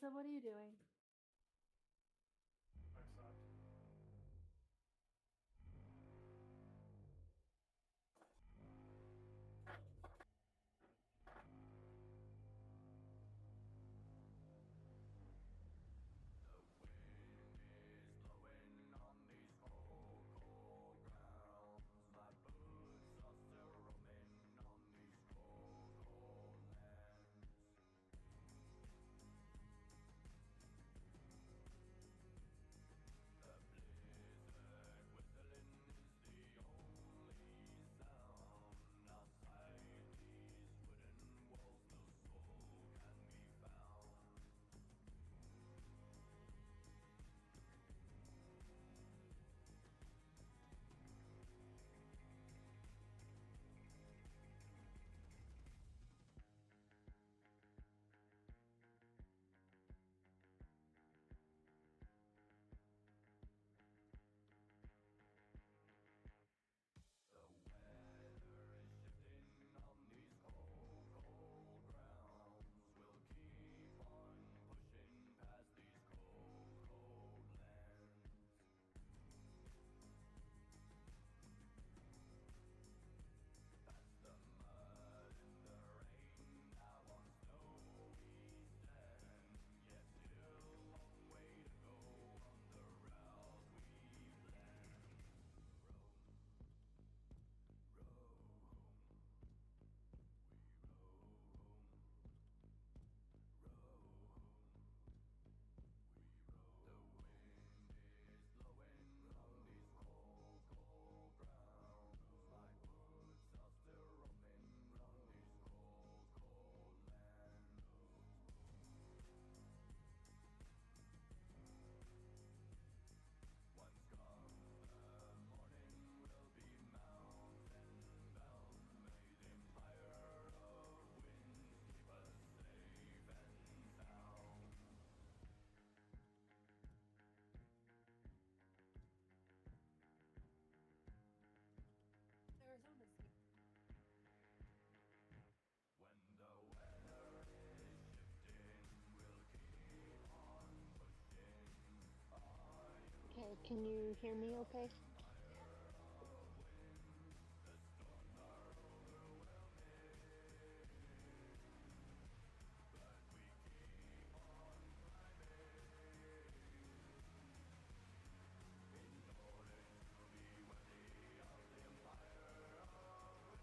So what are you doing? I sucked. The wind is blowing on these cold, cold grounds. My boots are still roaming on these cold, cold lands. The blizzard whistling is the only sound. Outside these wooden walls, no soul can be found. The weather is shifting on these cold, cold grounds. We'll keep on pushing past these cold, cold lands. Past the mud and the rain, now on snowy stand. Yet still a long way to go on the route we planned. Roam, roam. We roam, roam, we roam. The wind is blowing on these cold, cold grounds. My boots are still roaming on these cold, cold lands. Once comes the morning, we'll be mountain bound. May the empire of winds keep us safe and sound. Arizona's When the weather is shifting, we'll keep on pushing. Are you Okay, can you hear me okay? empire of winds? The storms are overwhelming, but we keep on climbing in order to be worthy of the empire of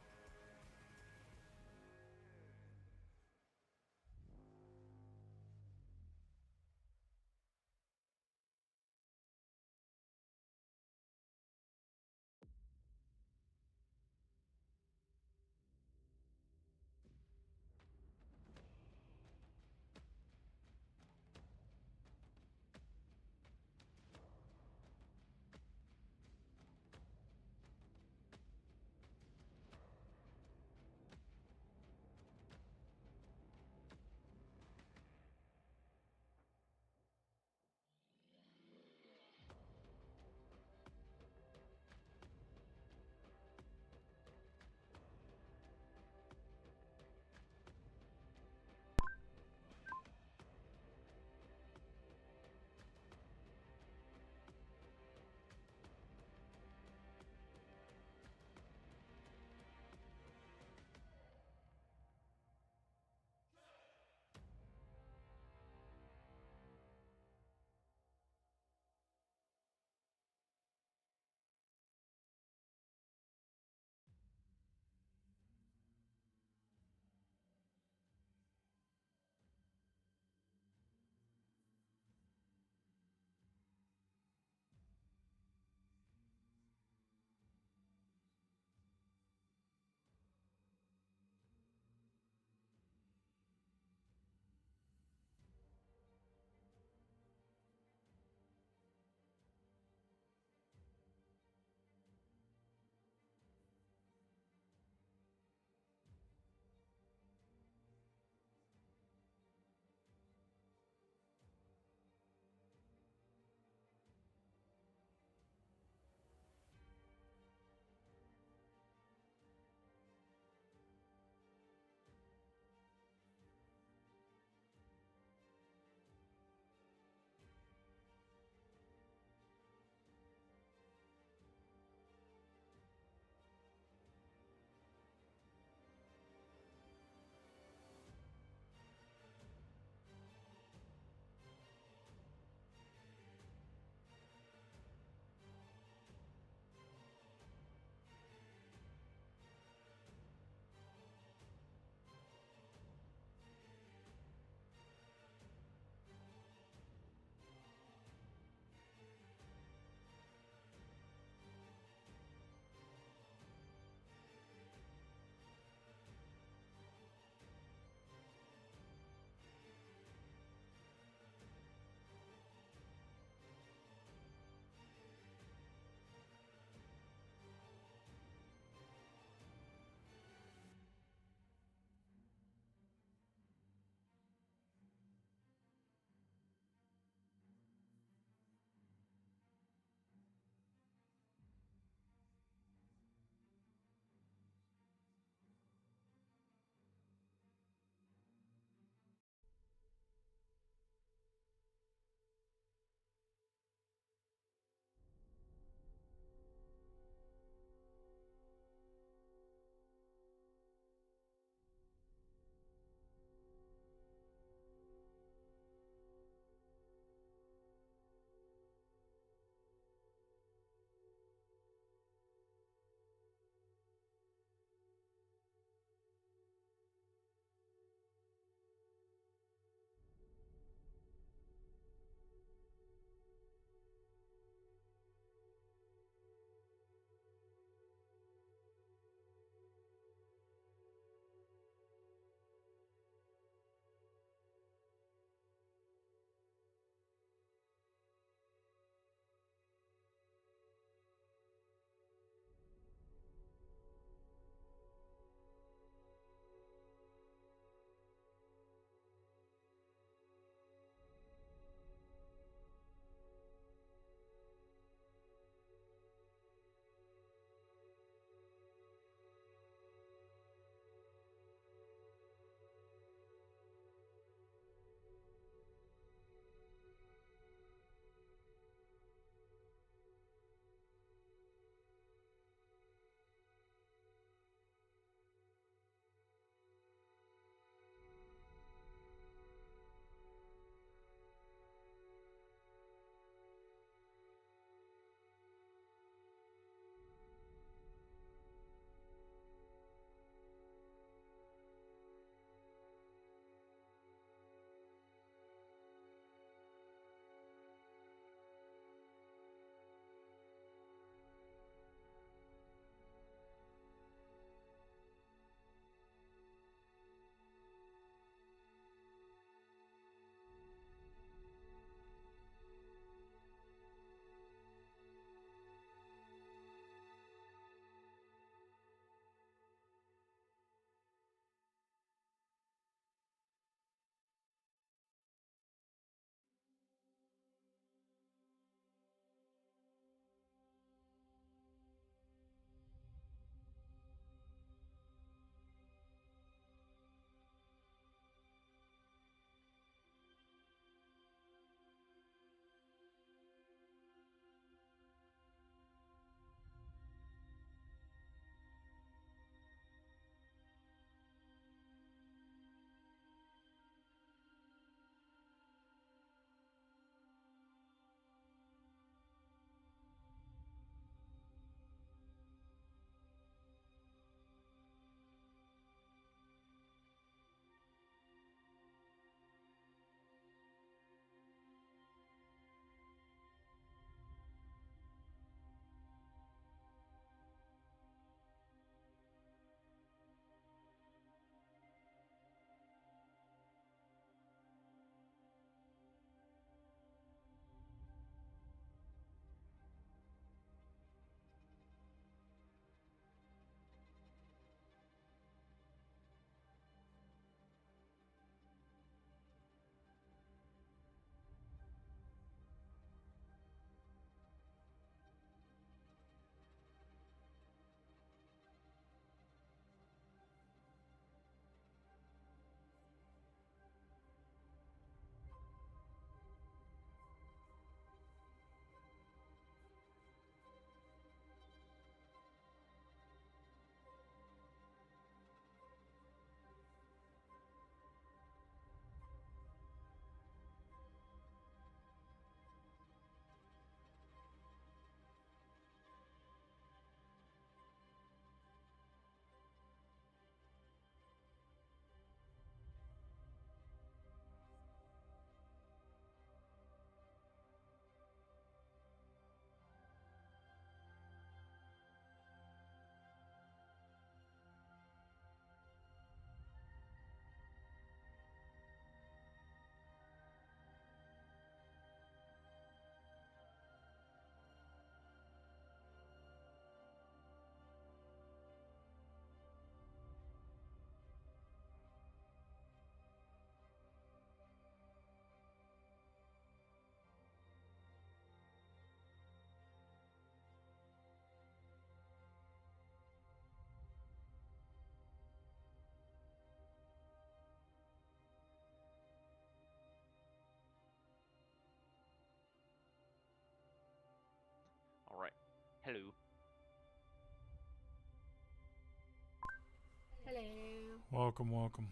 Hello. Hello. Welcome, welcome.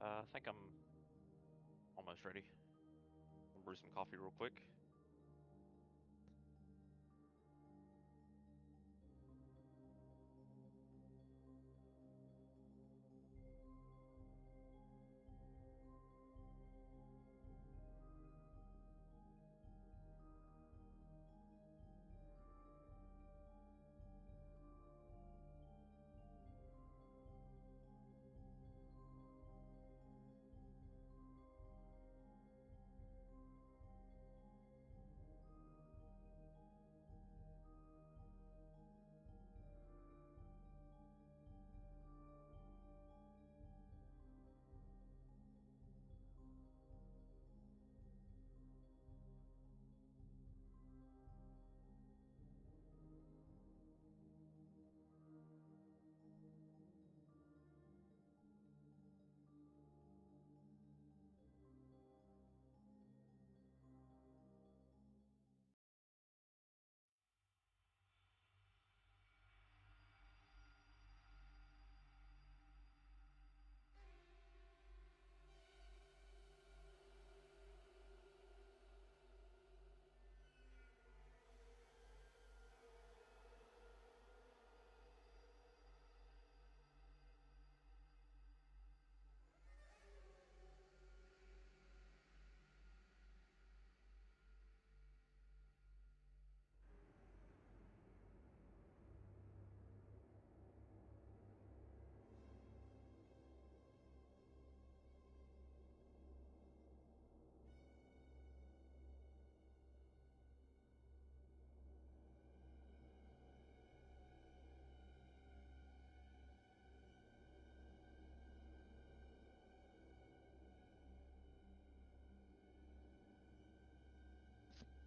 I think I'm almost ready. I'll brew some coffee real quick.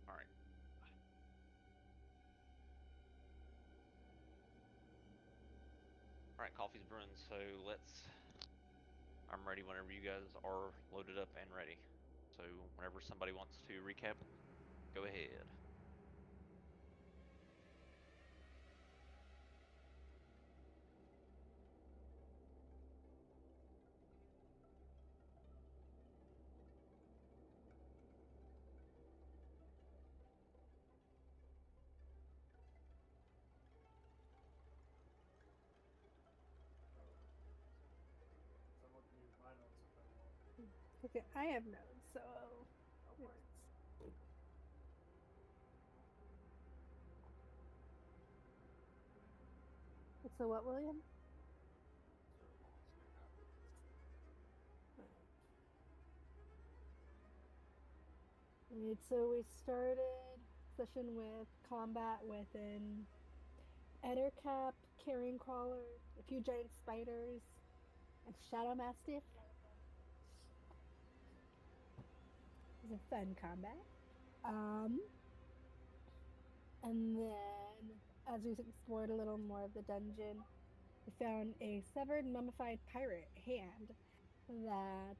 All right. All right, coffee's brewing, so let's. I'm ready whenever you guys are loaded up and ready. So whenever somebody wants to recap, go ahead. Okay, I have notes, so. So what, William? Alright, so we started session with combat with an Ettercap, carrion crawler, a few giant spiders, and shadow mastiff. It was a fun combat. Um, and then as we explored a little more of the dungeon, we found a severed, mummified pirate hand that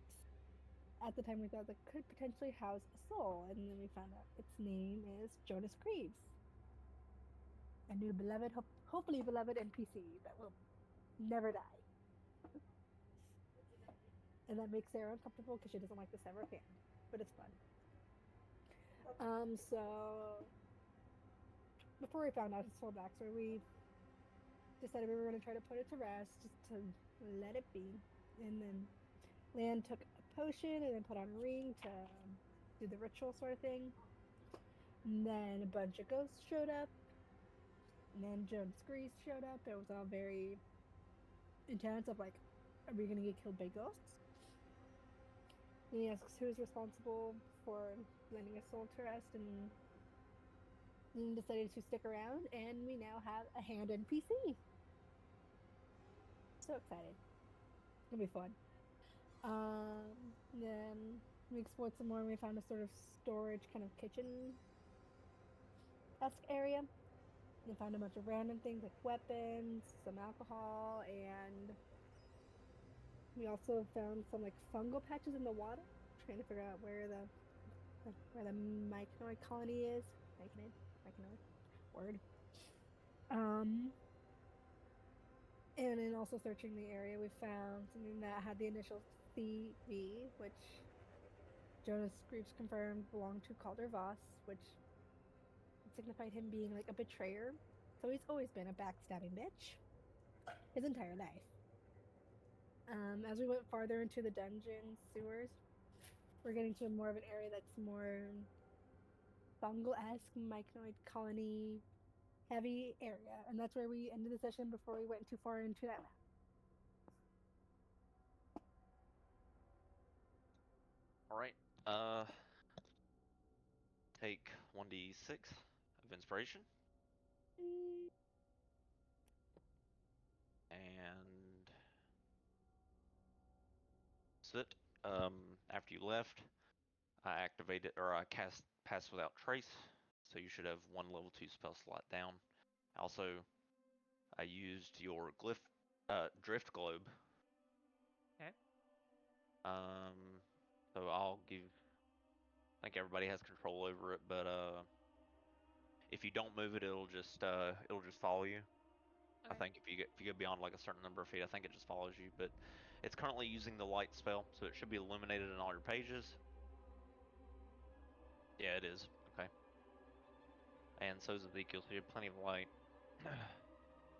at the time we thought that could potentially house a soul, and then we found out its name is Jonas Greaves, a new beloved, hopefully beloved NPC that will never die. And that makes Sarah uncomfortable because she doesn't like the severed hand, but it's fun. So before we found out his full backstory, we decided we were going to try to put it to rest, just to let it be. And then Lan took a potion and then put on a ring to do the ritual sort of thing. And then a bunch of ghosts showed up. And then Jonas Grease showed up. It was all very intense of like, are we going to get killed by ghosts? And he asks who's responsible for lending a soul to rest, and then decided to stick around, and we now have a hand NPC. So excited. It's going to be fun. Then we explored some more and we found a sort of storage kind of kitchen-esque area. and found a bunch of random things like weapons, some alcohol, and we also found some like fungal patches in the water, trying to figure out where the myconid colony is. Myconid word. Um, and in also searching the area, we found something that had the initials CV, which Jonas Groups confirmed belonged to Calder Voss, which signified him being like a betrayer. So he's always been a backstabbing bitch his entire life. As we went farther into the dungeon sewers, we're getting to more of an area that's more fungal-esque, mycoid colony heavy area, and that's where we ended the session before we went too far into that map. All right. Take 1d6 of inspiration, Mm, and sit. After you left, I activated or I cast Pass Without Trace, so you should have one level 2 spell slot down. Also, I used your drift globe. Okay. So I'll give. I think everybody has control over it, but if you don't move it, it'll just follow you. I Okay. think if you go beyond like a certain number of feet, I think it just follows you. But it's currently using the light spell, so it should be illuminated in all your pages. Yeah, it is. Okay. And so is Ezekiel, so you have plenty of light.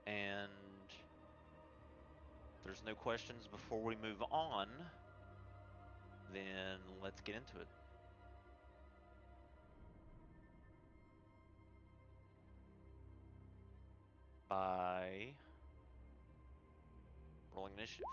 And if there's no questions before we move on, then let's get into it. By rolling initiative.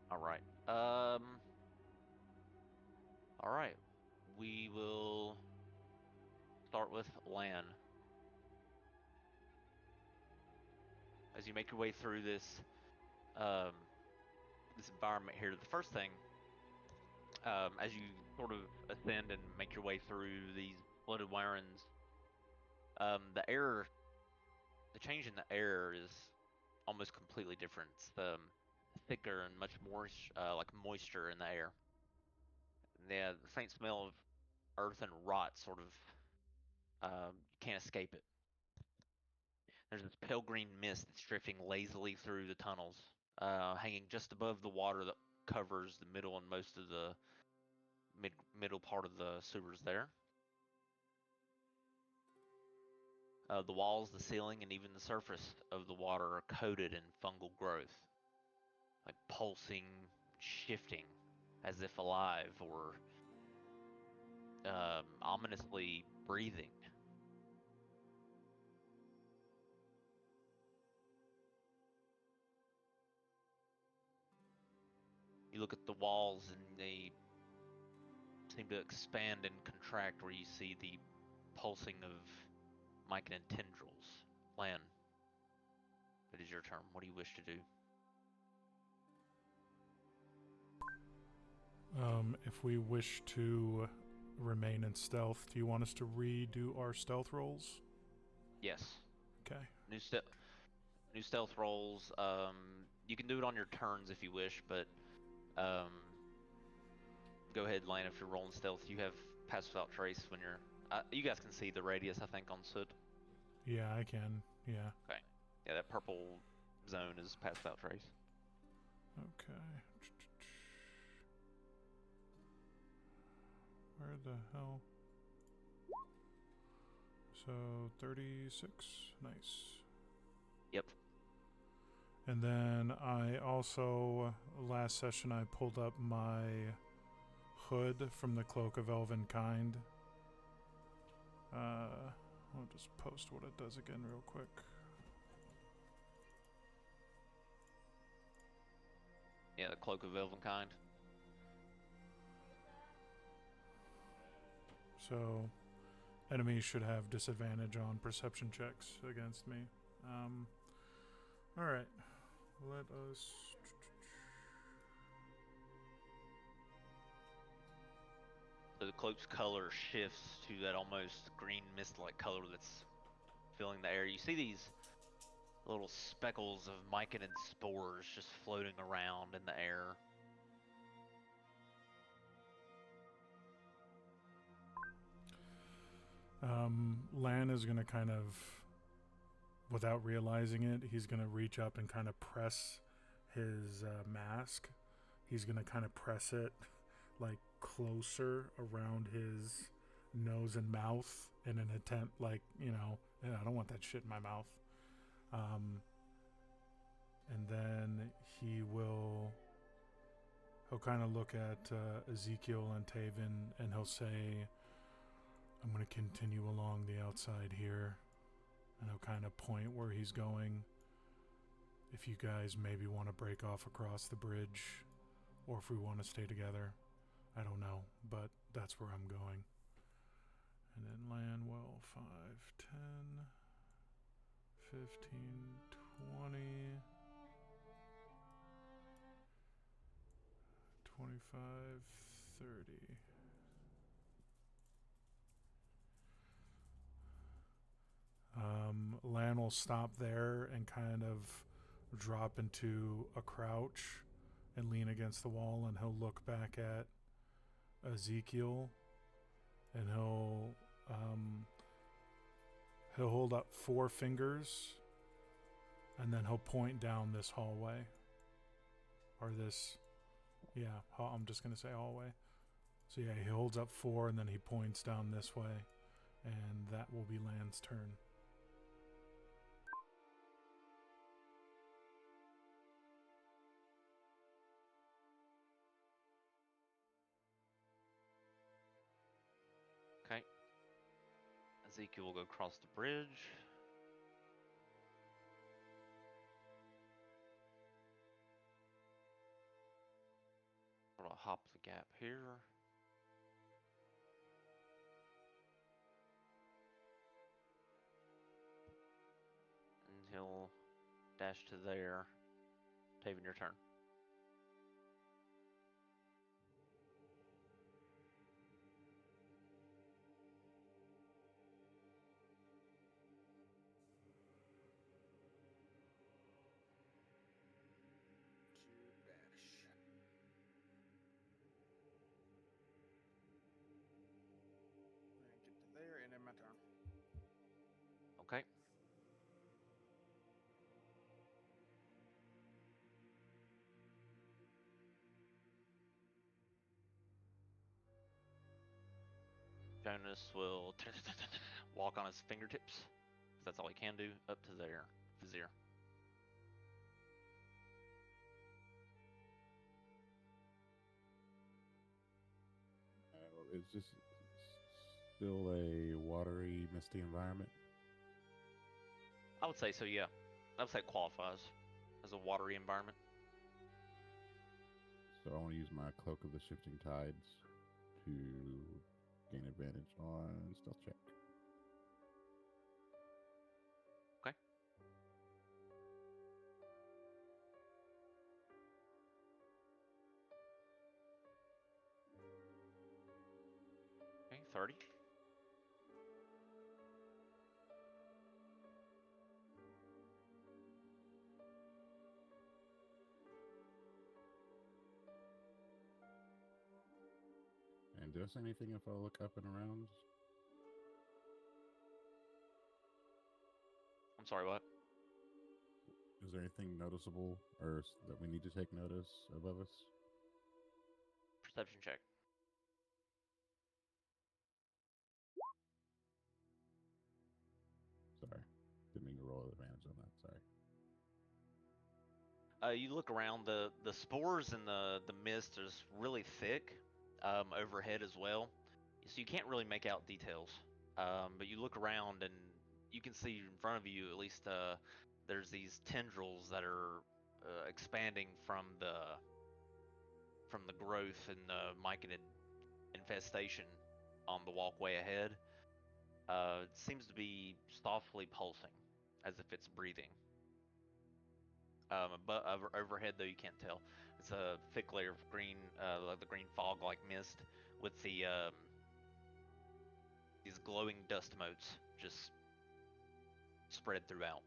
All right. All right. We will start with Lan. As you make your way through um, this environment here, the first thing, as you sort of ascend and make your way through these flooded warrens, the air, the change in the air is almost completely different. It's thicker and much more like moisture in the air. The faint smell of earth and rot sort of you can't escape it. There's this pale green mist that's drifting lazily through the tunnels, hanging just above the water that covers the middle and most of the middle part of the sewers there. The walls, the ceiling, and even the surface of the water are coated in fungal growth, like pulsing, shifting, as if alive or ominously breathing. You look at the walls and they seem to expand and contract where you see the pulsing of myconid tendrils. Lan, it is your turn. What do you wish to do? If we wish to remain in stealth, do you want us to redo our stealth rolls? Yes. Okay. New stealth rolls. You can do it on your turns if you wish, but um, go ahead, Lan. If you're rolling stealth, you have pass without trace when you're You guys can see the radius, I think, on Soot. Yeah, I can. Yeah. Okay. Yeah, that purple zone is past without trace. Okay. Where the hell? So 36. Nice. Yep. And then I also, last session, I pulled up my hood from the Cloak of Elven Kind. I'll just post what it does again real quick. Yeah, the Cloak of Elvenkind. So, enemies should have disadvantage on perception checks against me. Alright. Let us... So the cloak's color shifts to that almost green mist-like color that's filling the air. You see these little speckles of myconid spores just floating around in the air. Lan is going to kind of, without realizing it, he's going to reach up and kind of press his mask. He's going to kind of press it like closer around his nose and mouth in an attempt, like, you know, I don't want that shit in my mouth. And then he'll kind of look at Ezekiel and Taven, and he'll say, I'm going to continue along the outside here. And he'll kind of point where he's going. If you guys maybe want to break off across the bridge, or if we want to stay together, I don't know, but that's where I'm going. And then Lanwell, 5, 10, 15, 20, 25, 30. Lan will stop there and kind of drop into a crouch and lean against the wall, and he'll look back at Ezekiel, and he'll hold up 4 fingers, and then he'll point down this hallway, or this, yeah, I'm just gonna say hallway. So yeah, he holds up 4, and then he points down this way, and that will be Lan's turn. Okay. Ezekiel will go across the bridge. Sort of hop the gap here. And he'll dash to there. Taven, your turn. Get to there and then my turn. Okay. Jonas will walk on his fingertips. That's all he can do. Up to there. Vizier. Is this still a watery, misty environment? I would say so, yeah. I would say it qualifies as a watery environment. So I want to use my Cloak of the Shifting Tides to gain advantage on stealth check. Okay. Okay, 30. And do I say anything if I look up and around? sorry, what? Is there anything noticeable or that we need to take notice above us? Perception check. Sorry. Didn't mean to roll advantage on that. Sorry. You look around, the spores and the mist is really thick overhead as well, so you can't really make out details. But you look around and you can see in front of you at least there's these tendrils that are expanding from the growth and the myconid infestation on the walkway ahead. It seems to be softly pulsing, as if it's breathing. But overhead, though, you can't tell. It's a thick layer of green, like the green fog-like mist, with these glowing dust motes just spread throughout.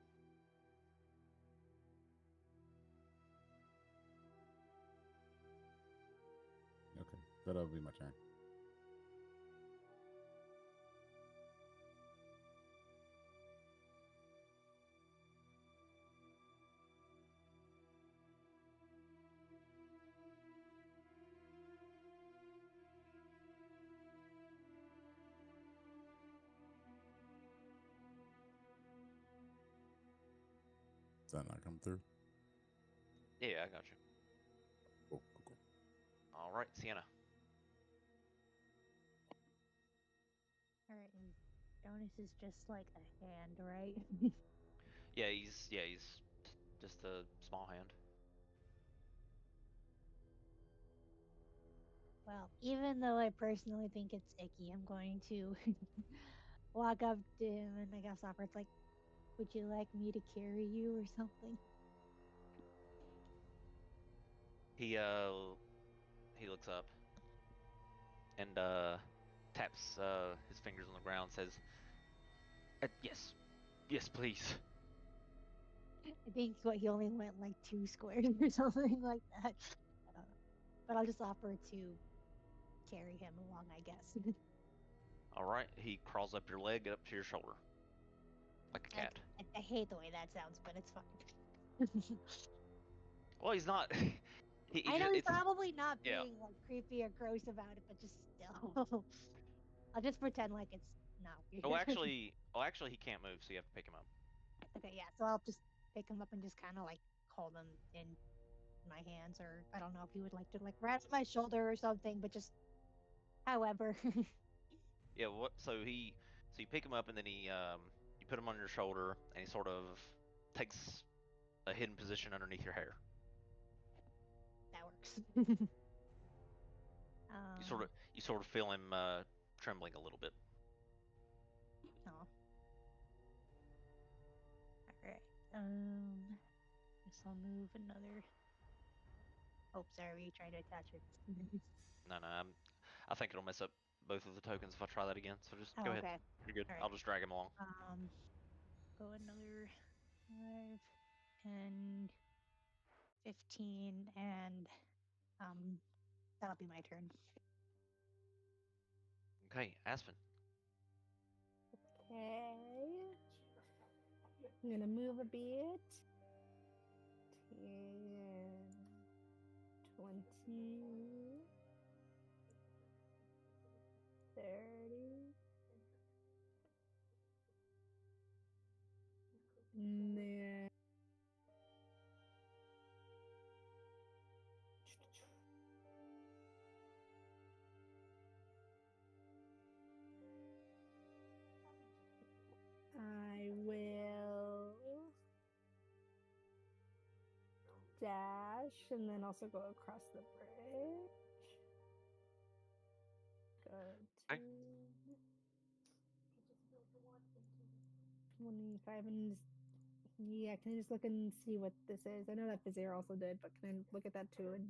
Okay, that'll be my turn. Does that not come through? Yeah, I got you. Cool, cool, cool. All right, Sienna. All right, and Jonas is just like a hand, right? Yeah, he's just a small hand. Well, even though I personally think it's icky, I'm going to walk up to him and I guess offer it's like, would you like me to carry you or something? He looks up and taps his fingers on the ground, says, "Yes, yes, please." I think what he only went like 2 squares or something like that. I don't know. But I'll just offer to carry him along, I guess. All right, he crawls up your leg, up to your shoulder, like a cat. I hate the way that sounds, but it's fine. Well, he's not. I know he's It's probably not yeah. being like creepy or gross about it, but just still. I'll just pretend like it's not weird. Actually, he can't move, so you have to pick him up. Okay, yeah. So I'll just pick him up and just kind of like hold him in my hands, or I don't know if you would like to like rest my shoulder or something, but just however. Yeah. What? So you pick him up, and then you put him on your shoulder, and he sort of takes a hidden position underneath your hair. That works. You sort of feel him trembling a little bit. Oh. All right. Guess I'll move another. Oh, sorry. Were you trying to attach it? No, I think it'll mess up both of the tokens if I try that again. So just Oh, go ahead. okay. You're good. All right. I'll just drag him along. Go another 5, 10, 15, and that'll be my turn. Okay, Aspen. Okay. I'm gonna move a bit. 10, 20, 30. And then I will dash and then also go across the bridge. Go to Okay. 25 and yeah, can I just look and see what this is? I know that Vizier also did, but can I look at that too and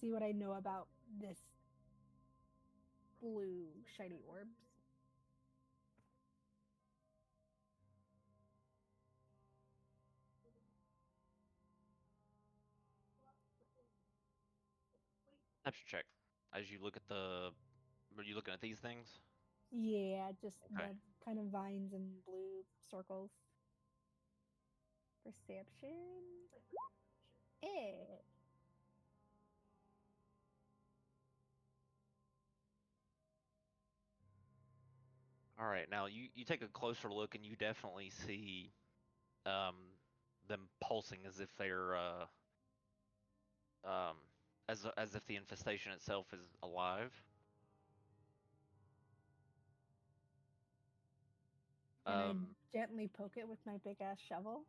see what I know about this blue shiny orbs? Perception check. As you look at the, are you looking at these things? Yeah, just Okay. kind of vines and blue circles. Perception. Eh. All right, now you take a closer look and you definitely see um, them pulsing as if they're um, as if the infestation itself is alive. Can I Um, gently poke it with my big ass shovel?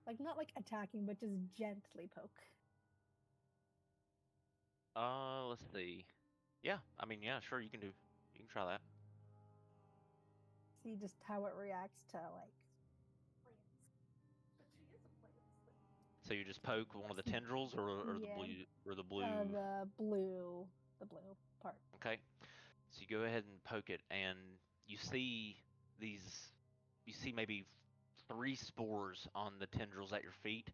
Like not like attacking, but just gently poke. let's see. Yeah, I mean, yeah, sure, you can try that. See just how it reacts to like So you just poke one of the tendrils, or the yeah, blue, or the blue. the blue part. Okay, so you go ahead and poke it, and you see these. You see maybe 3 spores on the tendrils at your feet.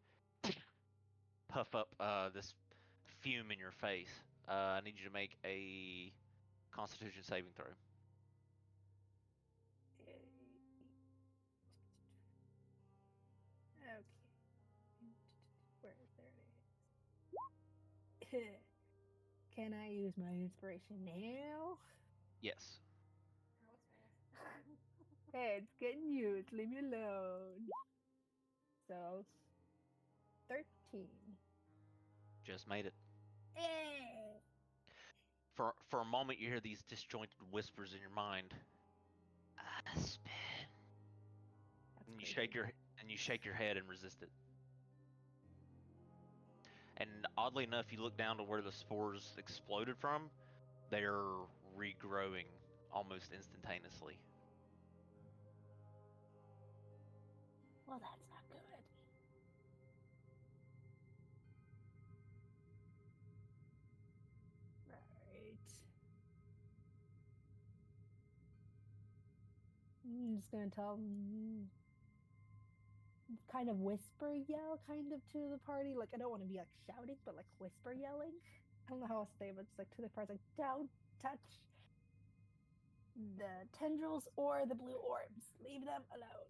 Puff up this fume in your face. I need you to make a Constitution saving throw. Okay. Where is there it is? Can I use my inspiration now? Yes. Hey, it's getting used. Leave me alone. So 13. Just made it. Eh. For a moment, you hear these disjointed whispers in your mind. Aspen. That's And creepy. you shake your head and resist it. And oddly enough, you look down to where the spores exploded from. They're regrowing almost instantaneously. Well, that's not good. Right. I'm just gonna tell kind of whisper yell kind of to the party. Like I don't want to be like shouting, but like whisper yelling. I don't know how else to say it, but it's like to the party, like don't touch the tendrils or the blue orbs. Leave them alone.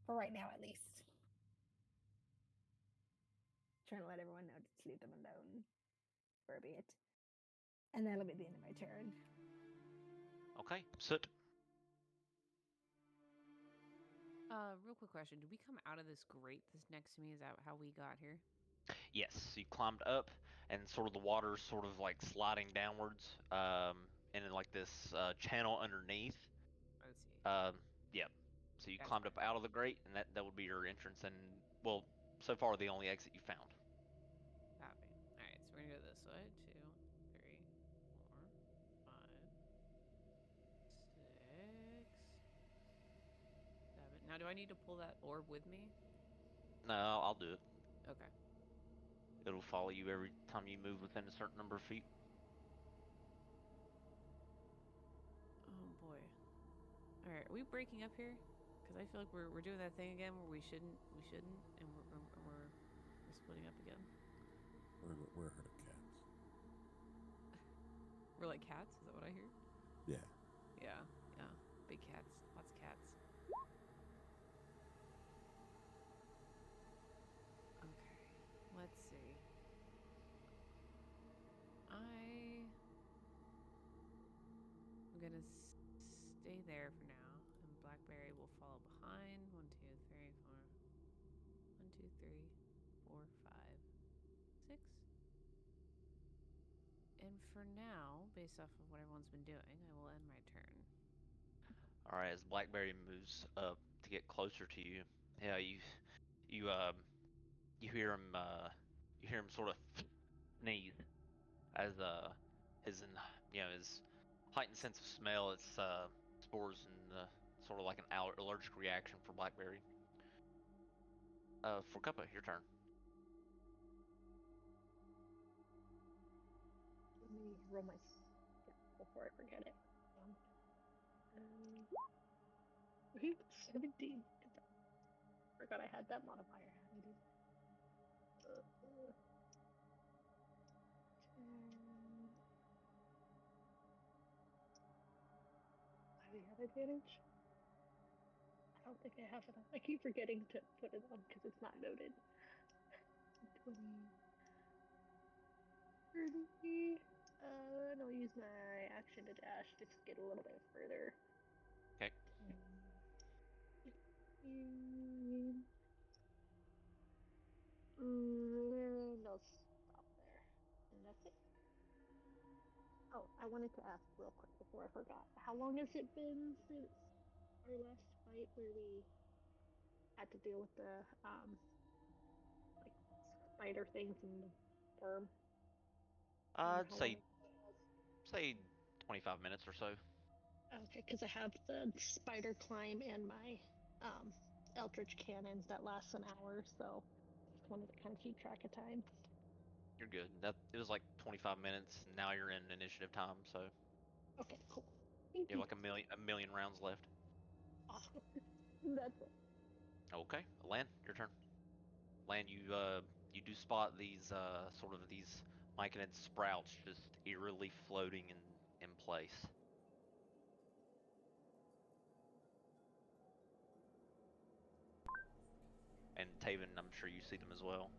For right now, at least. Trying to let everyone know to just leave them alone for a bit. And that'll be the end of my turn. Okay, Soot. Real quick question. Did we come out of this grate that's next to me? Is that how we got here? Yes, you climbed up, and sort of the water's sort of like sliding downwards, and in like this channel underneath. Let's see. Yeah. So you Gotcha. climbed up out of the grate, and that would be your entrance, and well, so far the only exit you found. Copy. Alright, so we're gonna go this way. 2, 3, 4, 5, 6, 7. Now, do I need to pull that orb with me? No, I'll do it. Okay. It'll follow you every time you move within a certain number of feet. Oh boy. Alright, are we breaking up here? Because I feel like we're doing that thing again where we shouldn't, and we're splitting up again. We're herd of cats. We're like cats? Is that what I hear? Yeah. Yeah. Big cats. Lots of cats. Okay. Let's see. I'm gonna stay there for now, and Blackberry will follow behind. 1, 2, 3, 4. 1, 2, 3, 4, 5, 6. And for now, based off of what everyone's been doing, I will end my turn. All right, as Blackberry moves up to get closer to you, yeah, you you hear him sort of sneeze as his heightened sense of smell. It's spores and sort of like an allergic reaction for Blackberry. For Cuppa, your turn. Let me roll my before I forget it. 17. Forgot I had that modifier added. have advantage? I don't think I have it on. I keep forgetting to put it on because it's not noted. 20, 30. And I'll use my action to dash just to get a little bit further. Okay. 15. And I'll stop there. And that's it. Oh, I wanted to ask real quick before I forgot. How long has it been since our last fight where we had to deal with the like spider things in the worm? I'd How long say it was? say 25 minutes or so. Okay, because I have the spider climb and my eldritch cannons that lasts an hour, so just wanted to kind of keep track of time. You're good. That it was like 25 minutes. Now you're in initiative time, so Okay, cool. Thank you have you. like a million rounds left. Awesome. That's it. Okay, Lan, your turn. Lan, you do spot these sort of these myconid sprouts just eerily floating in place. And Taven, I'm sure you see them as well.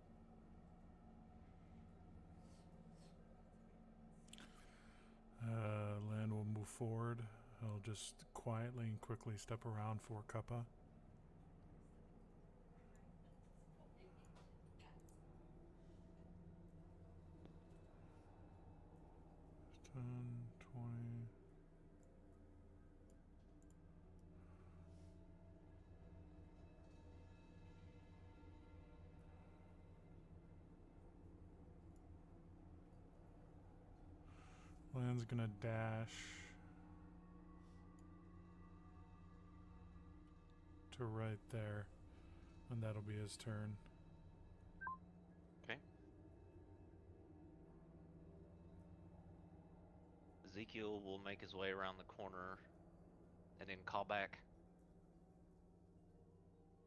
Lan will move forward. He'll just quietly and quickly step around for Kappa. Ten, 20. Lan's gonna dash to right there, and that'll be his turn. Okay. Ezekiel will make his way around the corner and then call back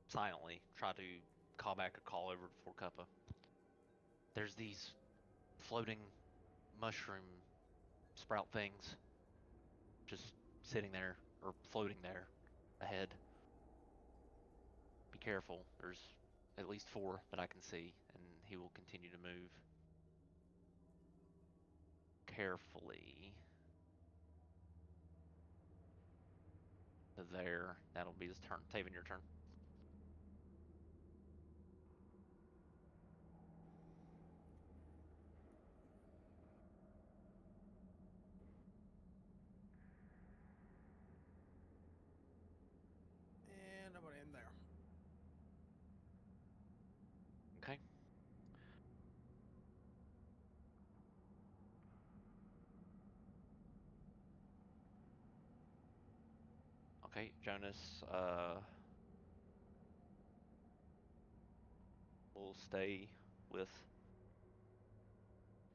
silently. Try to call back a call over for Kappa. There's these floating mushroom sprout things just sitting there or floating there ahead. Be careful. There's at least 4 that I can see, and he will continue to move carefully to there. That'll be his turn. Taven, your turn. And I'm gonna end there. Okay. Okay, Jonas will stay with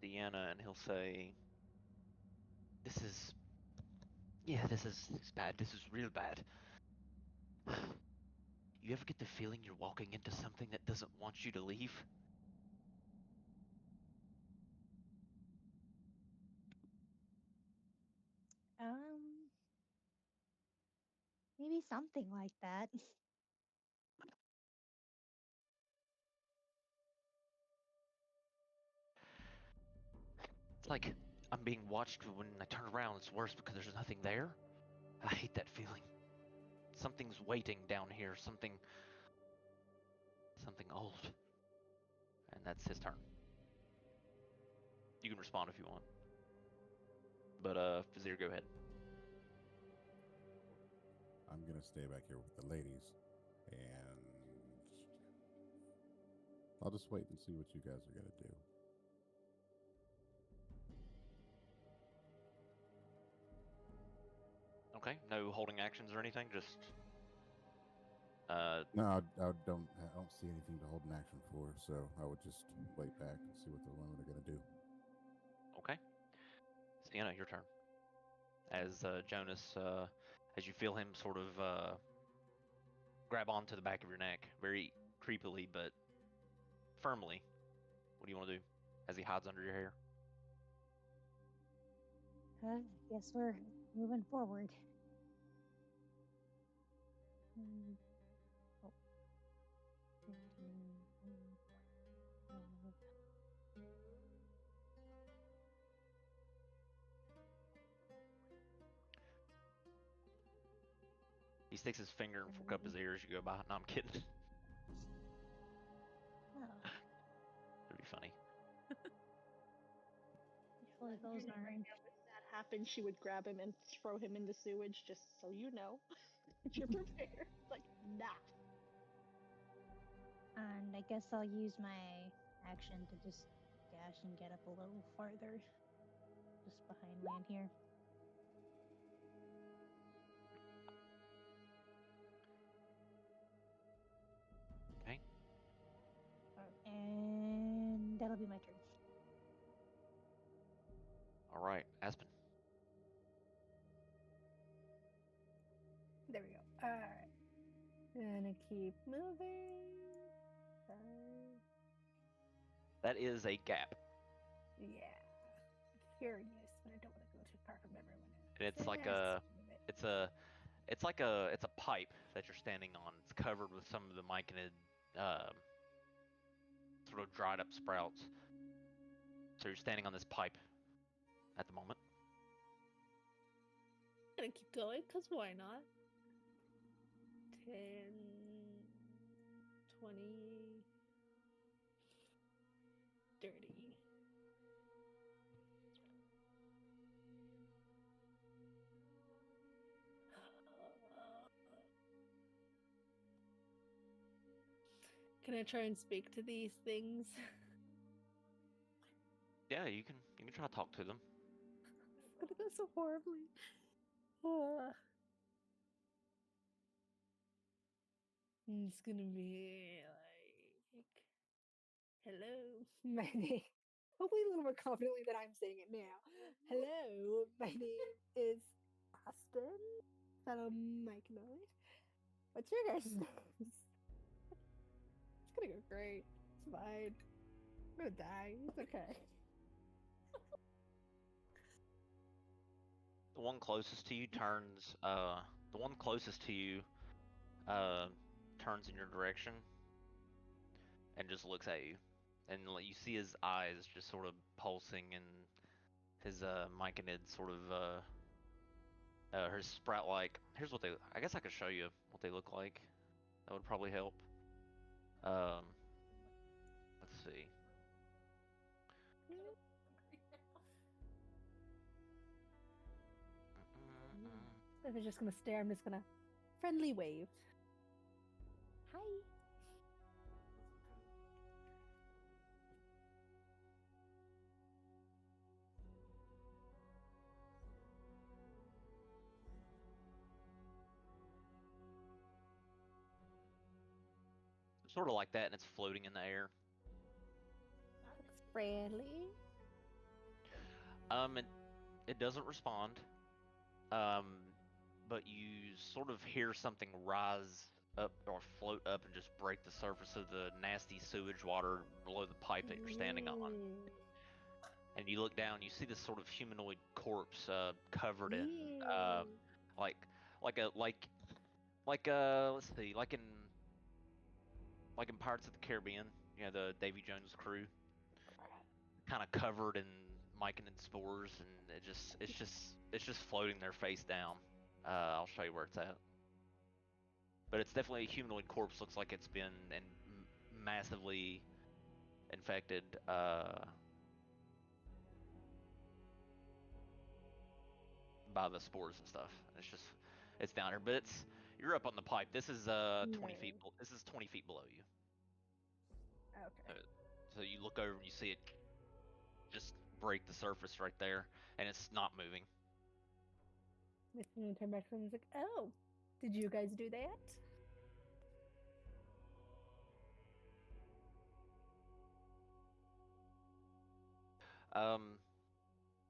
Deanna and he'll say, This is, yeah, this is bad. This is real bad. You ever get the feeling you're walking into something that doesn't want you to leave? Um, maybe something like that. It's like I'm being watched when I turn around. It's worse because there's nothing there. I hate that feeling. Something's waiting down here. Something old. And that's his turn. You can respond if you want. But Fazir, go ahead. I'm gonna stay back here with the ladies, and I'll just wait and see what you guys are gonna do. Okay, no holding actions or anything. Just No, I don't see anything to hold an action for, so I would just wait back and see what the women are gonna do. okay. Sienna, your turn. As Jonas, as you feel him sort of grab onto the back of your neck, very creepily but firmly. What do you want to do? As he hides under your hair. Guess we're moving forward. Mm, oh, 15, 12. He sticks his finger and fork up his ears. You go by. No, I'm kidding. Oh, It'd be funny. hopefully those aren't. If that happened, she would grab him and throw him in the sewage, just so you know. If you're prepared. Like, nah. And I guess I'll use my action to just dash and get up a little farther. Just behind Lan here. Okay. And that'll be my turn. All right, Aspen. There we go. Alright. Gonna keep moving. That is a gap. Yeah. Curious, but I don't want to go too far from everyone else. And it's like Yes, a, move it. it's a pipe that you're standing on. It's covered with some of the myconid, sort of dried up sprouts. So you're standing on this pipe at the moment. Gonna keep going, because why not? 10, 20, 30. Can I try and speak to these things? Yeah, you can try to talk to them. It's gonna go so horribly. It's gonna be like, Hello, my name. Hopefully, a little more confidently than I'm saying it now. Hello, my name is Aspen, fellow Myconid. What's your guys' names? It's gonna go great. It's fine. I'm gonna die. It's okay. The one closest to you turns. The one closest to you, turns in your direction and just looks at you, and you see his eyes just sort of pulsing, and his myconid sort of his sprout like. Here's what they. I guess I could show you what they look like. That would probably help. Um, let's see. If it's just gonna stare, I'm just gonna friendly wave. Hi. Sort of like that, and it's floating in the air. Looks friendly. It doesn't respond. Um, but you sort of hear something rise up or float up and just break the surface of the nasty sewage water below the pipe that you're standing on. And you look down, you see this sort of humanoid corpse, covered in, like, let's see, like in Pirates of the Caribbean, you know, the Davy Jones crew, kind of covered in myconid spores, and it's just floating there face down. I'll show you where it's at. But it's definitely a humanoid corpse. Looks like it's been massively infected. By the spores and stuff. It's down here, but you're up on the pipe. This is 20 feet. This is 20 feet below you. Okay. So you look over and you see it just break the surface right there, and it's not moving. This one turn back to him and is like, "Oh, did you guys do that?"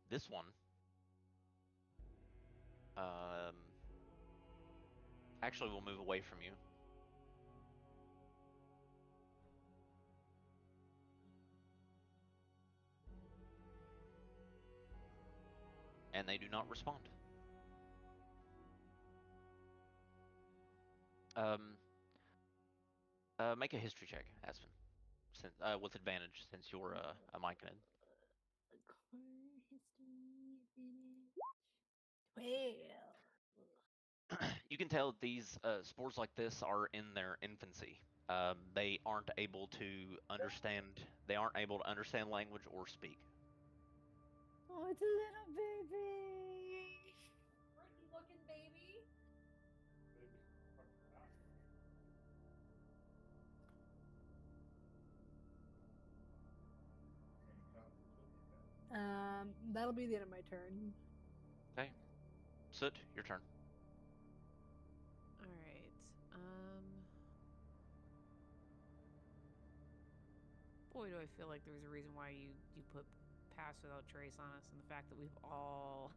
This one, um, actually will move away from you. And they do not respond. Um, make a history check, Aspen, since with advantage since you're a myconid. Core history advantage. 12. You can tell that these spores like this are in their infancy. They aren't able to understand. They aren't able to understand language or speak. Oh, it's a little baby. Pretty looking baby. That'll be the end of my turn. Okay, Soot, your turn. All right. Boy, do I feel like there's a reason why you put pass without trace on us, and the fact that we've all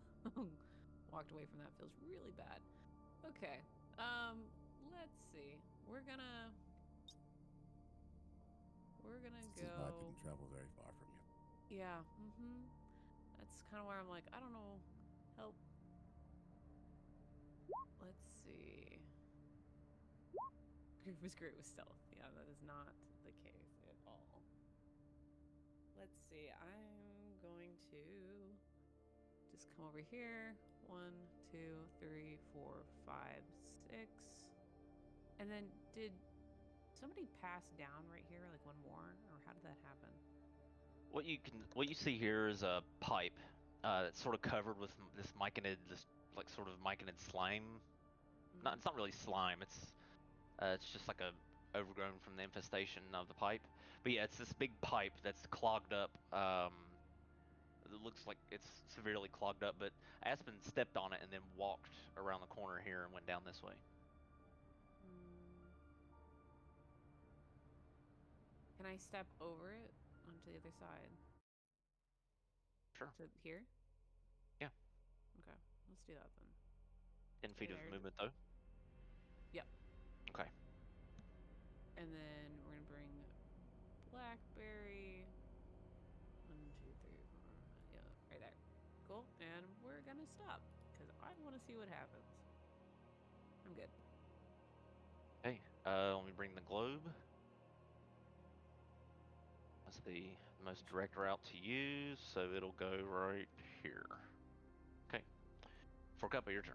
walked away from that feels really bad. Okay. Let's see. We're gonna This is why I go. didn't travel very far from you. Yeah. That's kind of where I'm like, I don't know. Help. Let's see. Groove was great with stealth. Yeah, that is not the case at all. Let's see. I'm going to just come over here. 1, 2, 3, 4, 5, 6. And then did somebody pass down right here, like one more, or how did that happen? What you see here is a pipe that's sort of covered with this myconid, this like sort of myconid slime. It's not really slime. It's just like a overgrown from the infestation of the pipe. But yeah, it's this big pipe that's clogged up. It looks like it's severely clogged up. But Aspen stepped on it and then walked around the corner here and went down this way. Can I step over it onto the other side? Sure. To here? Yeah. Okay, let's do that then. 10 feet of There. movement though. Yep. Okay. And then we're gonna bring Blackberry. 1, 2, 3, 4. Yeah, right there. Cool. And we're gonna stop because I want to see what happens. I'm good. Okay. Let me bring the globe. That's the most direct route to use, so it'll go right here. Okay. For Cuppa, your turn.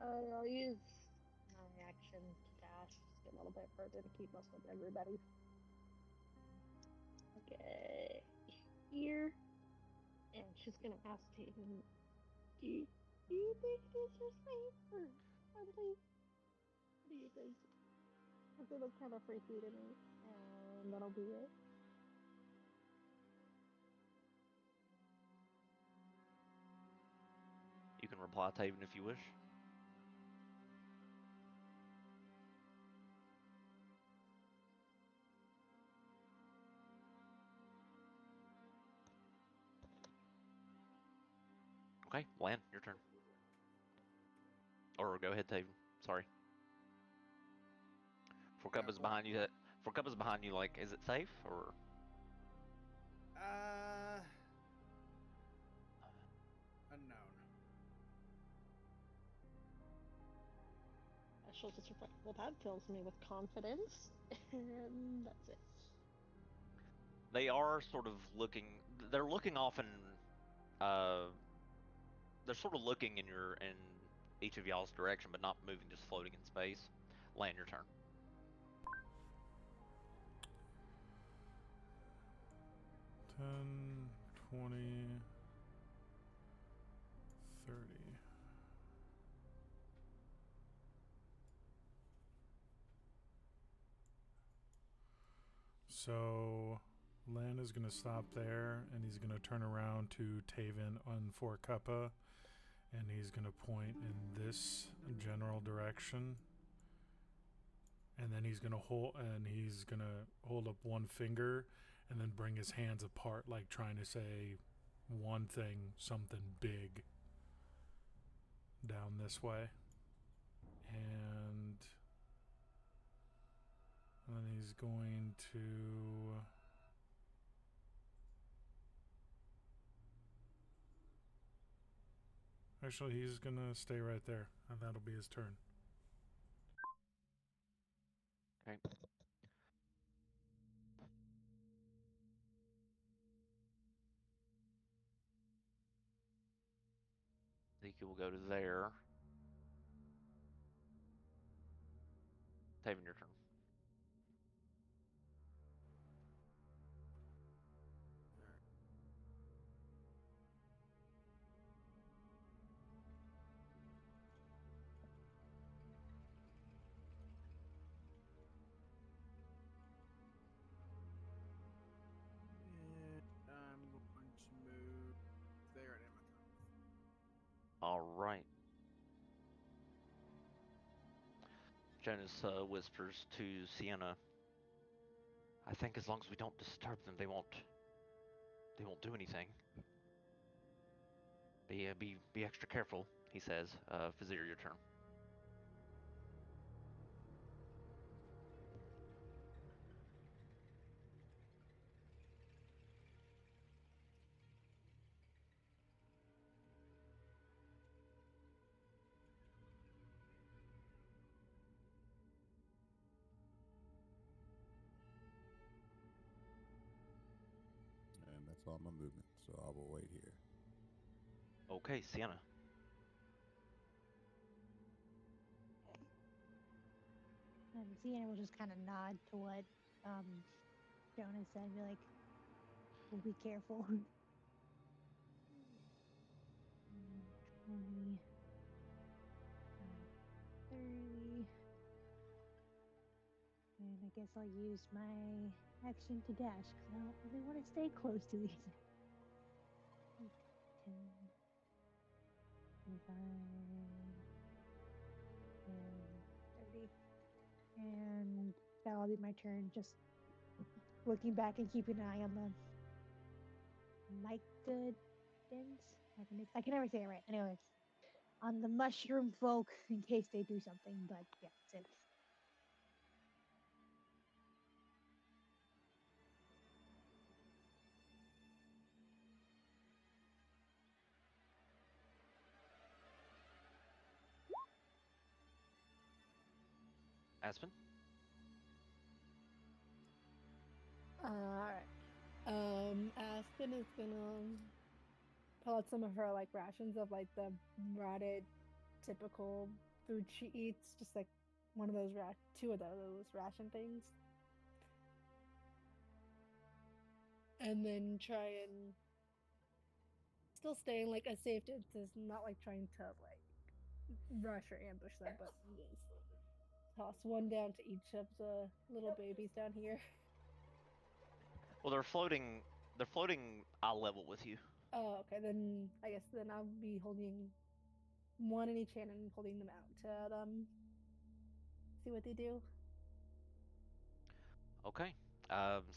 I'll use my action to dash just a little bit further to keep us with everybody. Okay, here, and she's gonna ask Tatum, do you think this is safe or friendly? What do you think? Because it looks kind of freaky to me, and that'll be it. You can reply, Taven, if you wish. Okay, Lan, your turn. Or go ahead, Taven. Sorry. For Cuppa's what? behind you. For Cuppa's behind you. Like, is it safe or? Unknown. She'll just reflect, well, that fills me with confidence, and that's it. They are sort of looking. They're looking off in. They're sort of looking in each of y'all's direction, but not moving, just floating in space. Lan, your turn. 10, 20, 30. So Lan is going to stop there, and he's going to turn around to Taven on for Cuppa, and he's going to point in this general direction. And then he's going to hold up one finger and then bring his hands apart, like trying to say one thing, something big down this way. And then he's going to. Actually, he's gonna stay right there, and that'll be his turn. Okay. Zeke will go to there. Taven, your turn. And I'm going to move there and end my turn. All right. Jonas whispers to Sienna, I think as long as we don't disturb them, they won't do anything. Be extra careful, he says. Vizier, your turn. And that's all my movement, so I will wait here. Okay, Sienna. Sienna will just kind of nod to what Jonas said and be like, we'll be careful. 20, 30. And I guess I'll use my action to dash because I don't really want to stay close to these. 10, 25, and 30. And that'll be my turn. Just looking back and keeping an eye on the mycodins. I can never say it right. Anyways, on the mushroom folk in case they do something. But yeah, that's it. Aspen? Alright. Aspen is gonna pull out some of her like rations of like the rotted typical food she eats, just like one of those two of those ration things. And then try and still stay in like a safe distance, not like trying to like rush or ambush them, but just toss one down to each of the little babies down here. Well, they're floating eye level with you. Oh, okay. Then I guess then I'll be holding one in each hand and holding them out to see what they do. Okay.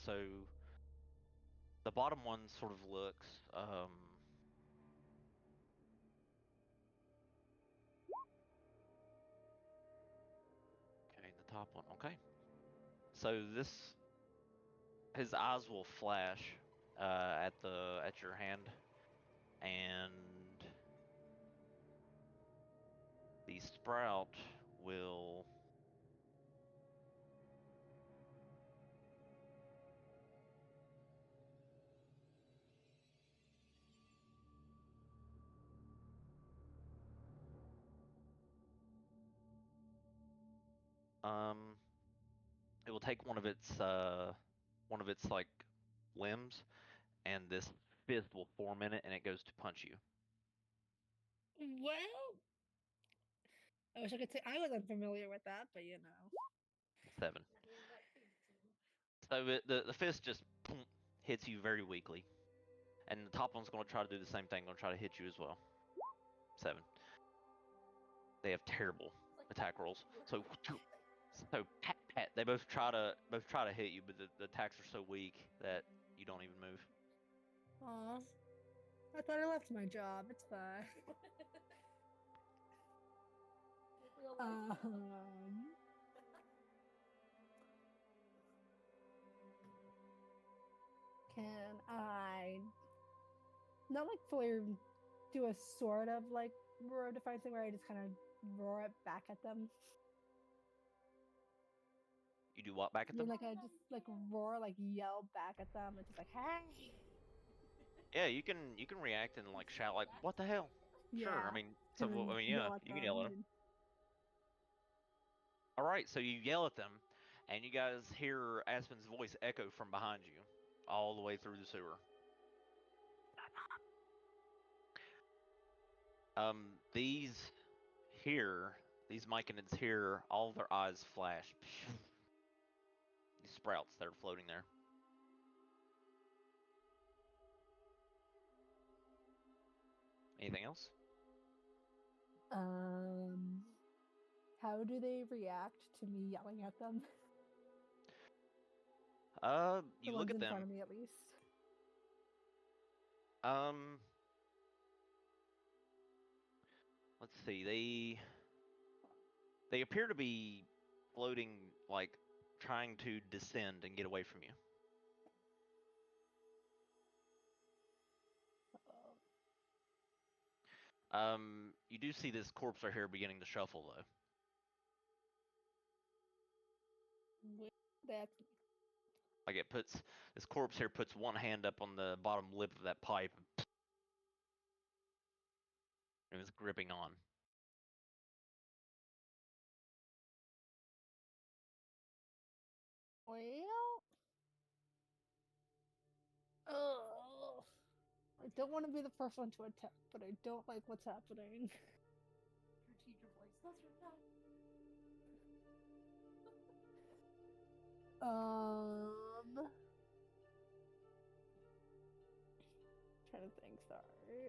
So the bottom one sort of looks okay, the top one. Okay. So his eyes will flash at your hand, and the sprout will um it will take one of its like limbs, and this fist will form in it, and it goes to punch you. Well, I wish I could say I was unfamiliar with that, but you know. 7. So the fist just hits you very weakly, and the top one's going to try to do the same thing. Going to try to hit you as well. 7. They have terrible attack rolls. So pat pat. They both try to hit you, but the attacks are so weak that you don't even move. Aw. I thought I left my job. It's fine. Real life. Can I not like fully do a sort of like roar of defiance thing where I just kind of roar it back at them? You do what back at I mean, them? like I just like roar, like yell back at them, and just like hey. Yeah, you can react and like shout like what the hell? Sure. I Yeah. mean, And so then I mean, yeah, yell at you can them. yell at them. All right, so you yell at them, and you guys hear Aspen's voice echo from behind you, all the way through the sewer. These here, these myconids here, all their eyes flash. These sprouts that are floating there. Anything else? How do they react to me yelling at them? You The look ones at in front them. of me, at least. Let's see. They appear to be floating, like trying to descend and get away from you. You do see this corpse right here beginning to shuffle though. That's Like this corpse here puts one hand up on the bottom lip of that pipe and is gripping on. well. Oh, I don't want to be the first one to attack, but I don't like what's happening. Your teacher voice. That's your dad. Trying to think. Sorry,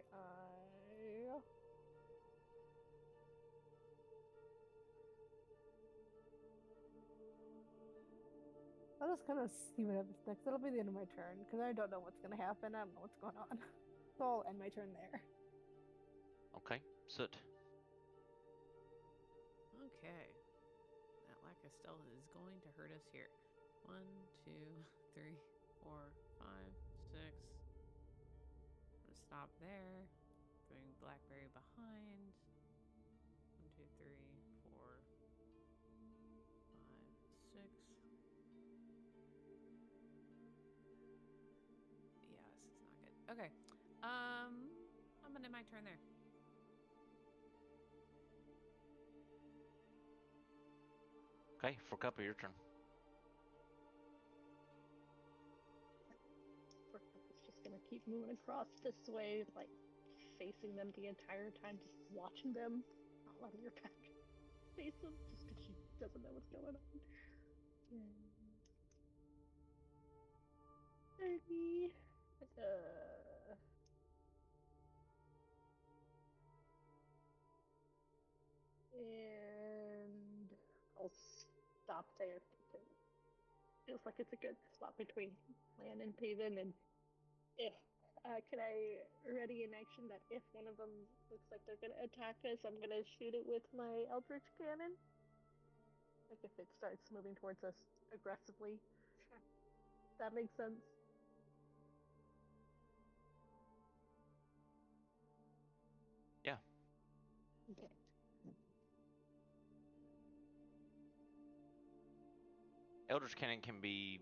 I'll just kind of see what happens next. That'll be the end of my turn because I don't know what's gonna happen. I don't know what's going on. So I'll end my turn there. Okay, Soot. Okay. That lack of stealth is going to hurt us here. 1, 2, 3, 4, 5, 6. I'm gonna stop there. Throwing Blackberry behind. 1, 2, 3, 4, 5, 6. Yeah, this is not good. Okay. I'm gonna end my turn there. Okay, for Cup, your turn. It's just gonna keep moving across this way, like facing them the entire time, just watching them, not letting her back face them, just because she doesn't know what's going on. 30. And I'll stop there because it feels like it's a good spot between Lan and Taven. And if can I ready in action that if one of them looks like they're gonna attack us, I'm gonna shoot it with my Eldritch Cannon. Like if it starts moving towards us aggressively. Sure. That makes sense. Yeah. Okay. Eldritch Cannon can be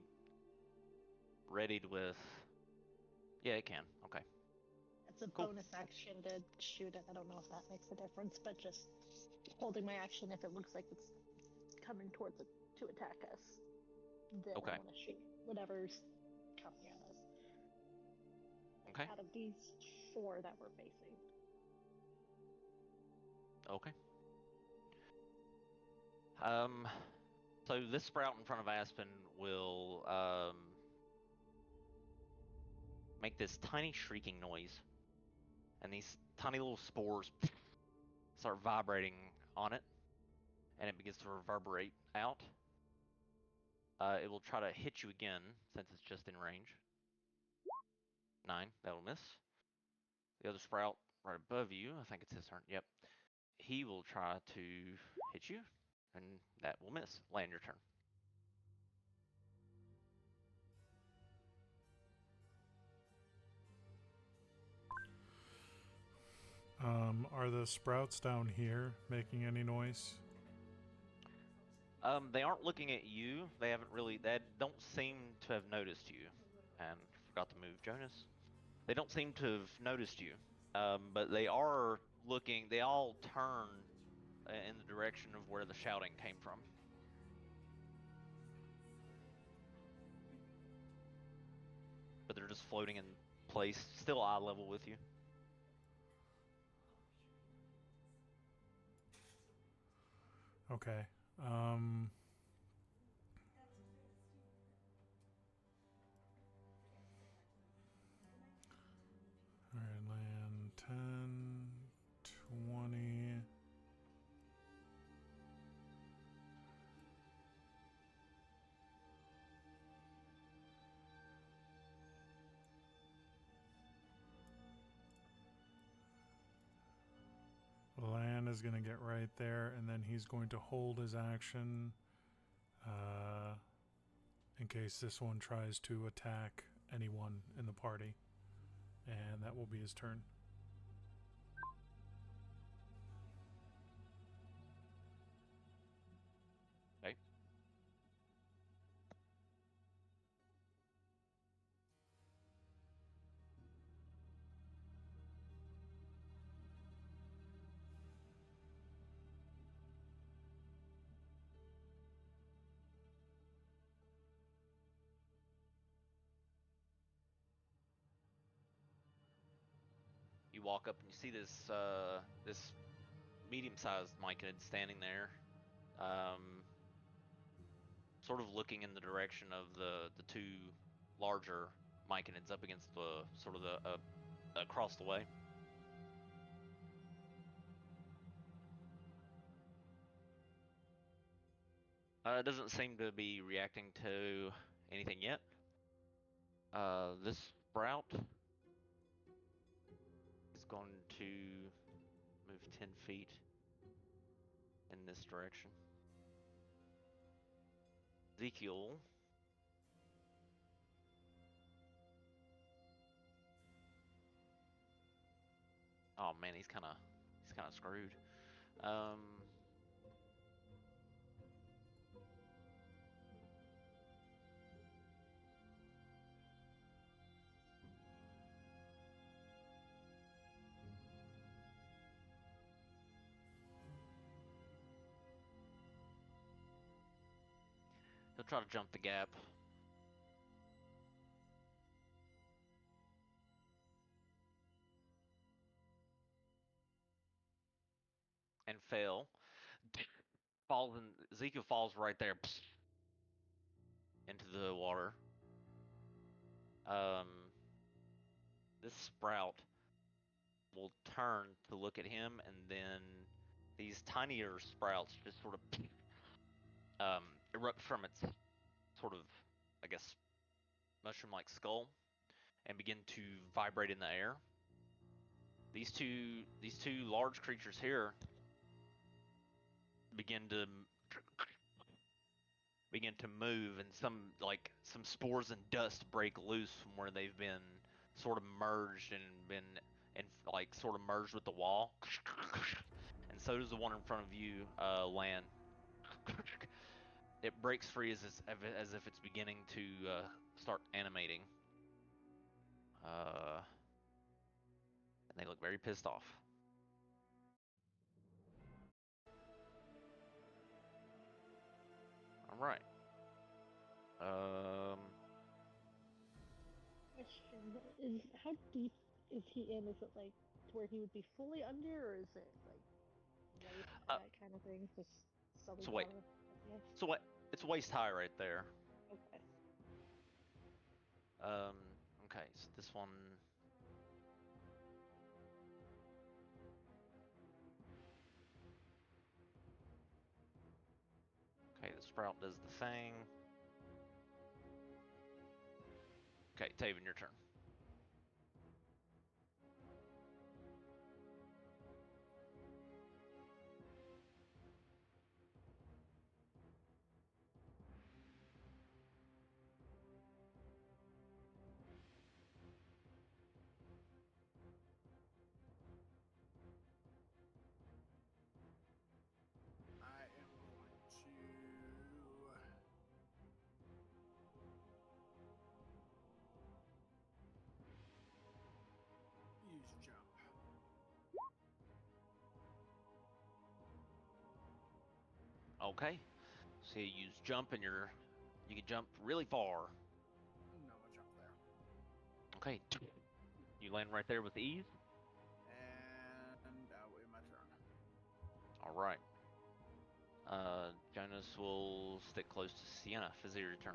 readied with. Yeah, it can. Okay. It's a Cool. bonus action to shoot it. I don't know if that makes a difference, but just holding my action if it looks like it's coming towards it to attack us. Then Okay. I want to shoot whatever's coming at us. Okay. Out of these 4 that we're facing. Okay. So this sprout in front of Aspen will make this tiny shrieking noise, and these tiny little spores start vibrating on it, and it begins to reverberate out. It will try to hit you again since it's just in range. 9, that'll miss. The other sprout right above you, I think it's his turn. Yep. he will try to hit you, and that will miss. Land your turn. Are the sprouts down here making any noise? They aren't looking at you. They haven't really. They don't seem to have noticed you. And forgot to move Jonas. They don't seem to have noticed you. But they are looking. They all turn in the direction of where the shouting came from. But they're just floating in place, still eye level with you. Okay. Alright, land 10, 20. Lan is going to get right there, and then he's going to hold his action in case this one tries to attack anyone in the party. And that will be his turn. Okay. You walk up and you see this medium-sized myconid standing there, sort of looking in the direction of the two larger myconids up against the sort of the across the way. It doesn't seem to be reacting to anything yet. This sprout is going to move 10 feet in this direction. Ezekiel oh man, he's kind of screwed. He'll try to jump the gap. And fail. Falls in, Ezekiel falls right there into the water. This sprout will turn to look at him, and then these tinier sprouts just sort of erupt from its sort of, I guess, mushroom-like skull and begin to vibrate in the air. These two large creatures here begin to move, and some spores and dust break loose from where they've been sort of merged and like sort of merged with the wall. And so does the one in front of you, Lan. It breaks free as if it's beginning to start animating. And they look very pissed off. All right. Question is, how deep is he in? Is it like to where he would be fully under, or is it like waist high kind of thing? Just southern So wait. water. Yeah. So what? It's waist high right there. Okay. Okay, so this one. Okay, the sprout does the thing. Okay, Taven, your turn. Okay. So you use jump, and you can jump really far. No, I'll jump there. Okay. You land right there with ease. And that will be my turn. All right. Jonas will stick close to Sienna. Is it your turn?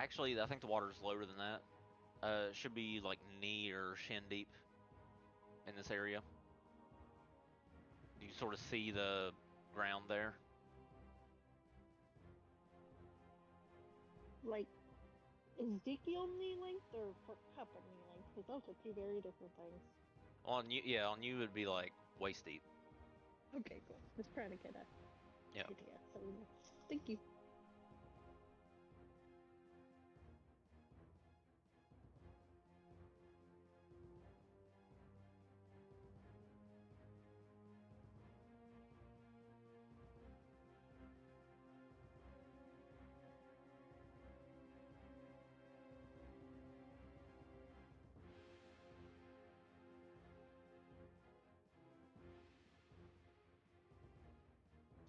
Actually, I think the water's lower than that. It should be like knee or shin deep in this area. You sort of see the ground there. Like, Ezekiel knee length or Papa knee length? Because those are two very different things. On you, yeah, on you would be like waist deep. Okay, cool. Just trying to get a Yeah. idea. So, thank you.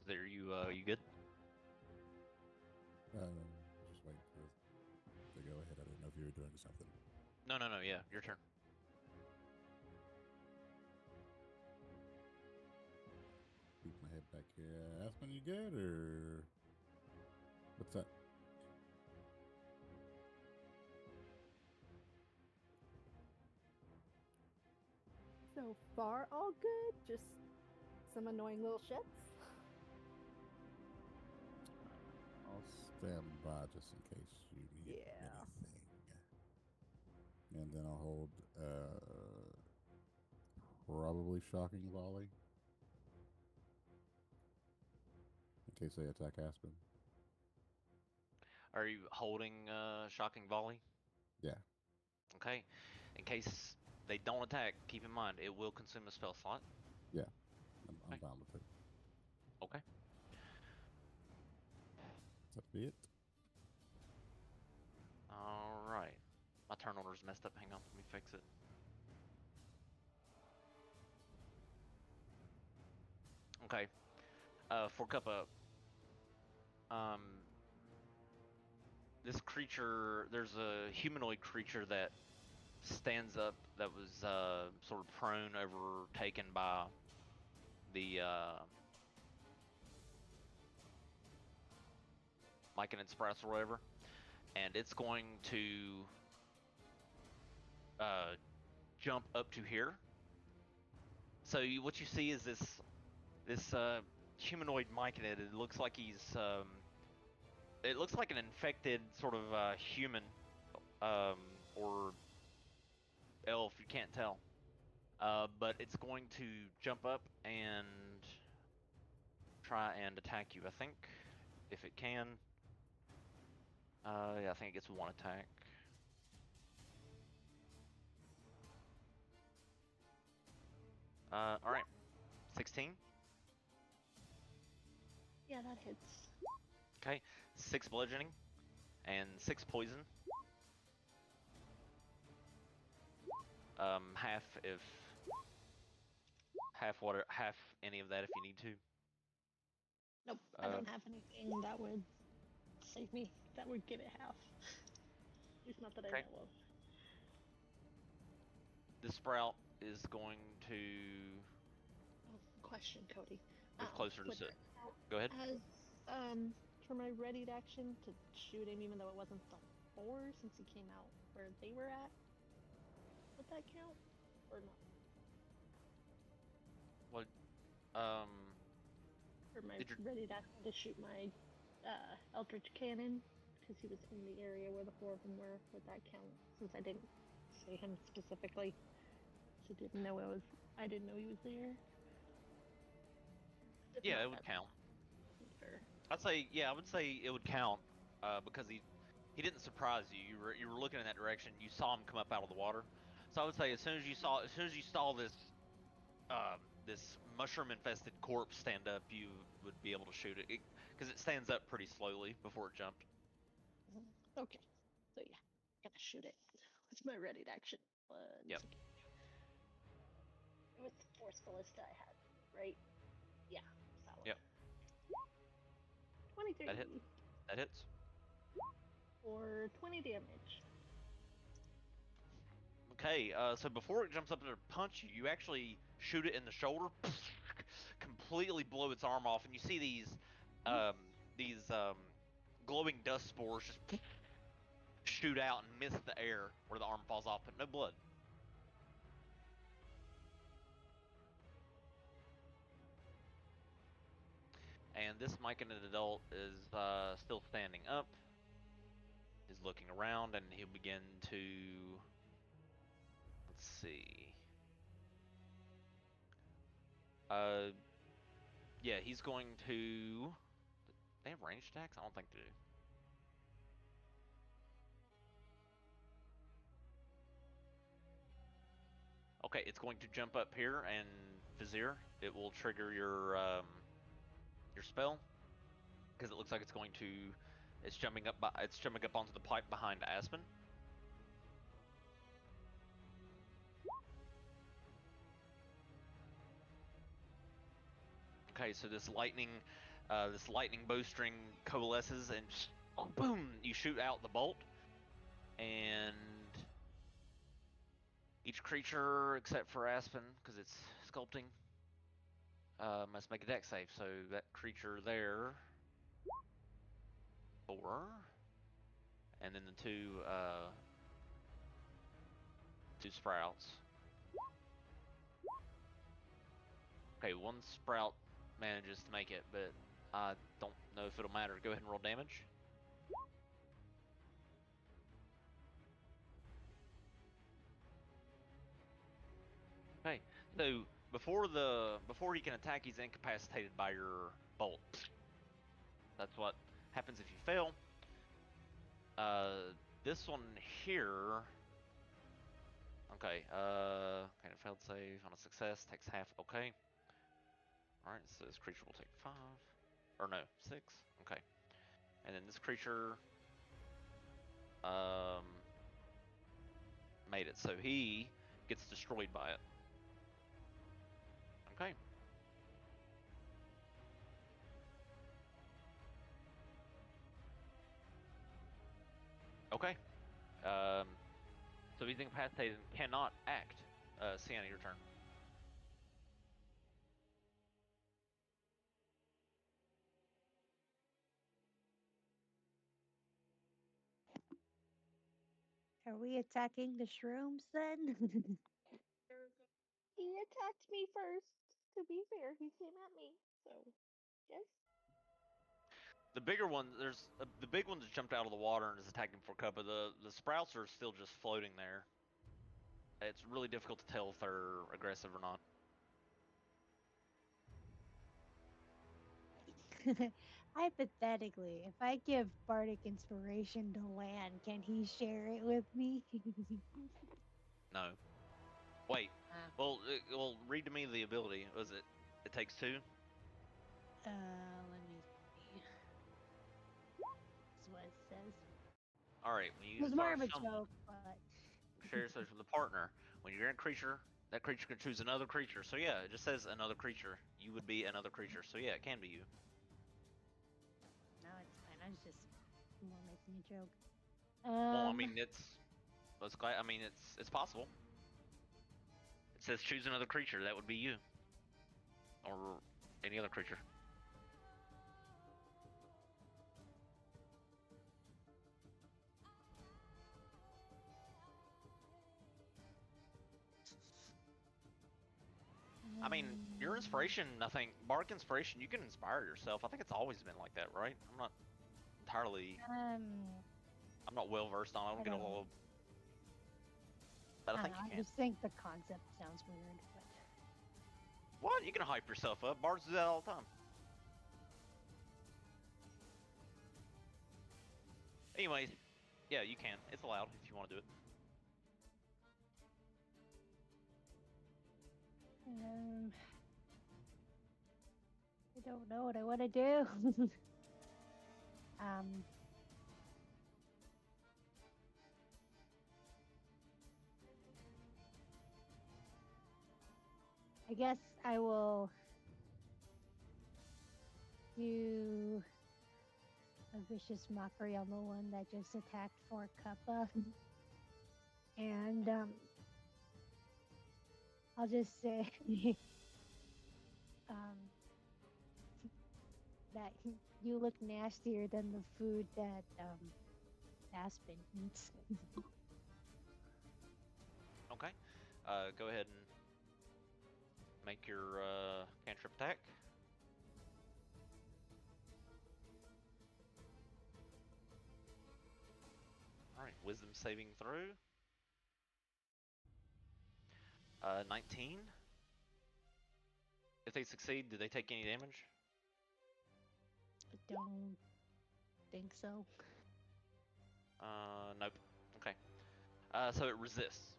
There, you good? Just waiting for the go ahead. I didn't know if you were doing something. No, yeah, your turn. Keep my head back here. Aspen, you good or what's that? So far, all good. Just some annoying little shits. I'll stand by just in case you need Yeah. anything. And then I'll hold probably shocking volley in case they attack Aspen. Are you holding shocking volley? Yeah. Okay. In case they don't attack, keep in mind it will consume a spell slot. Yeah. I'm Okay. down with it. Okay. That be it? All right. My turn order's messed up. Hang on, let me fix it. Okay. For Cuppa, this creature, there's a humanoid creature that stands up that was sort of prone, overtaken by the Myconid Sprouts or whatever, and it's going to jump up to here. So what you see is this humanoid Myconid. It looks like it looks like an infected sort of human or elf. You can't tell. But it's going to jump up and try and attack you, I think, if it can. Yeah, I think it gets one attack. All right, 16. Yeah, that hits. Okay, 6 bludgeoning and 6 poison. Half any of that if you need to. Nope, I don't have anything that would save me. That would give it half. At least not that I know of. The sprout is going to Question, Cody. move closer to Flip sit. it. Go ahead. As for my readied action to shoot him, even though it wasn't the 4, since he came out where they were at? Would that count or not? What? Or my Did you- readied action to shoot my Eldritch Cannon, because he was in the area where the 4 of them were. Would that count? Since I didn't say him specifically, so didn't know I didn't know he was there. If Yeah, not, it would that's count. fair. I would say it would count, because he didn't surprise you. You were looking in that direction. You saw him come up out of the water. So I would say as soon as you saw this mushroom infested corpse stand up, you would be able to shoot it, because it stands up pretty slowly before it jumped. Okay, so yeah, gotta shoot it. What's my readied action? Yep. It was the forcefulest I had, right? Yeah, solid. Yep. 23. That hits. Or 20 damage. Okay, so before it jumps up to punch you, you actually shoot it in the shoulder, completely blow its arm off, and you see these glowing dust spores just shoot out and miss the air where the arm falls off, but no blood. And this myconid adult is still standing up, is looking around, and he'll begin to, let's see. Yeah, he's going to. They have ranged attacks? I don't think they do. Okay, it's going to jump up here and Vizier. It will trigger your spell, because it looks like it's going to. It's jumping up. It's jumping up onto the pipe behind Aspen. Okay, so this lightning bowstring coalesces and just, boom! You shoot out the bolt, and each creature except for Aspen, because it's sculpting, must make a dex save. So that creature there, 4, and then the two sprouts. Okay, one sprout manages to make it, but I don't know if it'll matter. Go ahead and roll damage. Okay, so before he can attack, he's incapacitated by your bolt. That's what happens if you fail. This one here. Okay, kind of failed save on a success, takes half. Okay. Alright, so this creature will take 5. Or no, 6. Okay. And then this creature made it, so he gets destroyed by it. Okay. Okay. So he's incapacitated and cannot act. Sienna, your turn. Are we attacking the shrooms then? He attacked me first. To be fair, he came at me. So, yes. The bigger one, the big one that jumped out of the water and is attacking for cover. The sprouts are still just floating there. It's really difficult to tell if they're aggressive or not. Hypothetically, if I give Bardic Inspiration to Lan, can he share it with me? No. Wait. Ah. Well, read to me the ability. Was it? It takes 2. Let me see. That's what it says. All right. When It you was more start of a joke, but share yourself with a partner. When you're in a creature, that creature can choose another creature. So yeah, it just says another creature. You would be another creature. So yeah, it can be you. no, it's fine. I was just more making a joke. Well, I mean, it's possible. It says choose another creature. That would be you, or any other creature. I mean, your inspiration, bardic inspiration, you can inspire yourself. I think it's always been like that, right? I'm not entirely, I'm not well versed on it. I don't get a don't know. little, but I think I you can. just think the concept sounds weird. But What? You can hype yourself up. Bards do that all the time. Anyways, yeah, you can. It's allowed if you want to do it. I don't know what I want to do. I guess I will do a vicious mockery on the one that just attacked for Kappa. And I'll just say that you look nastier than the food that Aspen eats. Okay. Go ahead and make your cantrip attack. Alright, wisdom saving throw. 19. If they succeed, do they take any damage? I don't think so. Nope. Okay. So it resists.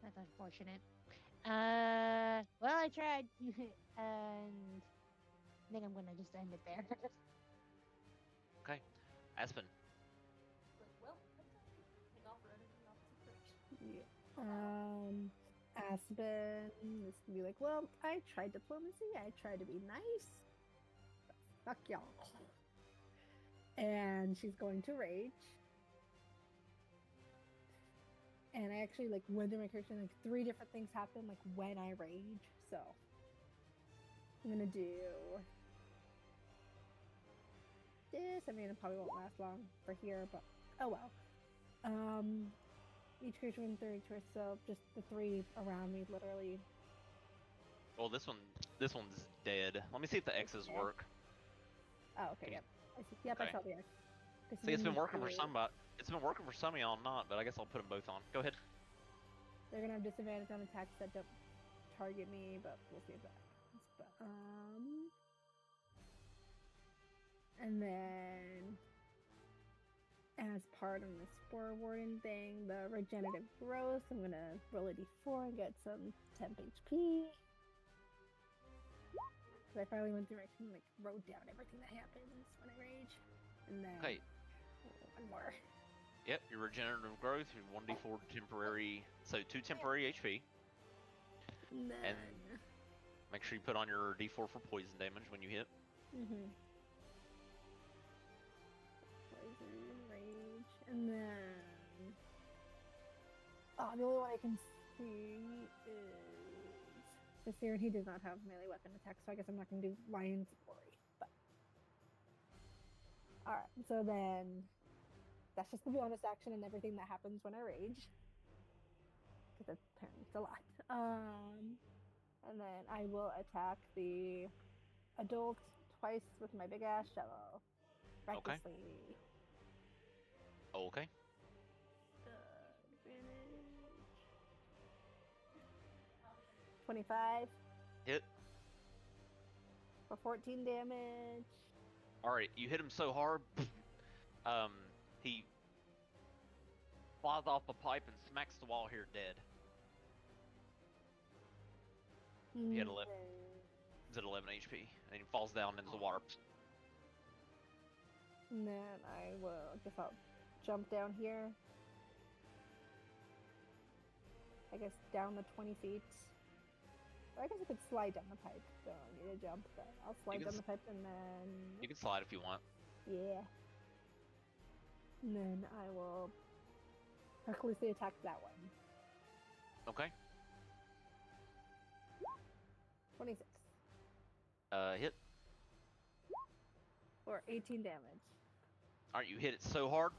That's unfortunate. Well, I tried, and I think I'm gonna just end it there. Okay. Aspen. Well, take off running in the opposite direction. Yeah. Aspen is gonna be like, well, I tried diplomacy, I tried to be nice, but fuck y'all. And she's going to rage. And I actually went through my character, and 3 different things happen when I rage. So I'm gonna do this. I mean, it probably won't last long for here, but oh well. Each creature within 30 to herself, just the 3 around me, literally. Well, this one's dead. Let me see if the X's Okay. work. Oh, okay, Can yep. I see. Yep, I okay. saw the X. See, it's been working for somebody. It's been working for some of y'all, not. But I guess I'll put them both on. Go ahead. They're gonna have disadvantage on attacks that don't target me, but we'll see if that happens. But and then as part of the spore warden thing, the regenerative growth, I'm gonna roll a d4 and get some temp HP. Because I finally went through and wrote down everything that happens when I rage. And then Okay. one more. Yep, your regenerative growth, your 1d4 temporary, so 2 temporary HP. And then And make sure you put on your d4 for poison damage when you hit. Poison, rage, and then the only one I can see is Viserion. He does not have melee weapon attack, so I guess I'm not gonna do Lion's Glory. But alright, so then that's just the bonus action and everything that happens when I rage. Because apparently it's a lot. And then I will attack the adult twice with my big ass shovel. Recklessly. Okay. Advantage. 25 Hit. for 14 damage. Alright, you hit him so hard, he flies off the pipe and smacks the wall here dead. He had 11. He's at 11 HP, and he falls down into the water. And then I will, I'll jump down here. I guess down the 20 feet. Or I guess I could slide down the pipe. Don't need to jump, but I'll slide down the pipe and then... You can slide if you want. Yeah. And then I will recklessly attack that one. Okay. 26. Hit. For 18 damage. Alright, you hit it so hard,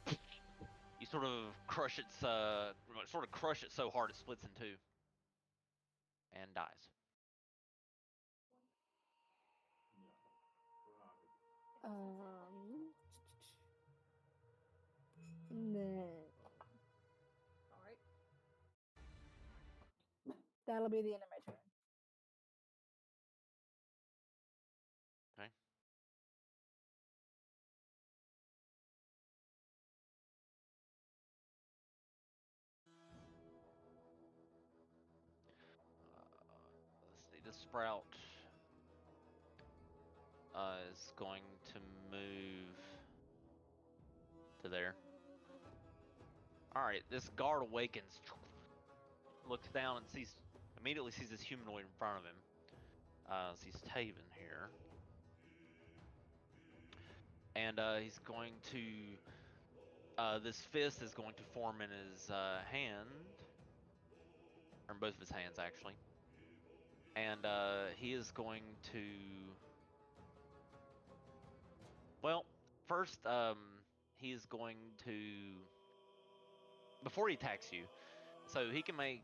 You sort of crush its so hard it splits in two and dies. Nah. All right. That'll be the end of my turn. Okay. Let's see. This sprout is going to move to there. All right. This guard awakens, looks down and immediately sees this humanoid in front of him. Sees Taven here, and he's going to. This fist is going to form in his hand, or in both of his hands actually, and he is going to. Well, first, he is going to. Before he attacks you, so he can make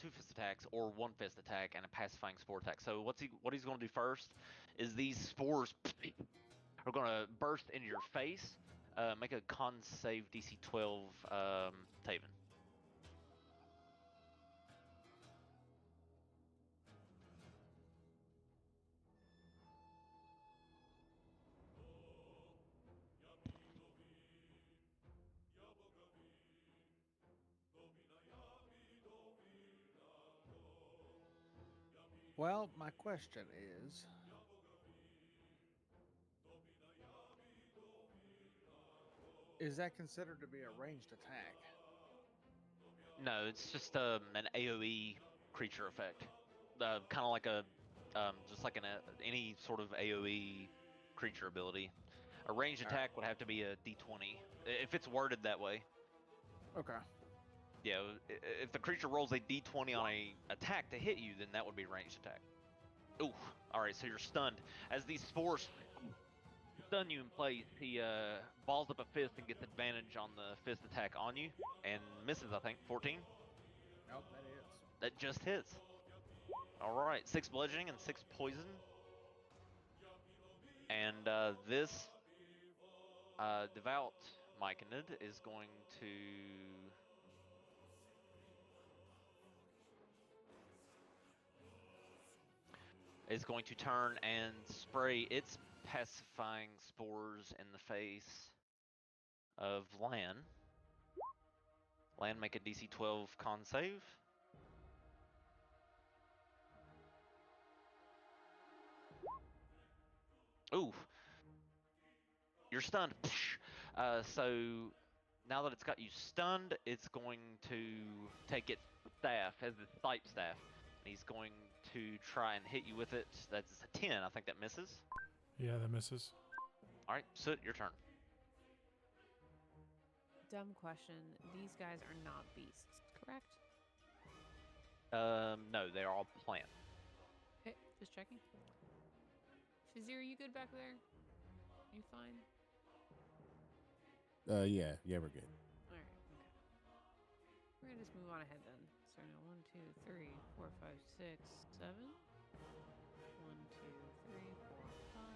two fist attacks or one fist attack and a pacifying spore attack. So what he's going to do first is these spores are going to burst into your face. Make a con save DC 12, Taven. Well, my question is that considered to be a ranged attack? No, it's just an AOE creature effect, kind of like just like any sort of AOE creature ability. A ranged Alright. attack would have to be a D20 if it's worded that way. Okay. Yeah, if the creature rolls a D20 on a attack to hit you, then that would be a ranged attack. Ooh, all right, so you're stunned as these spores stun you in place. He balls up a fist and gets advantage on the fist attack on you and misses. I think 14. Nope, that is. That just hits. All right, 6 bludgeoning and 6 poison. And this devout Myconid is going to. Turn and spray its pacifying spores in the face of Lan. Lan, make a DC 12 con save. Ooh. You're stunned. So now that it's got you stunned, it's going to take its staff, as its sight staff, and he's going to try and hit you with it. That's a 10. I think that misses. Yeah, that misses. All right, Soot, your turn. Dumb question. These guys are not beasts, correct? No, they are all plant. Okay, just checking. Shazir, you good back there? You fine? Yeah, we're good. All right. Okay. We're gonna just move on ahead then. So now 1, 2, 3, 4, 5, 6, 7. 1, 2, 3, 4, 5,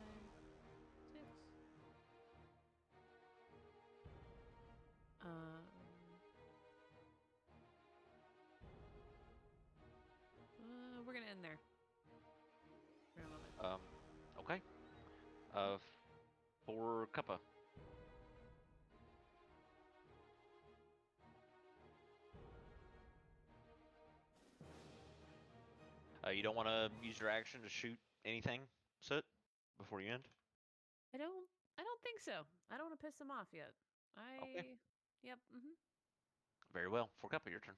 6. We're gonna end there. For a moment. Okay. For Kappa. You don't want to use your action to shoot anything, Soot, before you end? I don't think so. I don't want to piss them off yet. Okay. Yep. Very well. For Kappa, your turn.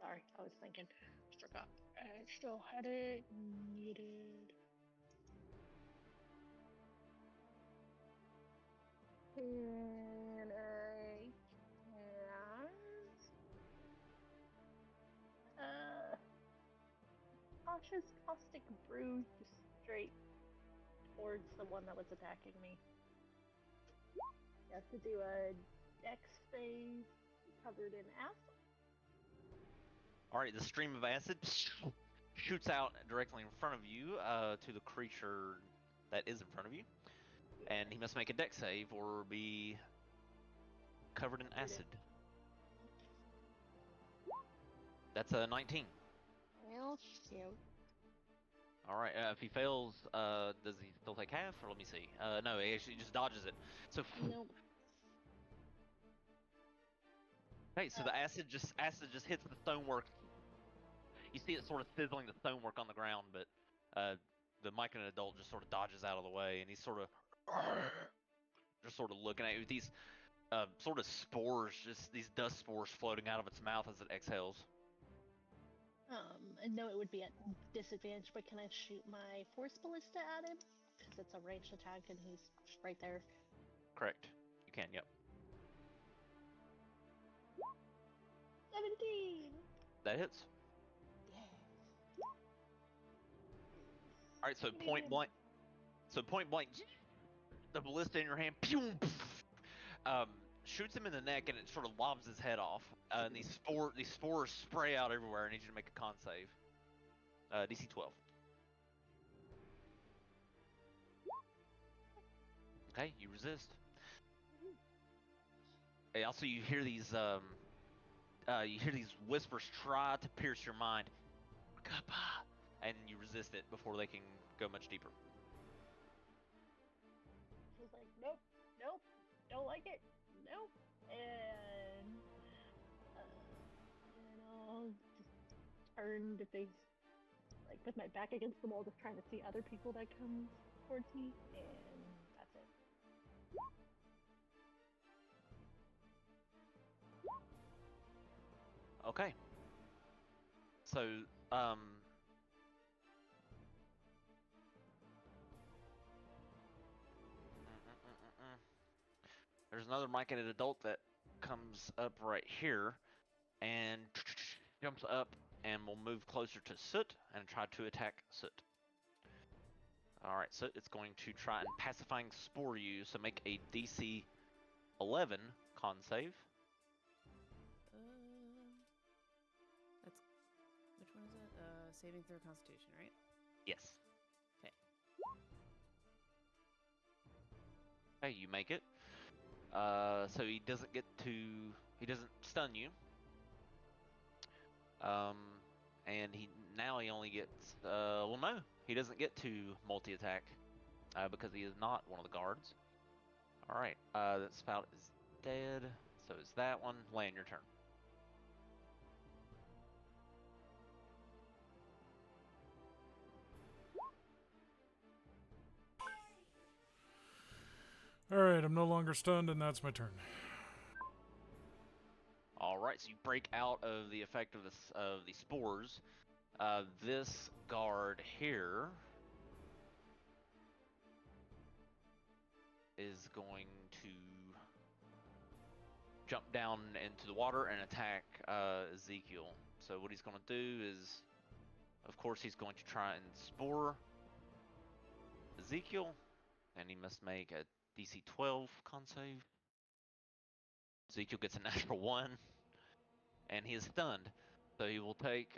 Sorry, I was thinking. Struck up. I still had it muted. And cautious caustic brew just straight towards the one that was attacking me. You have to do a dex save covered in acid. All right, the stream of acid shoots out directly in front of you to the creature that is in front of you, and he must make a dex save or be covered in acid. That's a 19. Well, shoot. All right, if he fails, does he still take half? Or let me see. No, he actually just dodges it. So Nope. okay, so the acid just hits the stonework. You see it sort of sizzling the stonework on the ground, but the Myconid adult just sort of dodges out of the way, and he's sort of just sort of looking at you with these sort of spores, just these dust spores floating out of its mouth as it exhales. I know it would be at disadvantage, but can I shoot my force ballista at him? Because it's a ranged attack and he's right there. Correct. You can, yep. 17! That hits. Yeah. All right, so point blank. The ballista in your hand, pew, shoots him in the neck, and it sort of lobs his head off. And these spores spray out everywhere. I need you to make a con save. DC 12. Okay, you resist. Hey, also, you hear these whispers try to pierce your mind, and you resist it before they can go much deeper. She's like, nope, don't like it, nope. And I'll just turn to face, like, with my back against the wall, just trying to see other people that come towards me, and that's it. Okay. So, there's another Myconid adult that comes up right here and jumps up and will move closer to Soot and try to attack Soot. Alright, so it's going to try and pacifying spore you, so make a DC 11 con save. That's which one is that? Saving throw Constitution, right? Yes. Okay. Okay, you make it. So he doesn't stun you. And he only gets, well no, he doesn't get to multi-attack, because he is not one of the guards. Alright, that spout is dead, so is that one. Land your turn. Alright, I'm no longer stunned, and that's my turn. Alright, so you break out of the effect of the spores. This guard here is going to jump down into the water and attack Ezekiel. So what he's going to do is, of course, he's going to try and spore Ezekiel, and he must make a DC 12 con save. Ezekiel gets a natural 1, and he is stunned. So he will take,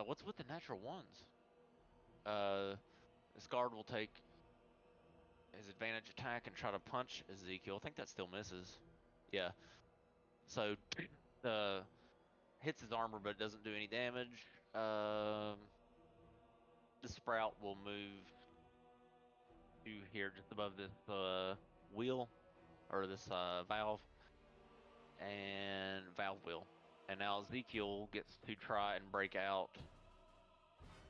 what's with the natural ones? This guard will take his advantage attack and try to punch Ezekiel. I think that still misses. Yeah. So, hits his armor, but doesn't do any damage. The sprout will move to here, just above this wheel, or this valve, and valve wheel. And now Ezekiel gets to try and break out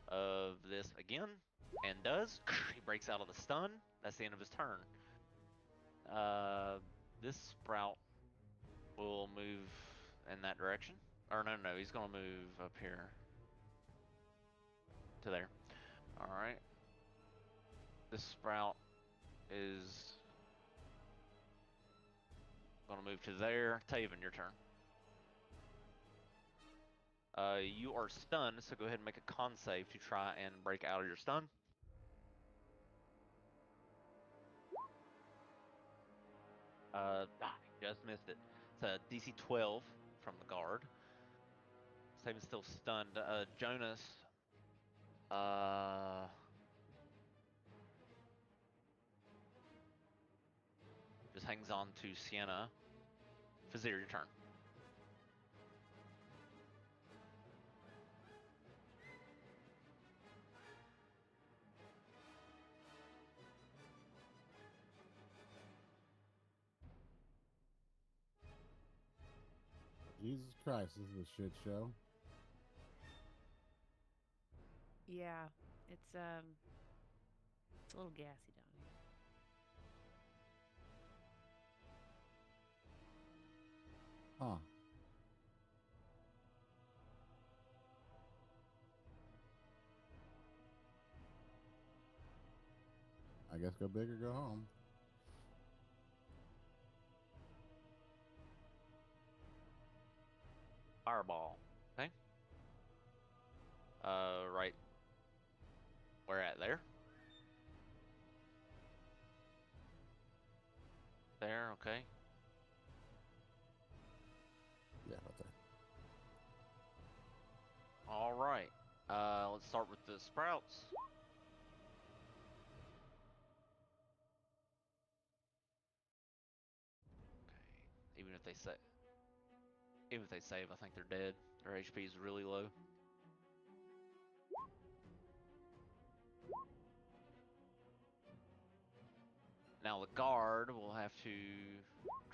of this again, and does. He breaks out of the stun. That's the end of his turn. This sprout will move in that direction. Or no, he's gonna move up here to there. Alright. This sprout is Gonna move to there. Taven, your turn. You are stunned, so go ahead and make a con save to try and break out of your stun. Just missed it. It's a DC 12 from the guard. Taven's still stunned. Jonas. Just hangs on to Sienna. Fazir, your turn. Jesus Christ, this is a shit show. Yeah, it's a little gassy down here. Huh. I guess go big or go home. Fireball. Okay. Right. Where at? There? There, okay. Yeah, right there. All right. Let's start with the sprouts. Okay. Even if they save, I think they're dead. Their HP is really low. Now the guard will have to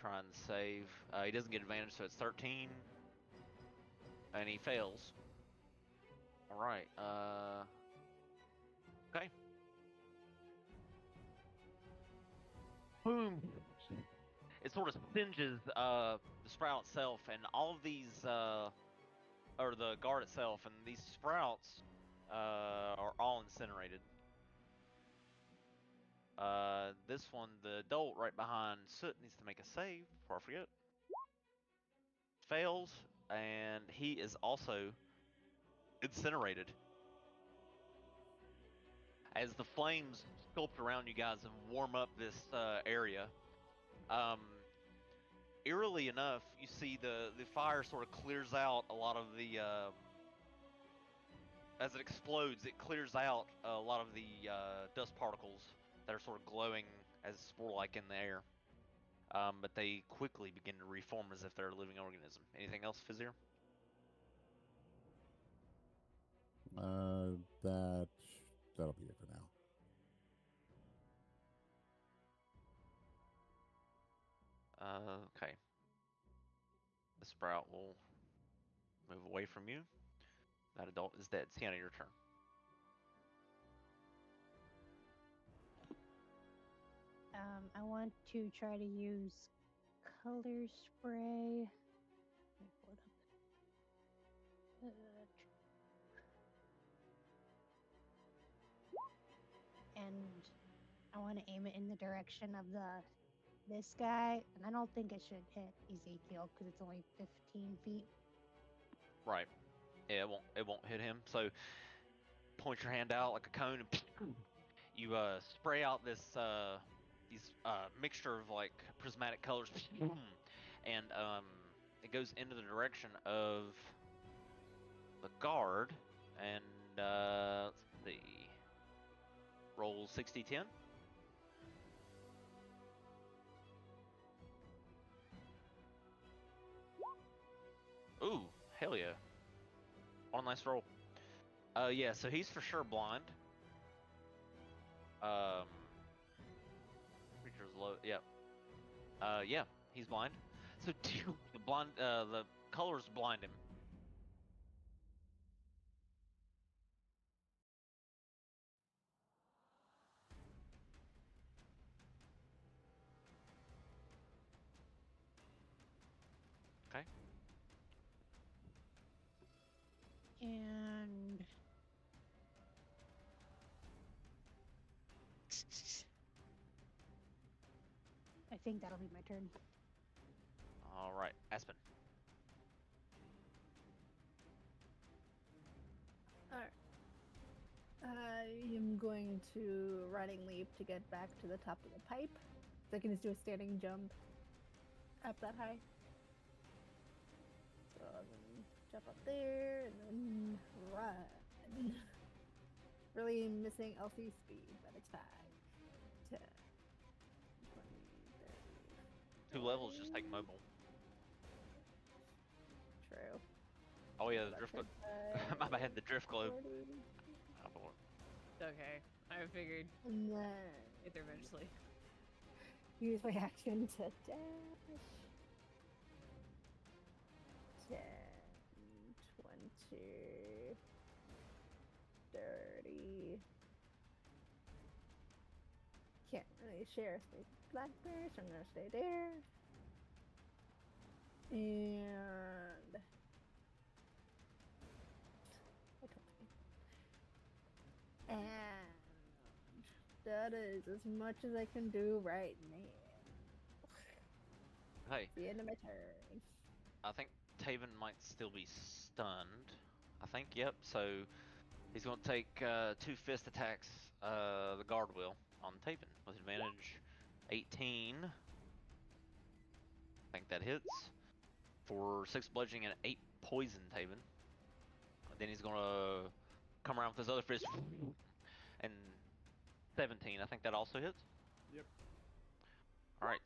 try and save. He doesn't get advantage, so it's 13. And he fails. Alright, okay. Boom! It sort of singes the sprout itself, and all of these, or the guard itself, and these sprouts are all incinerated. This one, the adult right behind Soot, needs to make a save before I forget. Fails, and he is also incinerated. As the flames sculpt around you guys and warm up this area, eerily enough, you see the fire sort of clears out a lot of the as it explodes, it clears out a lot of the dust particles that are sort of glowing as spore-like in the air. But they quickly begin to reform as if they're a living organism. Anything else, Fizir? That'll be it for now. Okay. The sprout will move away from you. That adult is dead. Sienna, your turn. I want to try to use color spray. Let me pull it up. And I want to aim it in the direction of this guy, and I don't think it should hit Ezekiel because it's only 15 feet. Right. Yeah, it won't hit him. So point your hand out like a cone and you spray out this these mixture of like prismatic colors and it goes into the direction of the guard and let's see. Roll 60-10. Ooh, hell yeah. One nice roll. Yeah, so he's for sure blind. Creature's low. Yep. Yeah, he's blind. So the colors blind him. Okay. And I think that'll be my turn. right, Aspen. Alright. I am going to running leap to get back to the top of the pipe. So I can just do a standing jump up that high. So I'll then jump up there and then run. Really missing LC speed, but it's fine. 10, 20, 30, 2 levels just take mobile. True. Oh yeah, the About drift globe. 25, My bad, the drift globe. 40, Oh, boy. Okay, I figured and then get there eventually. use my action to dash. 10, 20, 30. Can't really share space with Blackberry, so I'm gonna stay there. And and that is as much as I can do right now. Hey, The end of my turn. I think Taven might still be stunned. I think, yep. So he's going to take 2 fist attacks, the guard will, on Taven with advantage. 18. I think that hits for 6 bludgeoning and 8 poison, Taven. And then he's going to come around with his other fist and 17. I think that also hits. Yep. All right.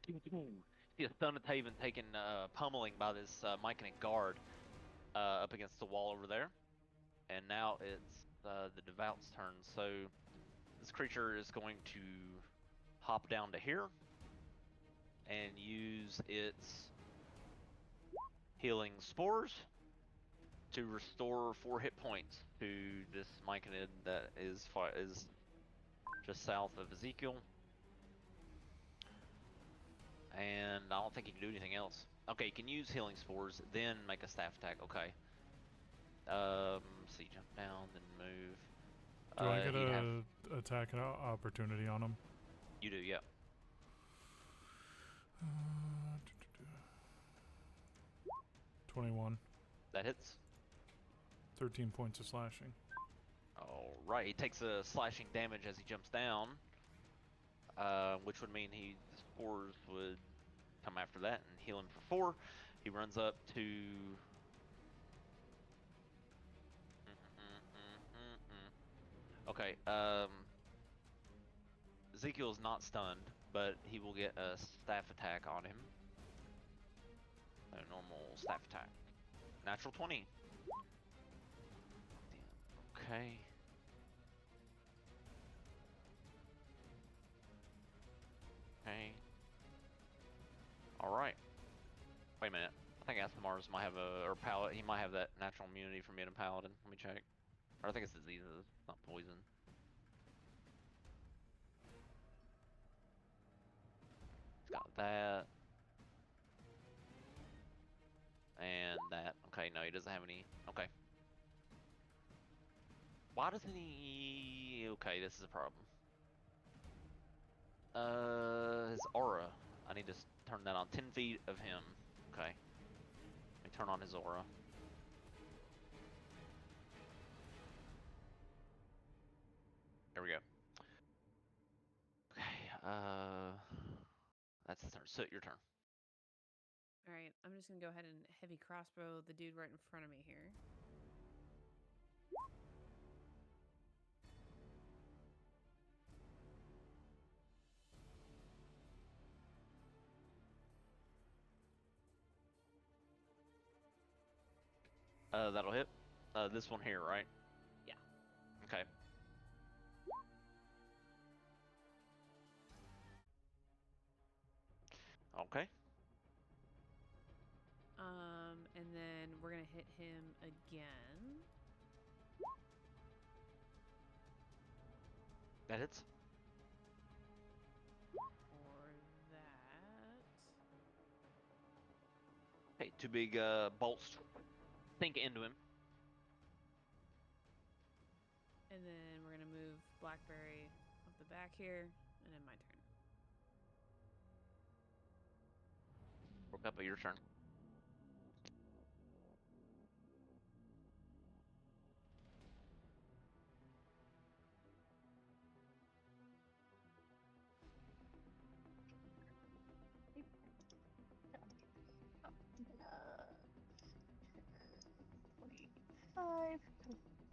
See a stunned Taven taken pummeling by this Myconic guard up against the wall over there. And now it's the Devout's turn. So this creature is going to hop down to here and use its healing spores to restore 4 hit points to this Myconid that is just south of Ezekiel. And I don't think he can do anything else. Okay, he can use healing spores, then make a staff attack. Okay. See, jump down, then move. Do I get he'd have. a attack opportunity on him? You do, yeah. 21. That hits. 13 points of slashing. Alright, he takes a slashing damage as he jumps down, which would mean the spores would come after that and heal him for 4. He runs up to. Okay, Ezekiel's not stunned, but he will get a staff attack on him. A normal staff attack. Natural 20. Okay. Okay. Alright. Wait a minute. I think Asimars might have he might have that natural immunity from being a paladin. Let me check. Or I think it's diseases, not poison. He's got that. And that. Okay, no, he doesn't have any. Okay. Why doesn't he... Okay, this is a problem. His aura. I need to turn that on. 10 feet of him. Okay. Let me turn on his aura. There we go. Okay, that's his turn. Soot, your turn. Alright, I'm just gonna go ahead and heavy crossbow the dude right in front of me here. That'll hit. This one here, right? Yeah. Okay. Okay. And then we're gonna hit him again. That hits. For that. Okay, 2 big bolts sink into him. And then we're gonna move Blackberry up the back here, and then my turn. Broke up at your turn.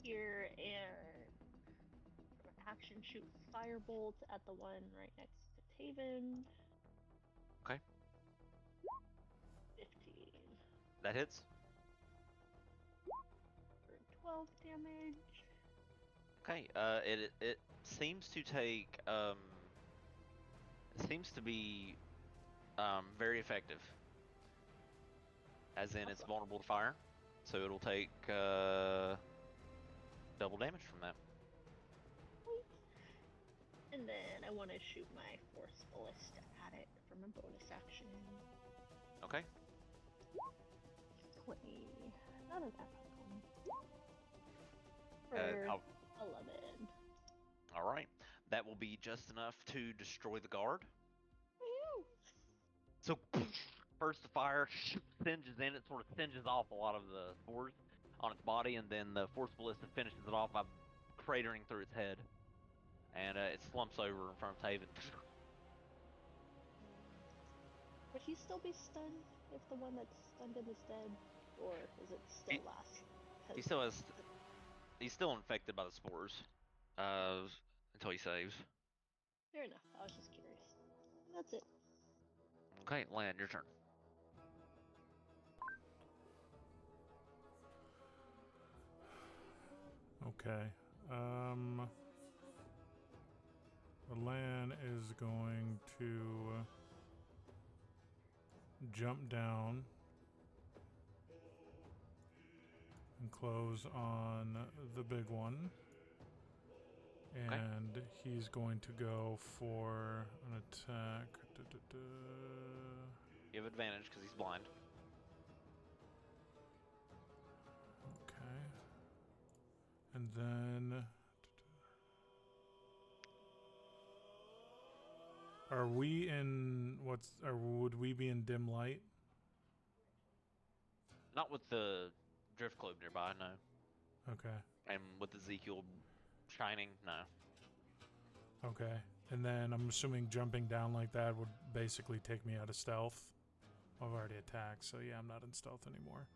here and for action shoot firebolt at the one right next to Taven. Okay. 15 That hits. for 12 damage. Okay. It seems to take it seems to be very effective. As in, it's Awesome. vulnerable to fire, so it'll take double damage from that. Sweet. And then I want to shoot my Force Ballista at it from a bonus action. Okay. 20. Not a that for 11. All right. That will be just enough to destroy the guard. Woo! So, first the fire singes in, it sort of singes off a lot of the spores on its body, and then the Force Ballista finishes it off by cratering through its head. And it slumps over in front of Taven. Would he still be stunned if the one that's stunned him is dead? Or is it still last? He still has. He's still infected by the spores. Until he saves. Fair enough. I was just curious. That's it. Okay, Lan, your turn. Okay. Lan is going to jump down and close on the big one. And he's going to go for an attack. You have advantage because he's blind. Okay. And then... Are we in... would we be in dim light? Not with the drift globe nearby, no. Okay. And with Ezekiel shining, no. Okay. And then I'm assuming jumping down like that would basically take me out of stealth. I've already attacked, so yeah, I'm not in stealth anymore.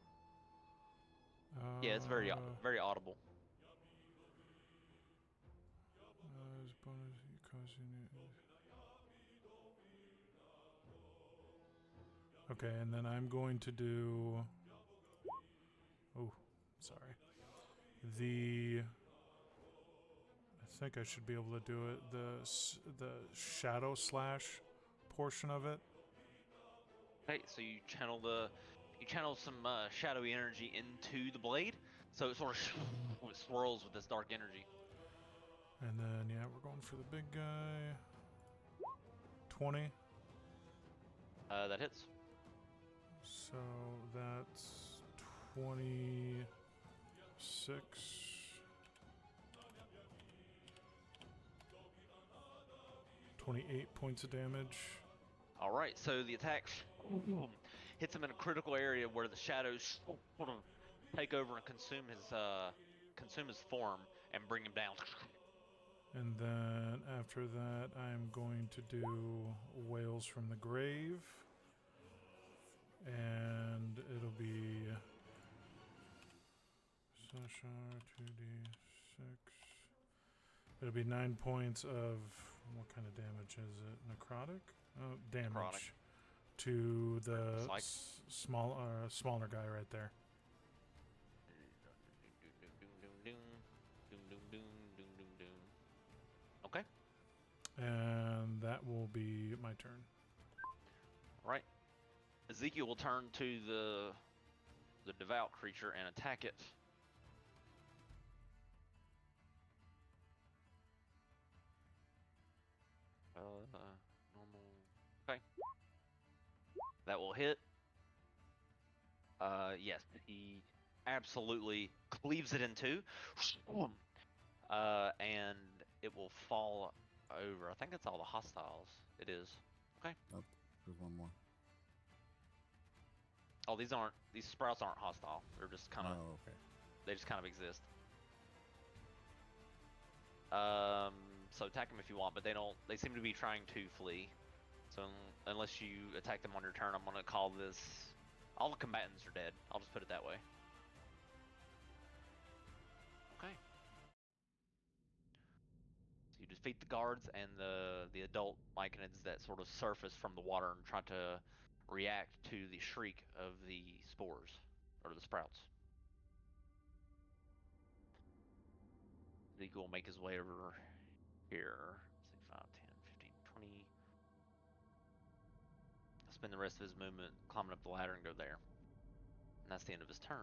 Yeah, it's very audible. Okay, and then I'm going to do... Oh, sorry. I think I should be able to do it. The shadow slash portion of it. Okay, so you channel some shadowy energy into the blade, so it sort of swirls with this dark energy. And then yeah, we're going for the big guy. 20. That hits. So that's 26. 28 points of damage. All right, so the attack hits him in a critical area where the shadows sort of take over and consume his form and bring him down. And then after that, I'm going to do Wails from the Grave. And it'll be Sashar 2d6. It'll be 9 points of, what kind of damage is it? Necrotic? Oh, damage. Necrotic. To the smaller guy right there. Okay. And that will be my turn. All right. Ezekiel will turn to the devout creature and attack it. Normal. Okay. That will hit. Yes, he absolutely cleaves it in two. And it will fall over. I think that's all the hostiles. It is. Okay. Nope. There's one more. Oh, these sprouts aren't hostile. They're just kind of. Oh, okay. They just kind of exist. So attack them if you want, but they seem to be trying to flee. So unless you attack them on your turn, I'm gonna call this. All the combatants are dead. I'll just put it that way. Okay. defeat the guards and the adult myconids that sort of surface from the water and try to react to the shriek of the spores or the sprouts. Zeke will make his way over here. Say 5, 10, 15, 20. He'll spend the rest of his movement climbing up the ladder and go there. And that's the end of his turn.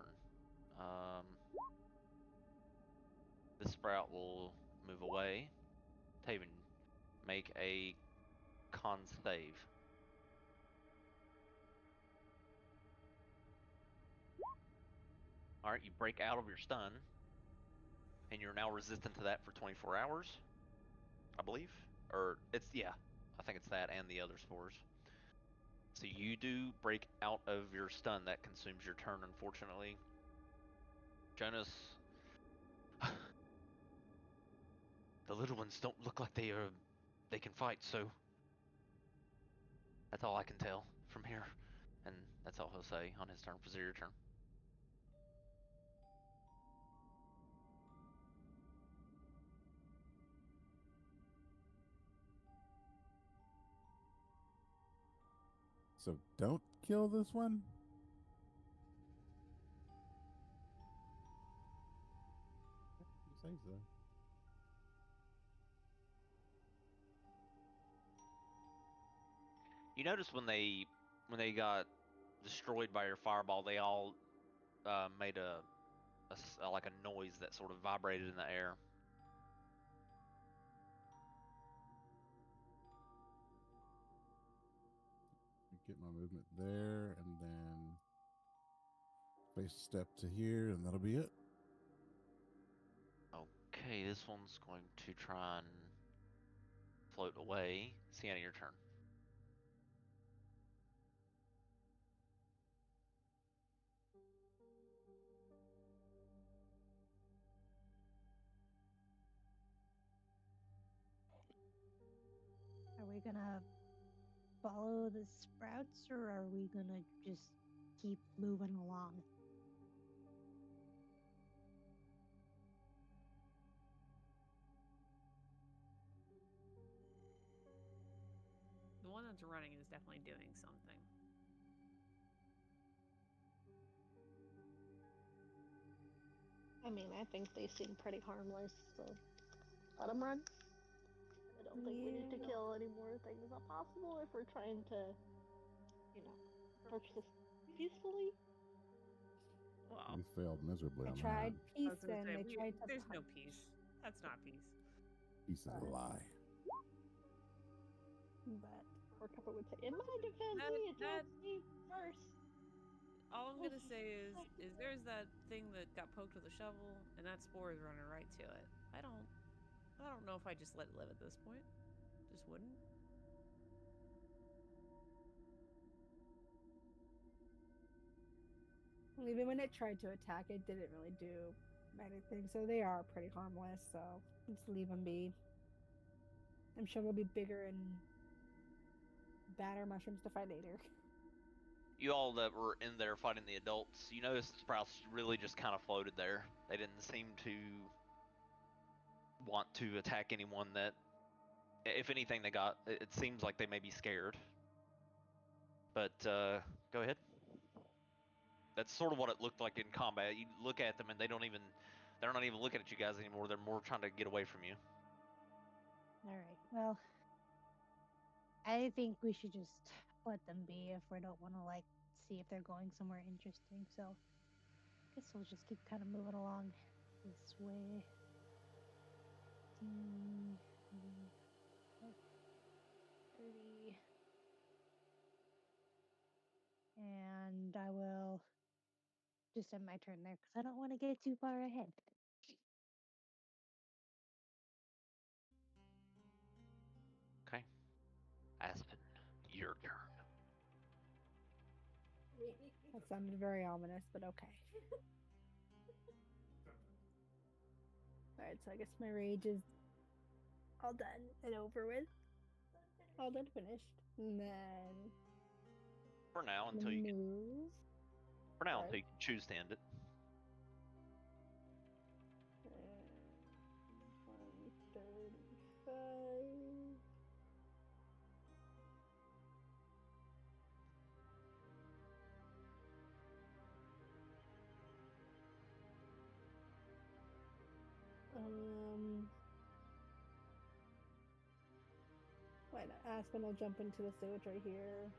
This sprout will move away. Taven, make a con save. Alright, you break out of your stun. And you're now resistant to that for 24 hours, I believe. Or it's, yeah, I think it's that and the other spores. So you do break out of your stun. That consumes your turn, unfortunately. Jonas, the little ones don't look like they can fight, so that's all I can tell from here. And that's all he'll say on his turn. For your turn. So don't kill this one. You say so. You notice when they got destroyed by your fireball, they all made like a noise that sort of vibrated in the air. Get my movement there, and then face step to here, and that'll be it. Okay, this one's going to try and float away. Sienna, your turn. Are we gonna follow the sprouts, or are we gonna just keep moving along? The one that's running is definitely doing something. I mean, I think they seem pretty harmless, so let them run. I don't think we need to kill any more things if possible if we're trying to, approach this peacefully. Well, We failed miserably I on tried that. I was peace gonna and say, they tried to there's no punch. peace. That's not peace. Peace is a lie. But Or Cuppa would say, in my defense, he attacked me first. All I'm gonna say is there's that thing that got poked with a shovel, and that spore is running right to it. I don't know if I just let it live at this point. Just wouldn't. even when it tried to attack, it didn't really do anything. So they are pretty harmless. So let's leave them be. I'm sure they'll be bigger and badder mushrooms to fight later. You all that were in there fighting the adults, you noticed the sprouts really just kind of floated there. They didn't seem to want to attack anyone that, if anything, it seems like they may be scared. But go ahead. That's sort of what it looked like in combat. You look at them and they're not even looking at you guys anymore. They're more trying to get away from you. All right. Well, I think we should just let them be if we don't want to see if they're going somewhere interesting. So I guess we'll just keep kind of moving along this way. 30. And I will just end my turn there because I don't want to get too far ahead. Okay. Aspen, your turn. That sounded very ominous, but okay. Alright, so I guess my rage is all done and over with. All done, finished. And then For now, until you can choose to end it. 135. and Aspen will jump into the sewage right here.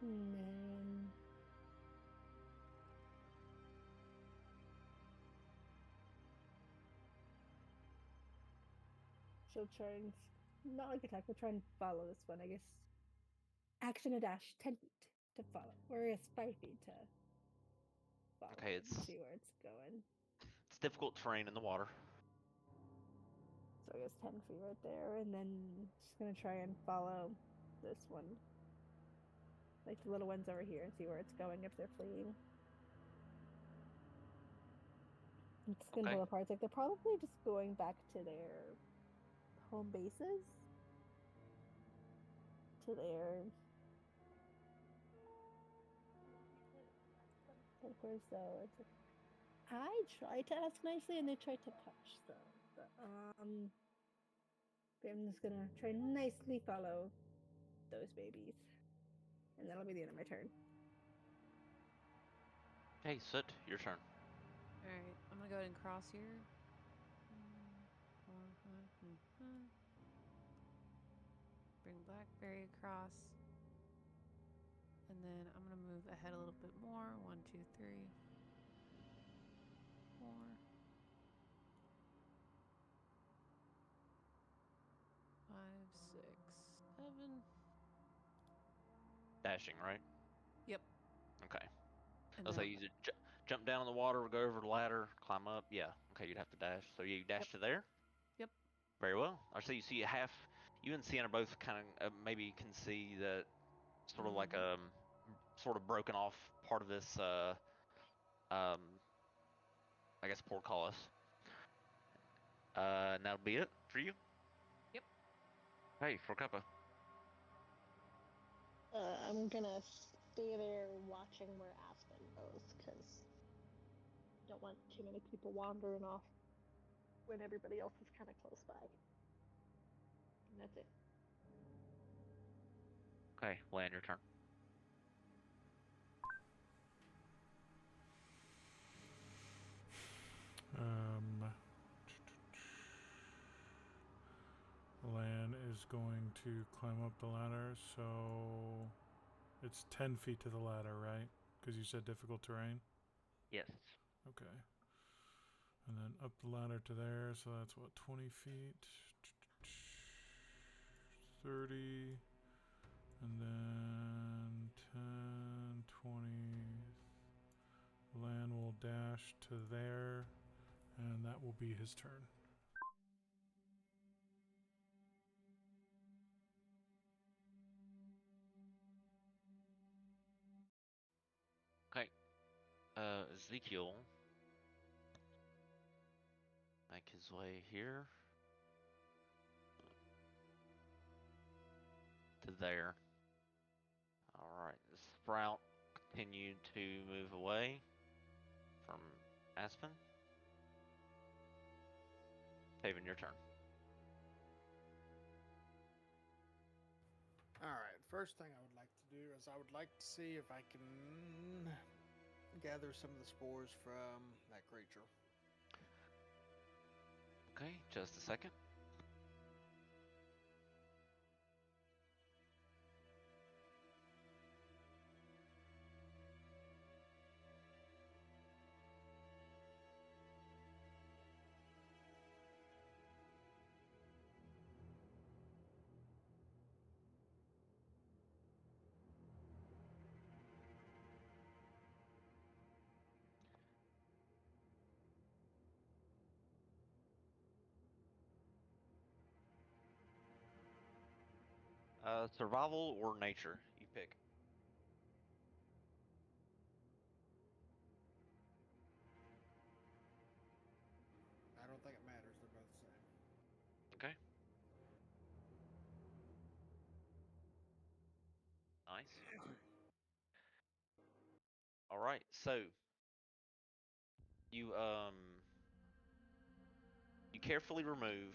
And then she'll try and not like attack, but try and follow this one, I guess. Action a dash 10 feet to follow. Or I guess 5 feet to follow Okay, and see where it's going. it's difficult terrain in the water. So I guess 10 feet right there, and then just gonna try and follow this one. Like the little ones over here and see where it's going if they're fleeing. It's gonna Okay. pull apart. It's like they're probably just going back to their home bases. To their headquarters, so it's like I tried to ask nicely and they tried to punch, so but I'm just gonna try and nicely follow those babies. And that'll be the end of my turn. Okay, Soot, your turn. Alright, I'm gonna go ahead and cross here. Bring Blackberry across. And then I'm gonna move ahead a little bit more. 1, 2, 3, 4. 5, 6, 7. Dashing, right? Yep. Okay. And Let's then say you jump down in the water, go over the ladder, climb up. Yeah. Okay, you'd have to dash. So yeah, you dash to there. Yep. Very well. I see you see a half. You and Sienna both kind of maybe can see that sort of like sort of broken off part of this. I guess portcullis. And that'll be it for you. Yep. Hey, for Cuppa. I'm gonna stay there watching where Aspen goes, because don't want too many people wandering off when everybody else is kind of close by. And that's it. Okay, land your turn. Lan is going to climb up the ladder, so it's 10 feet to the ladder, right? Because you said difficult terrain? Yes. Okay. And then up the ladder to there, so that's what, 20 feet? 30. And then 10, 20. Lan will dash to there, and that will be his turn. Okay. Ezekiel. Make his way here. To there. Alright, the sprout continued to move away from Aspen. Taven, your turn. Alright, first thing I would like to do is I would like to see if I can gather some of the spores from that creature. Okay, just a second. Survival or nature? You pick. I don't think it matters, they're both the same. Okay. Nice. Alright, so you you carefully remove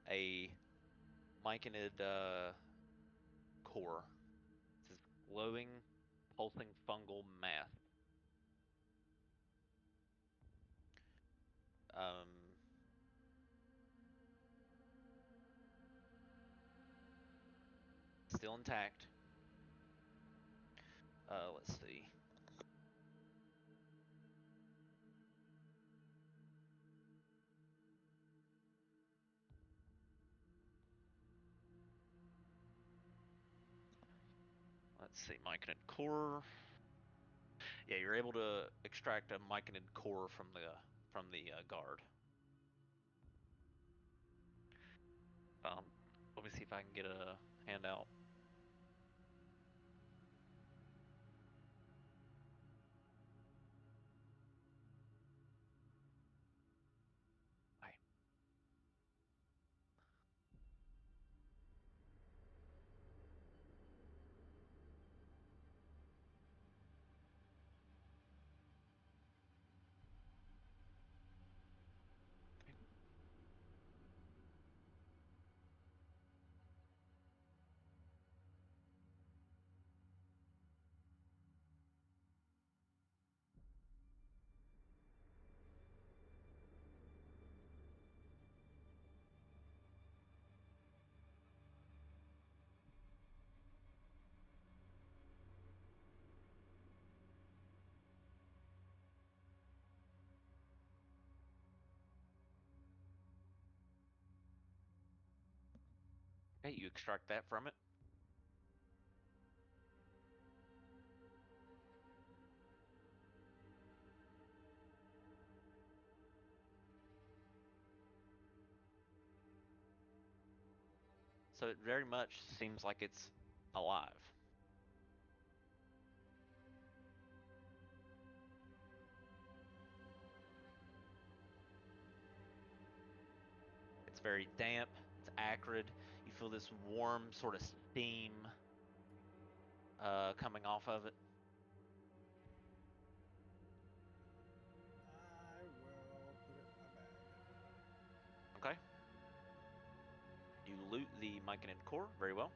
a myconid core. This is glowing, pulsing fungal mass. Um, still intact. Let's see. Let's see, myconid core. Yeah, you're able to extract a myconid core from the guard. Let me see if I can get a handout. Hi. Okay, you extract that from it. So it very much seems like it's alive. It's very damp, it's acrid. You feel this warm sort of steam coming off of it. I will put it in my bag. Okay. You loot the myconid core, very well.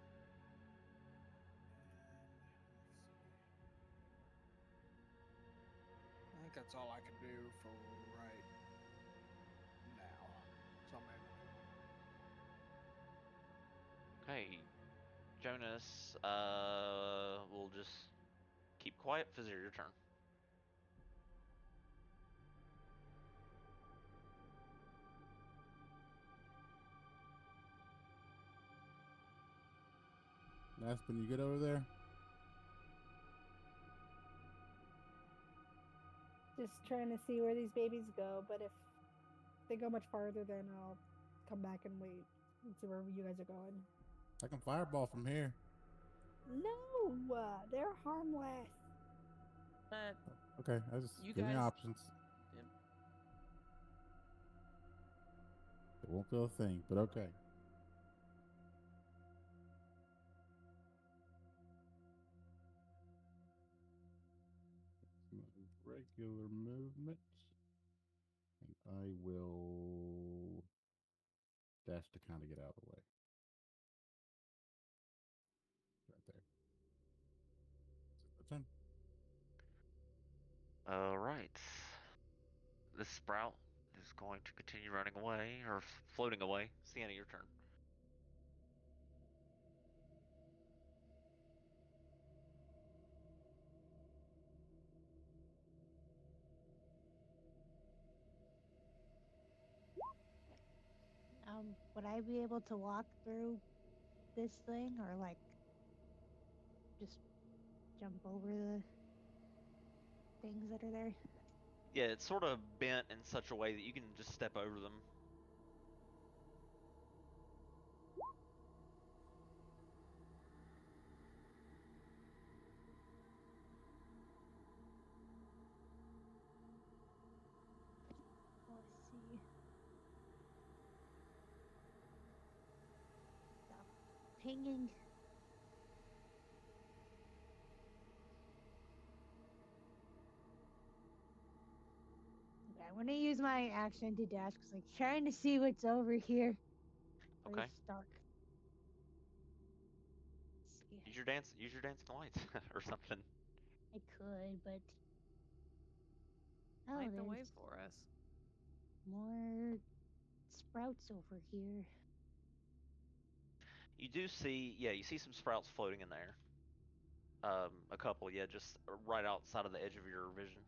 I think that's all I can do for right now. So I'm Okay, Jonas, we'll just keep quiet. Fizzer, your turn. Aspen, you get over there? Just trying to see where these babies go, but if they go much farther, then I'll come back and wait and see where you guys are going. I can fireball from here. No, they're harmless. But Okay, I just you give me guys, options. Yep. It won't feel a thing, but okay. Regular movement. And I will dash to kind of get out of the way. Right there. That's my turn. All right. This sprout is going to continue running away or floating away. Sienna, your turn. Would I be able to walk through this thing or like just jump over the things that are there? Yeah, it's sort of bent in such a way that you can just step over them. Let's see. Stop pinging. Okay, I want to use my action to dash because I'm trying to see what's over here. Okay. It's dark. Let's see. Use your dancing lights or something. I could, but oh, Light the way there's for us. more sprouts over here. You do see, yeah, you see some sprouts floating in there. A couple, yeah, just right outside of the edge of your vision.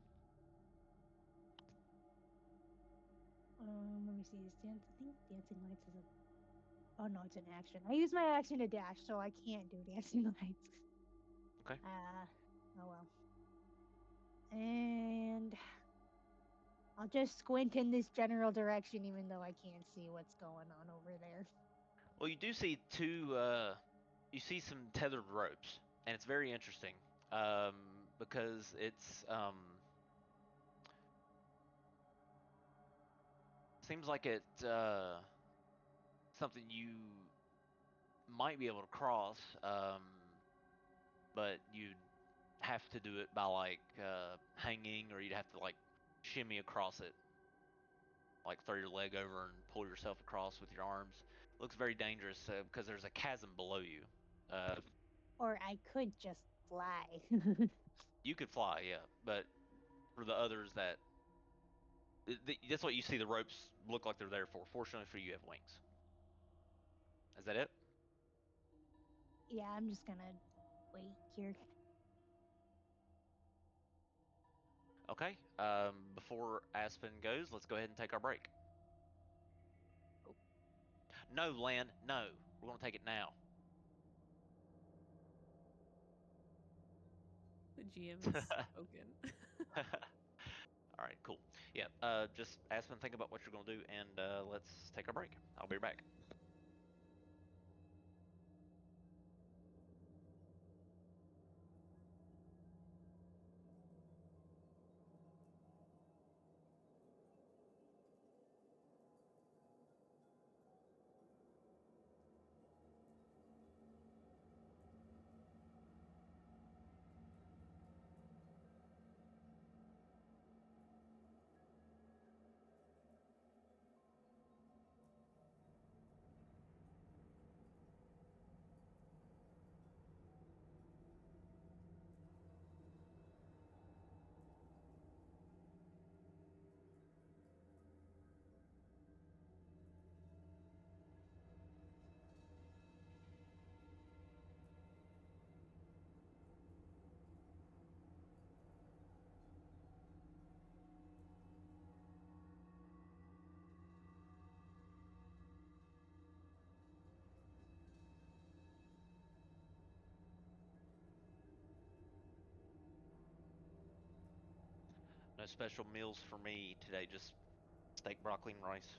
Let me see. Is dance? I think dancing lights is a. Oh no, it's an action. I use my action to dash, so I can't do dancing lights. Okay. Oh well. And I'll just squint in this general direction, even though I can't see what's going on over there. Well, you do see two. You see some tethered ropes, and it's very interesting because it's seems like it something you might be able to cross, but you'd have to do it by like hanging, or you'd have to like shimmy across it, like throw your leg over and pull yourself across with your arms. Looks very dangerous because there's a chasm below you. Uh, Or I could just fly. you could fly, yeah, but for the others that that's what you see the ropes look like they're there for. Fortunately for you, you have wings. Is that it? Yeah, I'm just gonna wait here. Okay. Before Aspen goes, let's go ahead and take our break. Oh. No, Lan, no. We're gonna take it now. The GM has spoken. All right, cool. Yeah. Just Aspen, think about what you're gonna do, and let's take our break. I'll be back. No special meals for me today. Just steak, broccoli, and rice.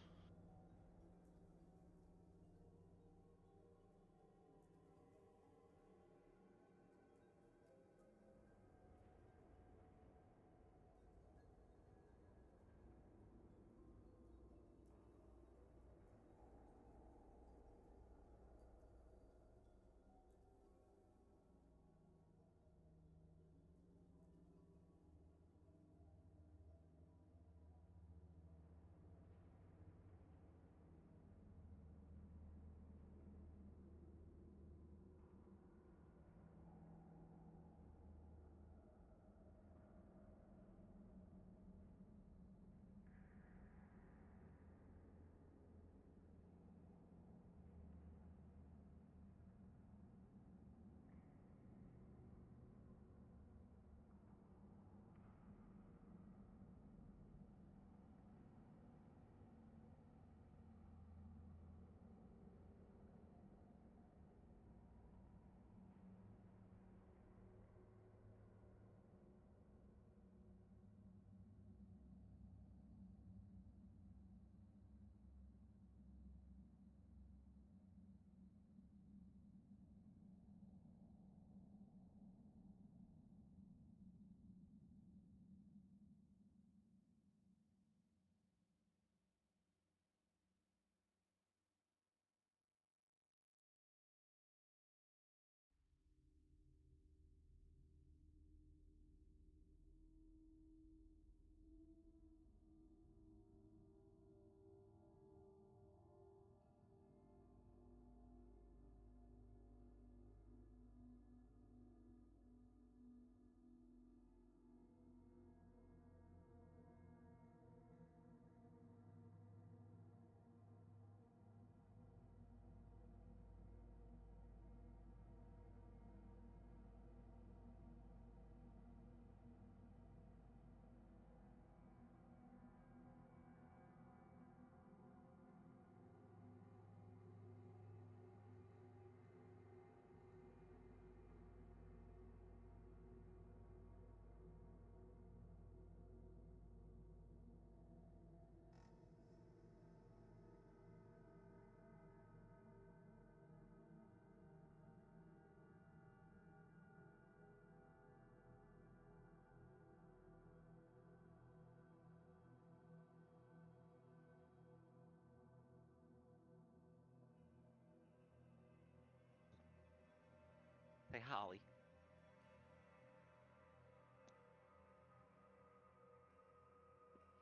Say hi, Ollie.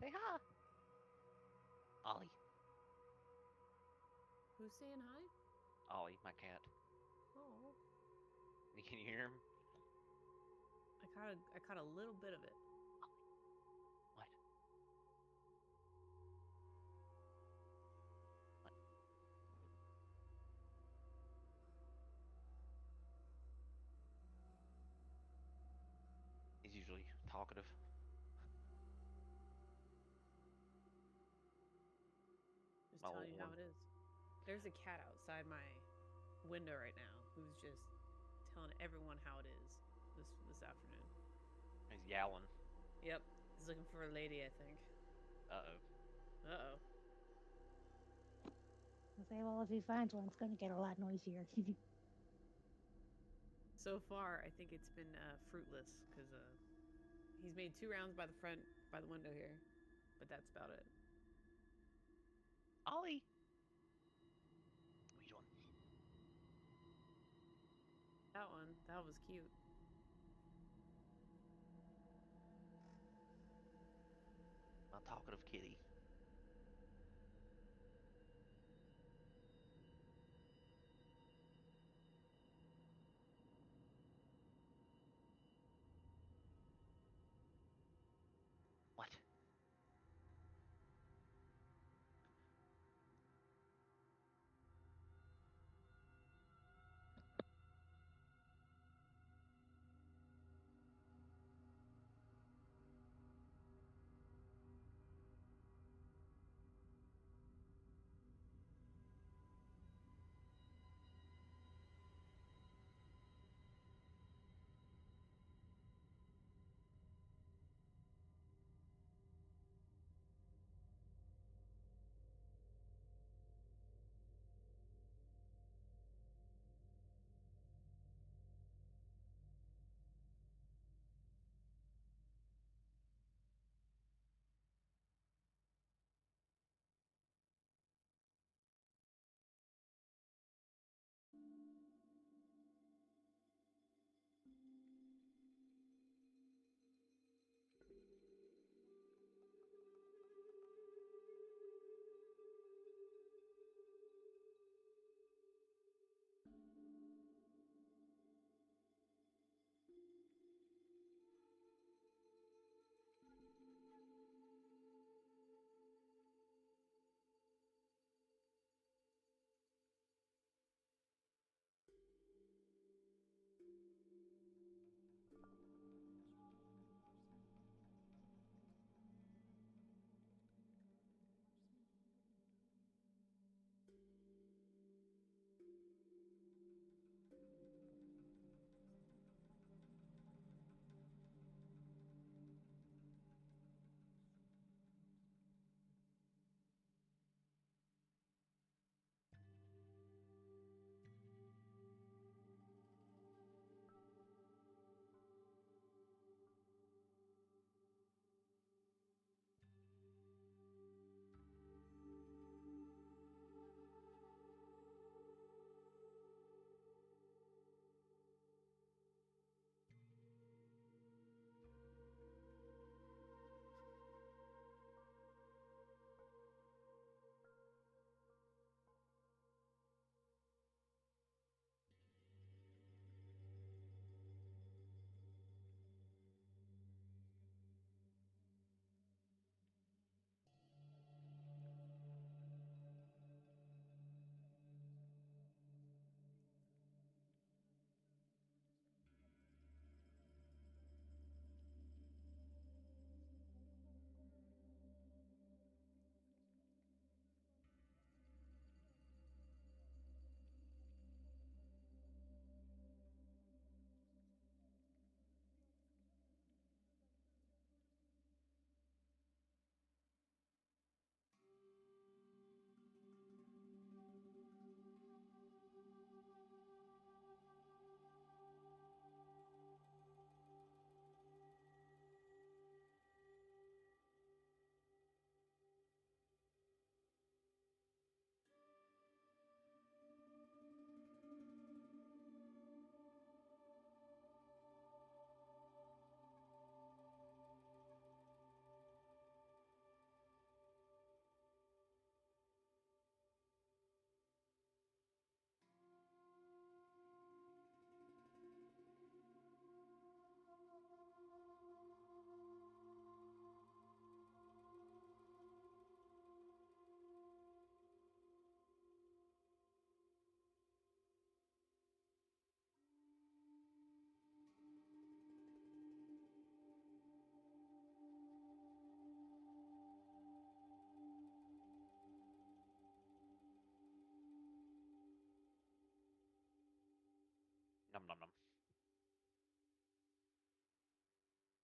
Say hi. Ollie. Who's saying hi? Ollie, my cat. Oh, Can you hear him? I caught a little bit of it. What? What? He's usually talkative. Just My telling little you how one. it is. There's a cat outside my window right now who's just telling everyone how it is this afternoon. He's yowling. Yep, he's looking for a lady, I think. Uh-oh. Uh-oh. I say, well, if he finds one, it's going to get a lot noisier. So far, I think it's been fruitless because he's made 2 rounds by the front by the window here, but that's about it. Ollie! What are you doing? That was cute. My talkative kitty. What?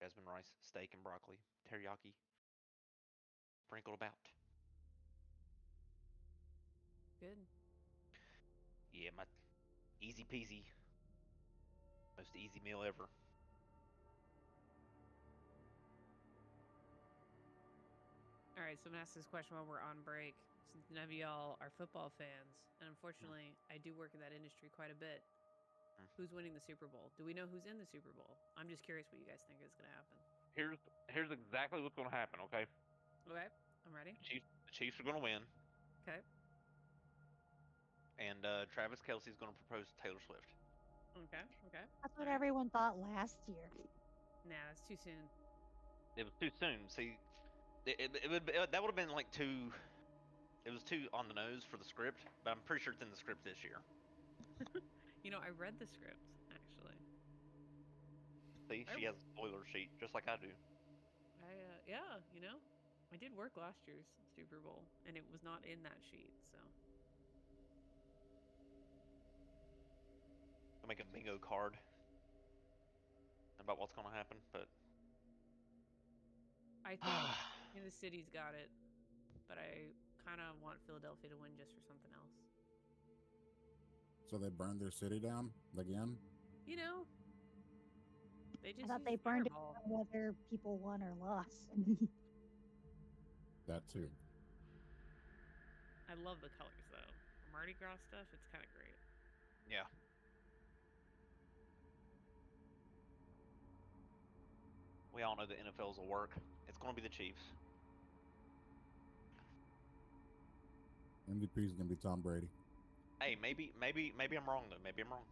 jasmine rice, steak, and broccoli, teriyaki, sprinkled about. Good. Yeah, my easy peasy, most easy meal ever. All right, so I'm gonna ask this question while we're on break, since none of y'all are football fans, and unfortunately, I do work in that industry quite a bit. Mm. Who's winning the Super Bowl? Do we know who's in the Super Bowl? I'm just curious what you guys think is gonna happen. Here's exactly what's going to happen. Okay, Okay, I'm ready. The Chiefs are going to win, Okay, and Travis Kelsey's going to propose to Taylor Swift. okay. That's what All right. everyone thought last year. Nah, that's too soon. It was too soon. See, that would have been like too. It was too on the nose for the script, but I'm pretty sure it's in the script this year. You know, I read the script actually. See, she has a spoiler sheet just like I do. Yeah, you know, I did work last year's Super Bowl, and it was not in that sheet. So I'll make a bingo card about what's going to happen, but I think Kansas City's got it, but I kind of want Philadelphia to win just for something else. So they burned their city down again? You know, they just I thought used they burned it Fireball. down whether people won or lost. That too. I love the colors though. For Mardi Gras stuff, it's kind of great. yeah. We all know the NFL's will work. It's going to be the Chiefs. MVP is going to be Tom Brady. Hey, maybe I'm wrong though. Maybe I'm wrong.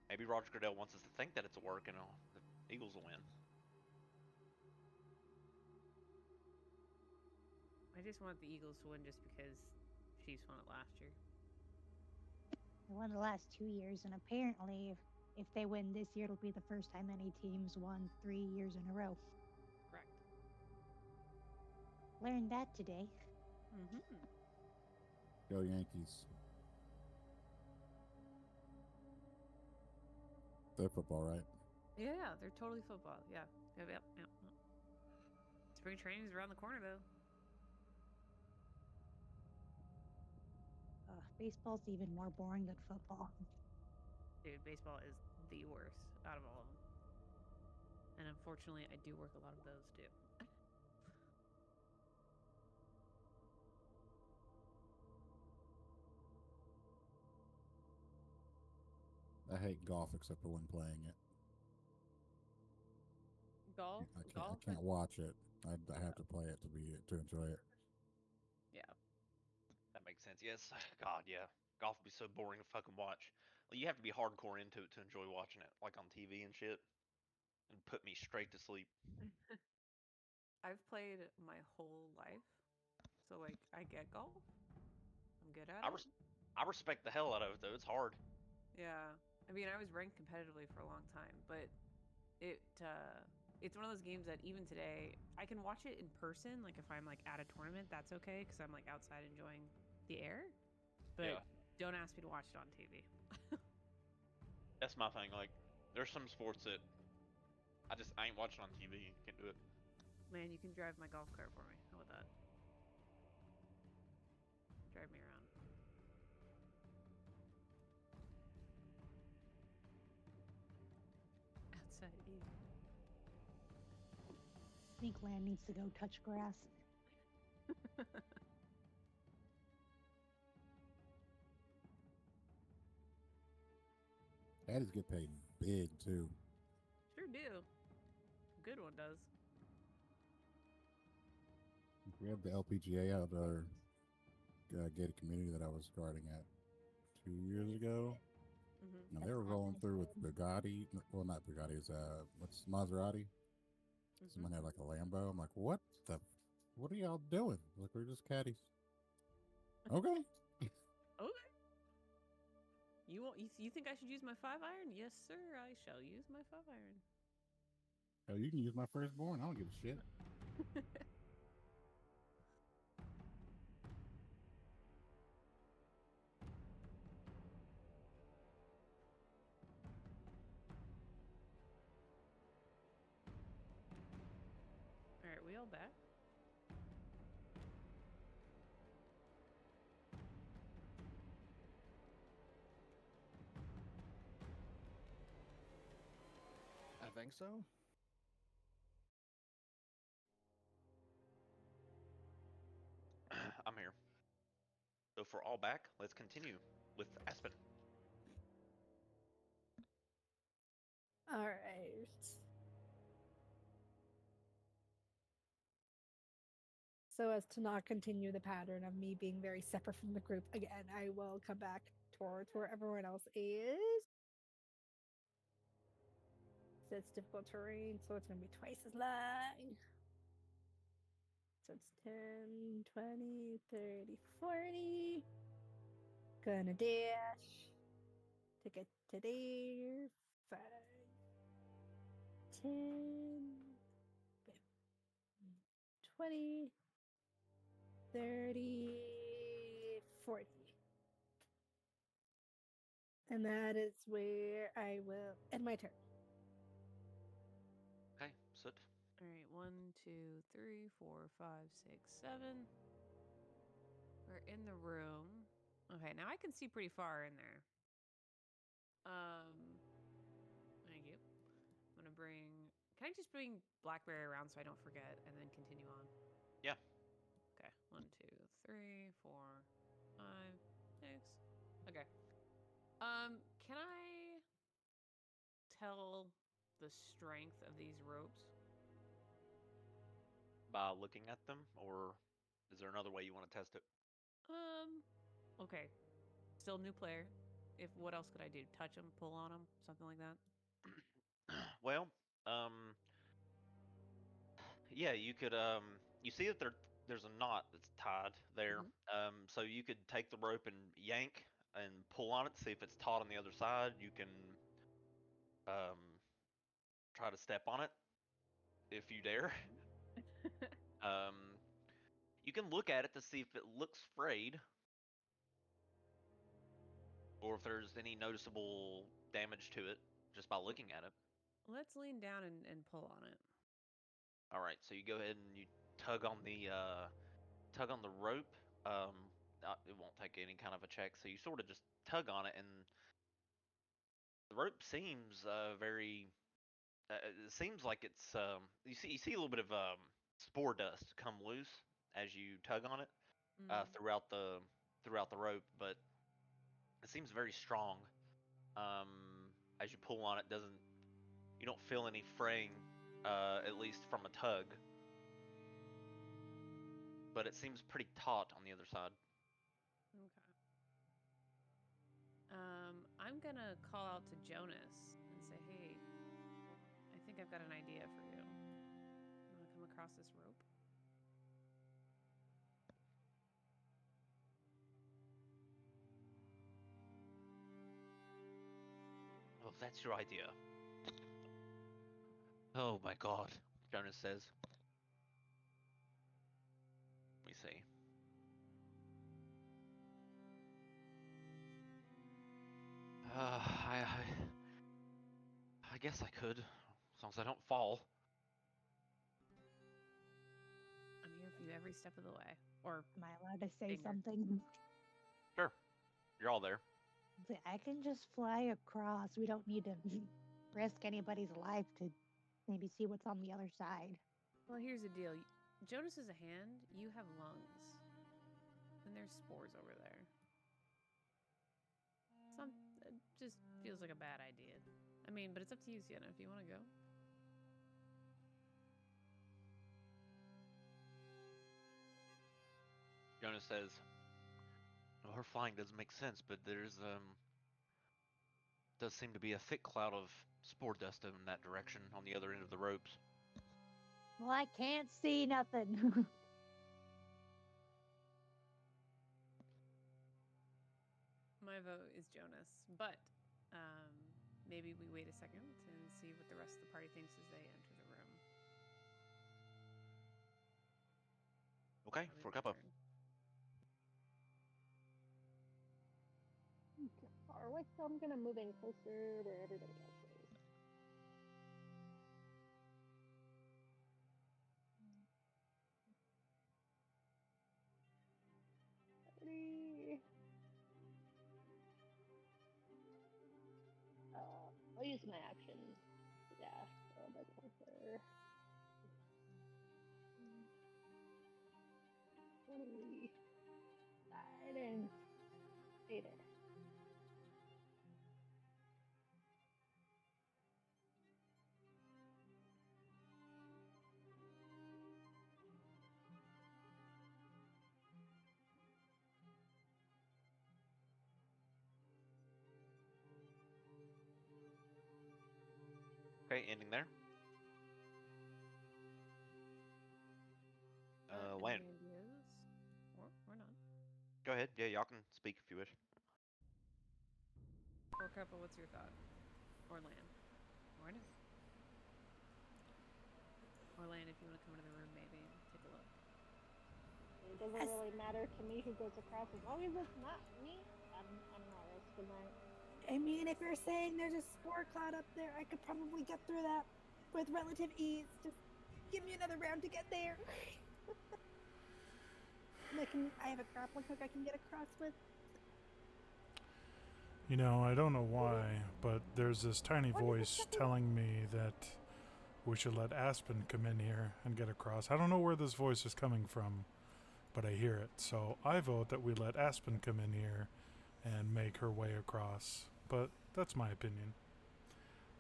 Maybe Roger Goodell wants us to think that it's a work, and the Eagles will win. I just want the Eagles to win just because Chiefs won it last year. They won the last 2 years, and apparently, if they win this year, it'll be the first time any teams won 3 years in a row. Correct. Learned that today. Mm-hmm. Go Yankees. They're football, right? Yeah, they're totally football. Yeah. Yep. Spring training's around the corner though. Baseball's even more boring than football. Dude, baseball is the worst out of all of them. And unfortunately, I do work a lot of those too. I hate golf except for when playing it. Golf? I can't watch it. I have to play it to enjoy it. Yeah. That makes sense. Yes. God, yeah. Golf would be so boring to fucking watch. Well, you have to be hardcore into it to enjoy watching it, like on TV and shit, and put me straight to sleep. I've played my whole life. So, like, I get golf. I'm good at it. I respect the hell out of it though. It's hard. Yeah. I mean, I was ranked competitively for a long time, but it's one of those games that even today I can watch it in person. Like if I'm like at a tournament, that's okay because I'm like outside enjoying the air. But Yeah. don't ask me to watch it on TV. That's my thing. Like, there's some sports that I ain't watching on TV. Can't do it. Man, you can drive my golf cart for me. How about that? Drive me around. Outside you. I think Land needs to go touch grass. Caddies get paid big too. Sure do. Good one does. We had the LPGA out of our gated community that I was guarding at 2 years ago. Mm-hmm. And they were rolling through with Bugatti. Well, not Bugattis. What's Maserati? Someone had like a Lambo. I'm like, what are y'all doing? Like, we're just caddies. Okay. Okay. You think I should use my 5-iron? Yes, sir. I shall use my 5-iron. Hell, you can use my firstborn. I don't give a shit. we all back? I think so. I'm here. So for all back, let's continue with Aspen. All right. So as to not continue the pattern of me being very separate from the group again, I will come back towards where everyone else is. So it's difficult terrain, so it's going to be twice as long. So it's 10, 20, 30, 40. Gonna dash to get to there. 5, 10, 20, 30, 40. And that is where I will end my turn. Okay, Soot. All right, 1, 2, 3, 4, 5, 6, 7. We're in the room. Okay, now I can see pretty far in there. Thank you. I'm gonna bring. Can I just bring Blackberry around so I don't forget, and then continue on? Yeah. Okay, 1, 2, 3, 4, 5, 6. Okay. Can I tell the strength of these ropes? By looking at them, or is there another way you want to test it? Okay. Still new player. If what else could I do? Touch them, pull on them, something like that. Well, yeah, you could you see that there's a knot that's tied there. So you could take the rope and yank and pull on it, see if it's taut on the other side. You can um try to step on it if you dare. Um you can look at it to see if it looks frayed or if there's any noticeable damage to it just by looking at it. Let's lean down and pull on it. All right, so you go ahead and you tug on the rope. It won't take any kind of a check, so you sort of just tug on it, and the rope seems very. It seems like it's you see a little bit of spore dust come loose as you tug on it throughout the rope, but it seems very strong. Um, as you pull on it, doesn't you don't feel any fraying, at least from a tug, but it seems pretty taut on the other side. Okay. I'm gonna call out to Jonas and say, "Hey, I think I've got an idea for you. You want to come across this rope?" Well, if that's your idea. Oh my God, Jonas says. Let me see. I guess I could, as long as I don't fall. I'm here for you every step of the way. Or Am I allowed to say finger. something? Sure, you're all there. I can just fly across. We don't need to risk anybody's life to maybe see what's on the other side. Well, here's the deal. Jonas is a hand. You have lungs. And there's spores over there. It just feels like a bad idea. I mean, but it's up to you, Sienna, if you want to go. Jonas says, well, her flying doesn't make sense, but does seem to be a thick cloud of spore dust in that direction on the other end of the ropes. Well, I can't see nothing. My vote is Jonas, but maybe we wait a second and see what the rest of the party thinks as they enter the room. Okay, for Kappa. Far away, so I'm gonna move in closer where everybody else is. my action. Yeah, so that's my fair. 20 died and faded. Okay, ending there. Land. Any ideas? Or not. Go ahead. Yeah, y'all can speak if you wish. Or Kappa, what's your thought? Or Lan? Or Ernest? Or Lan, if you want to come into the room, maybe take a look. It doesn't really matter to me who goes across as long as it's not me. I'm not risking that. I mean, if you're saying there's a spore cloud up there, I could probably get through that with relative ease. Just give me another round to get there. I have a grappling hook I can get across with. You know, I don't know why, but there's this tiny voice telling me that we should let Aspen come in here and get across. I don't know where this voice is coming from, but I hear it. So I vote that we let Aspen come in here and make her way across. But that's my opinion.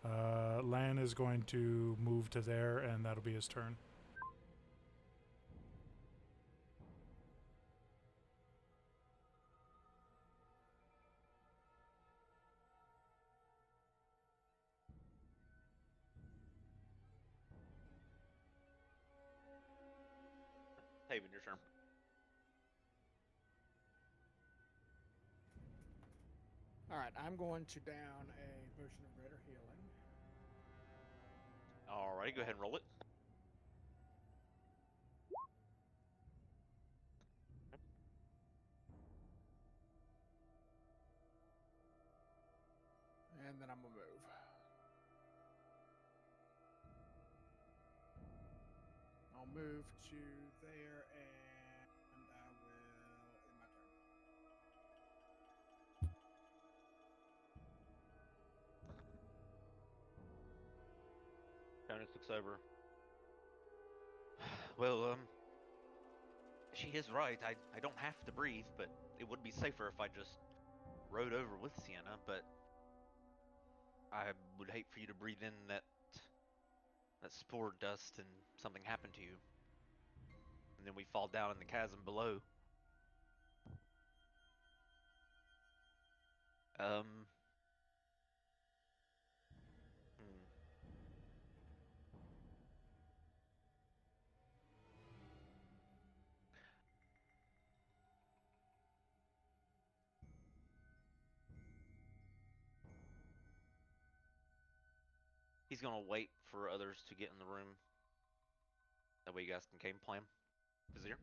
Lan is going to move to there, and that'll be his turn. Haven, your turn. All right, I'm going to down a potion of greater healing. Alrighty, go ahead and roll it. And then I'm going to move. I'll move to there and I will end my turn. Jonas looks over. Well, she is right. I don't have to breathe, but it would be safer if I just rode over with Sienna, but I would hate for you to breathe in that spore dust and something happened to you. And then we fall down in the chasm below. Um. Hmm. He's gonna wait for others to get in the room. That way you guys can game plan. Vizier.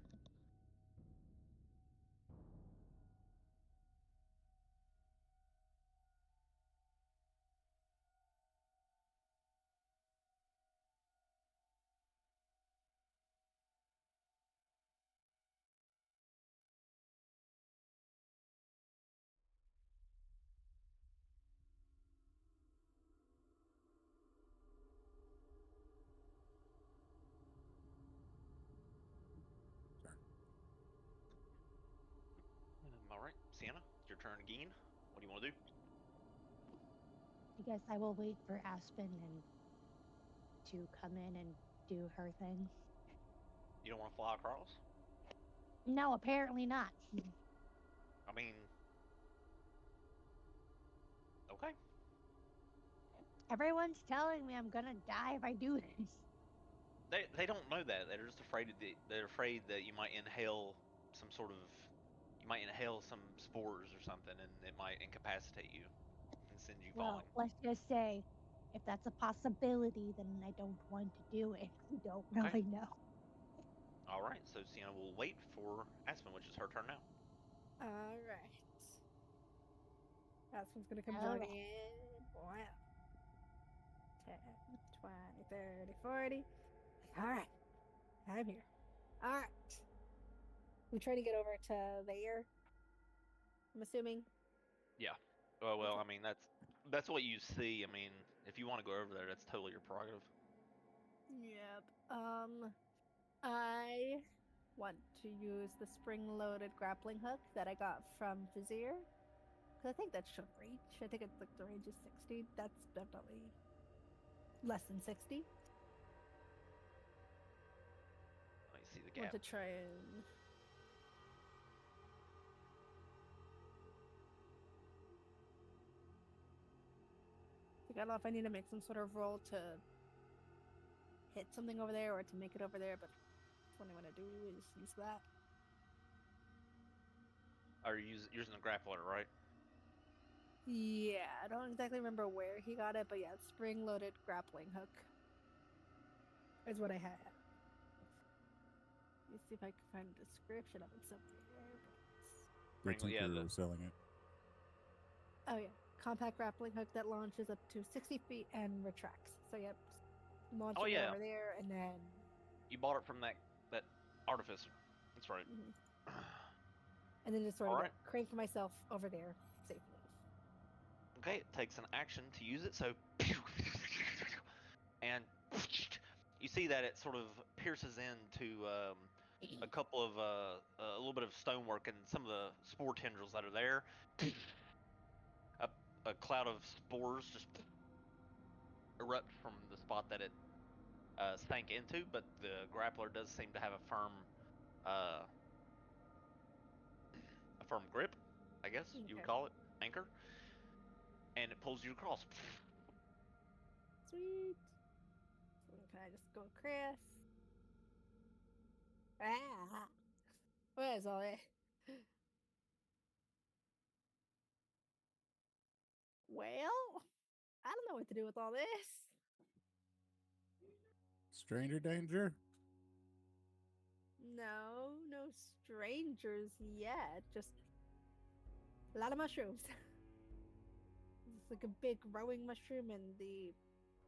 Alright, Sienna, it's your turn again. What do you want to do? I guess I will wait for Aspen and to come in and do her thing. You don't want to fly across? No, apparently not. I mean, okay. Everyone's telling me I'm gonna die if I do this. They don't know that. They're just afraid that you might inhale some sort of some spores or something, and it might incapacitate you and send you Well, falling. let's just say if that's a possibility, then I don't want to do it. I don't Okay. really know. All right. So Sienna will wait for Aspen, which is her turn now. All right. Aspen's going to come All joining right. in. Wow. 10, 20, 30, 40. All right. I'm here. All right. We try to get over to there. I'm assuming. Yeah. Well, I mean that's what you see. I mean, if you want to go over there, that's totally your prerogative. Yep. I want to use the spring-loaded grappling hook that I got from Vizier. Because I think that should reach. I think it's like the range is 60. That's definitely less than 60. Let me see the I want gap. to try and... I don't know if I need to make some sort of roll to hit something over there or to make it over there, but what I want to do is use that. Are you using the grappler, right? Yeah, I don't exactly remember where he got it, but yeah, spring-loaded grappling hook is what I had. Let me see if I can find a description of it somewhere. The Spring- yeah, Tinker the- was selling it. Oh yeah, compact grappling hook that launches up to 60 feet and retracts. So yep, launching it yeah. over there and then. You bought it from that artificer. That's right. And then just sort of Alright. crank myself over there safely. Okay, it takes an action to use it, so and you see that it sort of pierces into a couple of a little bit of stonework and some of the spore tendrils that are there. A cloud of spores just erupt from the spot that it sank into, but the grappler does seem to have uh, a firm grip, I guess you would Okay. call it, anchor, and it pulls you across. Sweet. So can I just go across? Ah! Where's all that? Well, I don't know what to do with all this. Stranger danger? No strangers yet. Just a lot of mushrooms. It's like a big growing mushroom and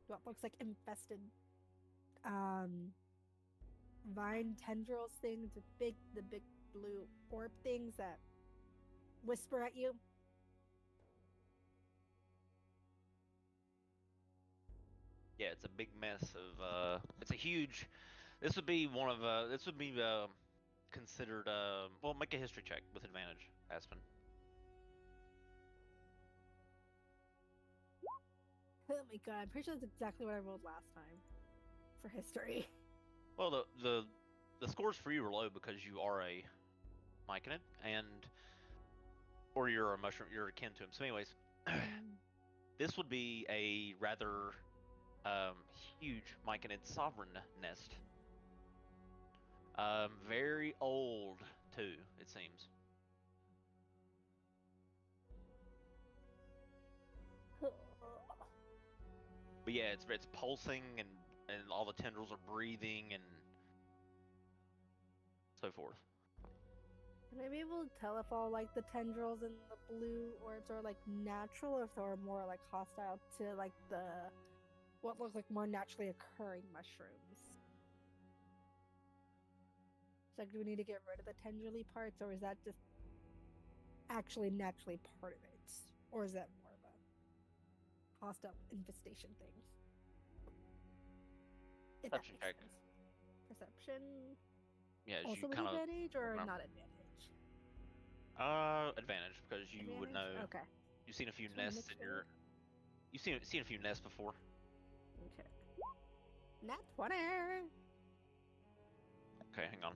what looks like infested vine tendrils things with the big blue orb things that whisper at you. Yeah, it's a big mess of it's a huge. This would be one of this would be considered well, make a history check with advantage, Aspen. Oh my god, I'm pretty sure that's exactly what I rolled last time for history. Well, the scores for you are low because you are a myconid and or you're a mushroom, you're akin to him. So, anyways, this would be a rather huge myconid sovereign nest. Very old too, it seems. But yeah, it's pulsing and all the tendrils are breathing and so forth. Would I be able to tell if all like the tendrils and the blue orbs are like natural or if they're more like hostile to like the what look like more naturally occurring mushrooms? It's like, do we need to get rid of the tendrily parts, or is that just actually naturally part of it? Or is that more of a hostile infestation thing? If that Perception makes check. sense. Perception. Yeah, as Also you with kind of advantage or not advantage? advantage because you would Advantage? know. Okay. You've seen a few Just wanna nests make in sure. your. You've seen a few nests before. Okay. Nat 20! Okay, hang on.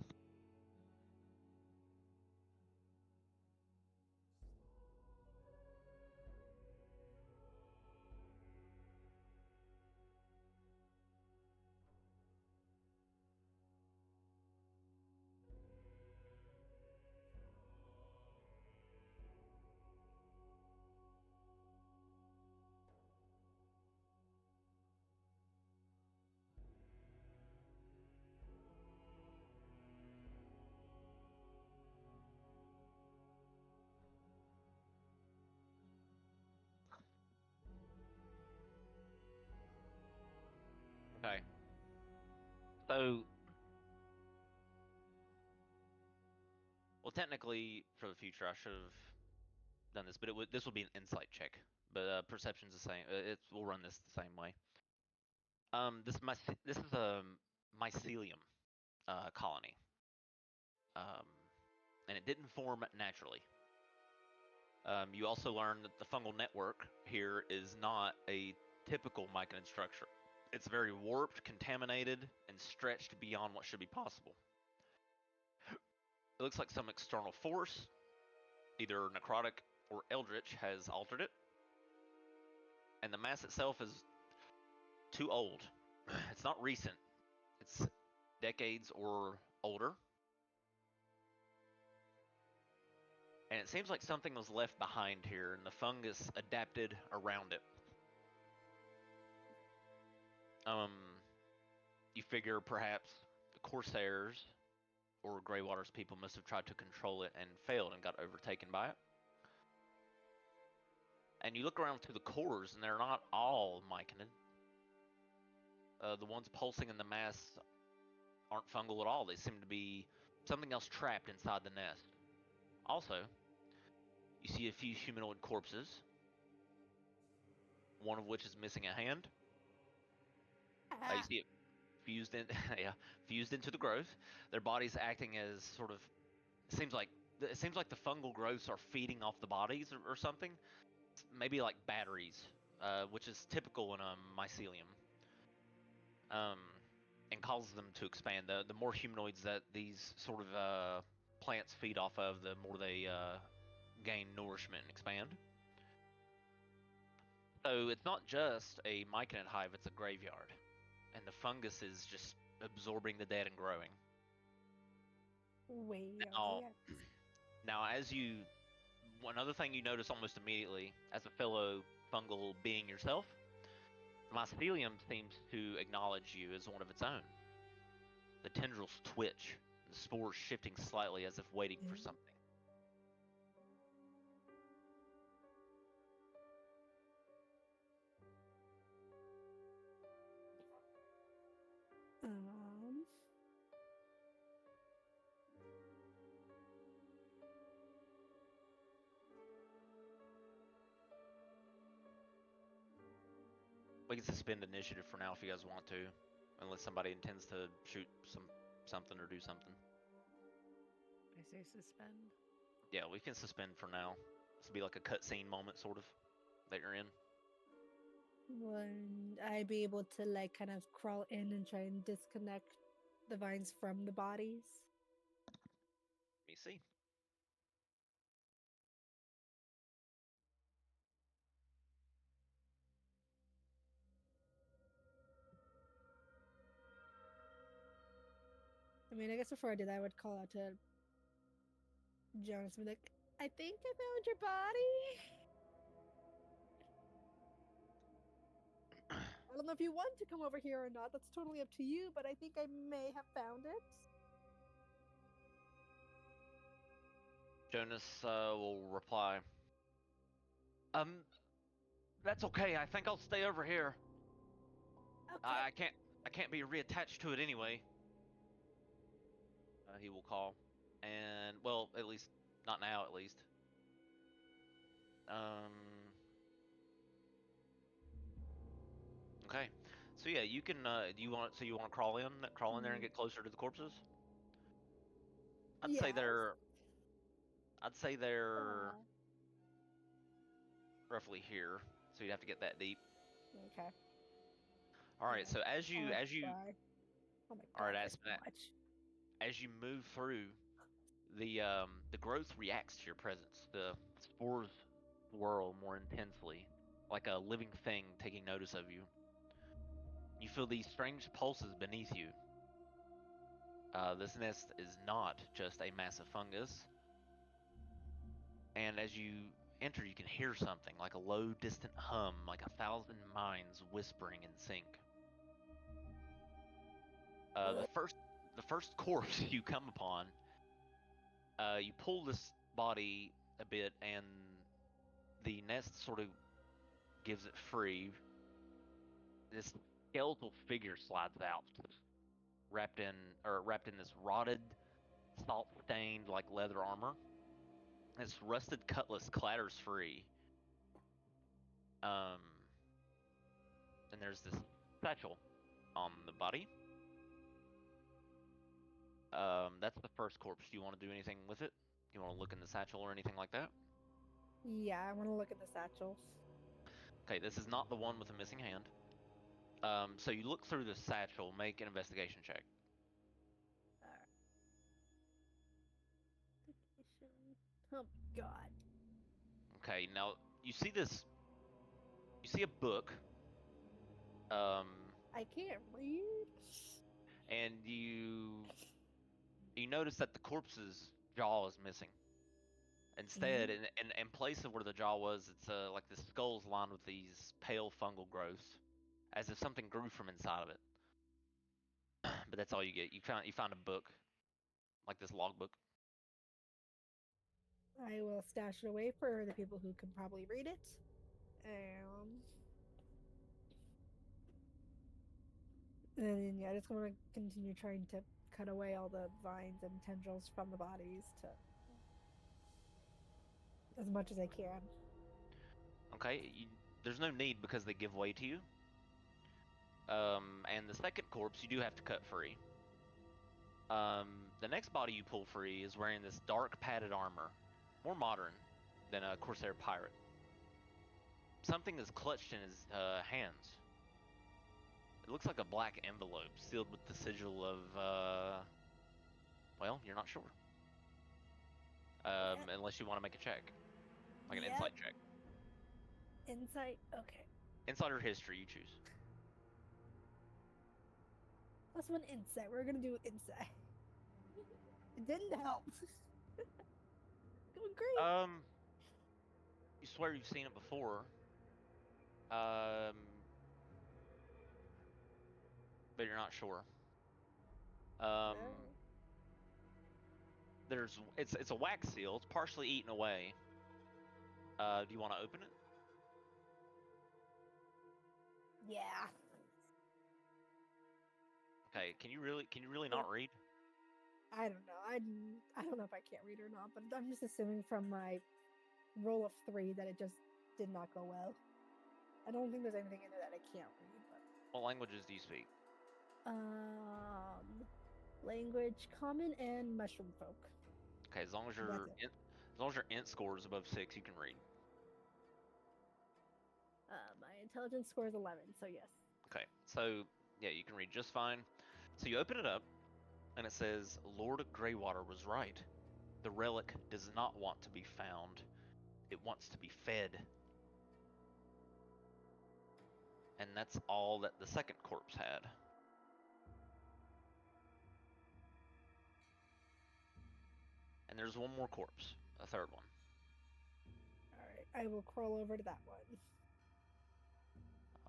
Okay. So, well, technically, for the future, I should have done this, but this would be an insight check but perception's the same. We'll run this the same way. This is a mycelium colony, um, and it didn't form naturally. You also learn that the fungal network here is not a typical myconid structure. It's very warped, contaminated, and stretched beyond what should be possible. It looks like some external force, either necrotic or eldritch, has altered it. And the mass itself is too old. It's not recent, it's decades or older. And it seems like something was left behind here, and the fungus adapted around it. You figure perhaps the Corsairs or Greywater's people must have tried to control it and failed and got overtaken by it. And you look around to the cores, and they're not all myconid. The ones pulsing in the mass aren't fungal at all. They seem to be something else trapped inside the nest. Also, you see a few humanoid corpses, one of which is missing a hand. You see it fused in, yeah, fused into the growth. Their bodies acting as sort of it seems like the fungal growths are feeding off the bodies or something. Maybe like batteries, which is typical in a mycelium, and causes them to expand. The more humanoids that these sort of plants feed off of, the more they gain nourishment and expand. So it's not just a myconid hive; it's a graveyard, and the fungus is just absorbing the dead and growing. Way Now, out the now, one other thing you notice almost immediately, as a fellow fungal being yourself, the mycelium seems to acknowledge you as one of its own. The tendrils twitch, the spores shifting slightly as if waiting for something. We can suspend initiative for now if you guys want to, unless somebody intends to shoot something or do something. I say suspend. Yeah, we can suspend for now. This will be like a cutscene moment, sort of, that you're in. Would I be able to like kind of crawl in and try and disconnect the vines from the bodies? Let me see. I mean, I guess before I did that, I would call out to Jonas and be like, I think I found your body. I don't know if you want to come over here or not. That's totally up to you, but I think I may have found it. Jonas will reply. That's okay. I think I'll stay over here. Okay. I can't be reattached to it anyway. He will call, and well, at least not now. At least. Okay. So yeah, you can. Do you want? So you want to crawl in there and get closer to the corpses? I'd say Yes. they're. I'd say they're Aw. roughly here. So you'd have to get that deep. Okay. All right. Yeah. So I'll try. Oh my all right, god, there's so much. as you move through, the growth reacts to your presence. The spores whirl more intensely, like a living thing taking notice of you. You feel these strange pulses beneath you. This nest is not just a massive fungus, and as you enter, you can hear something like a low, distant hum, like 1,000 minds whispering in sync. The first corpse you come upon, you pull this body a bit, and the nest sort of gives it free. This skeletal figure slides out, wrapped in this rotted, salt-stained like leather armor. Its rusted cutlass clatters free. Um, and there's this satchel on the body. That's the first corpse. Do you want to do anything with it? Do you want to look in the satchel or anything like that? Yeah, I want to look at the satchel. Okay, this is not the one with the missing hand. So you look through the satchel, make an investigation check. Oh God. Okay, now you see this. You see a book. I can't read. And you notice that the corpse's jaw is missing. Instead, in place of where the jaw was, it's like the skull's lined with these pale fungal growths, as if something grew from inside of it. But that's all you get. You find a book, like this logbook. I will stash it away for the people who can probably read it. And then yeah, I just want to continue trying to cut away all the vines and tendrils from the bodies to as much as I can. Okay, there's no need because they give way to you. And the second corpse you do have to cut free. The next body you pull free is wearing this dark padded armor, more modern than a Corsair pirate. Something is clutched in his hands. It looks like a black envelope sealed with the sigil of, well, you're not sure. Unless you want to make a check, like an insight check. Insight? Okay. Insight or history, you choose. Let's one insight. We're gonna do insight. It didn't help. Going great. You swear you've seen it before. But you're not sure. It's a wax seal. It's partially eaten away. Do you want to open it? Yeah. Okay. Can you really not read? I don't know. I don't know if I can't read or not, but I'm just assuming from my roll of 3 that it just did not go well. I don't think there's anything in there that I can't read. But... What languages do you speak? Language, common, and mushroom folk. Okay, as long as your int score is above 6, you can read. My intelligence score is 11, so yes. Okay, so yeah, you can read just fine. So you open it up, and it says, Lord Greywater was right. The relic does not want to be found. It wants to be fed. And that's all that the second corpse had. And there's one more corpse, a third one. Alright, I will crawl over to that one.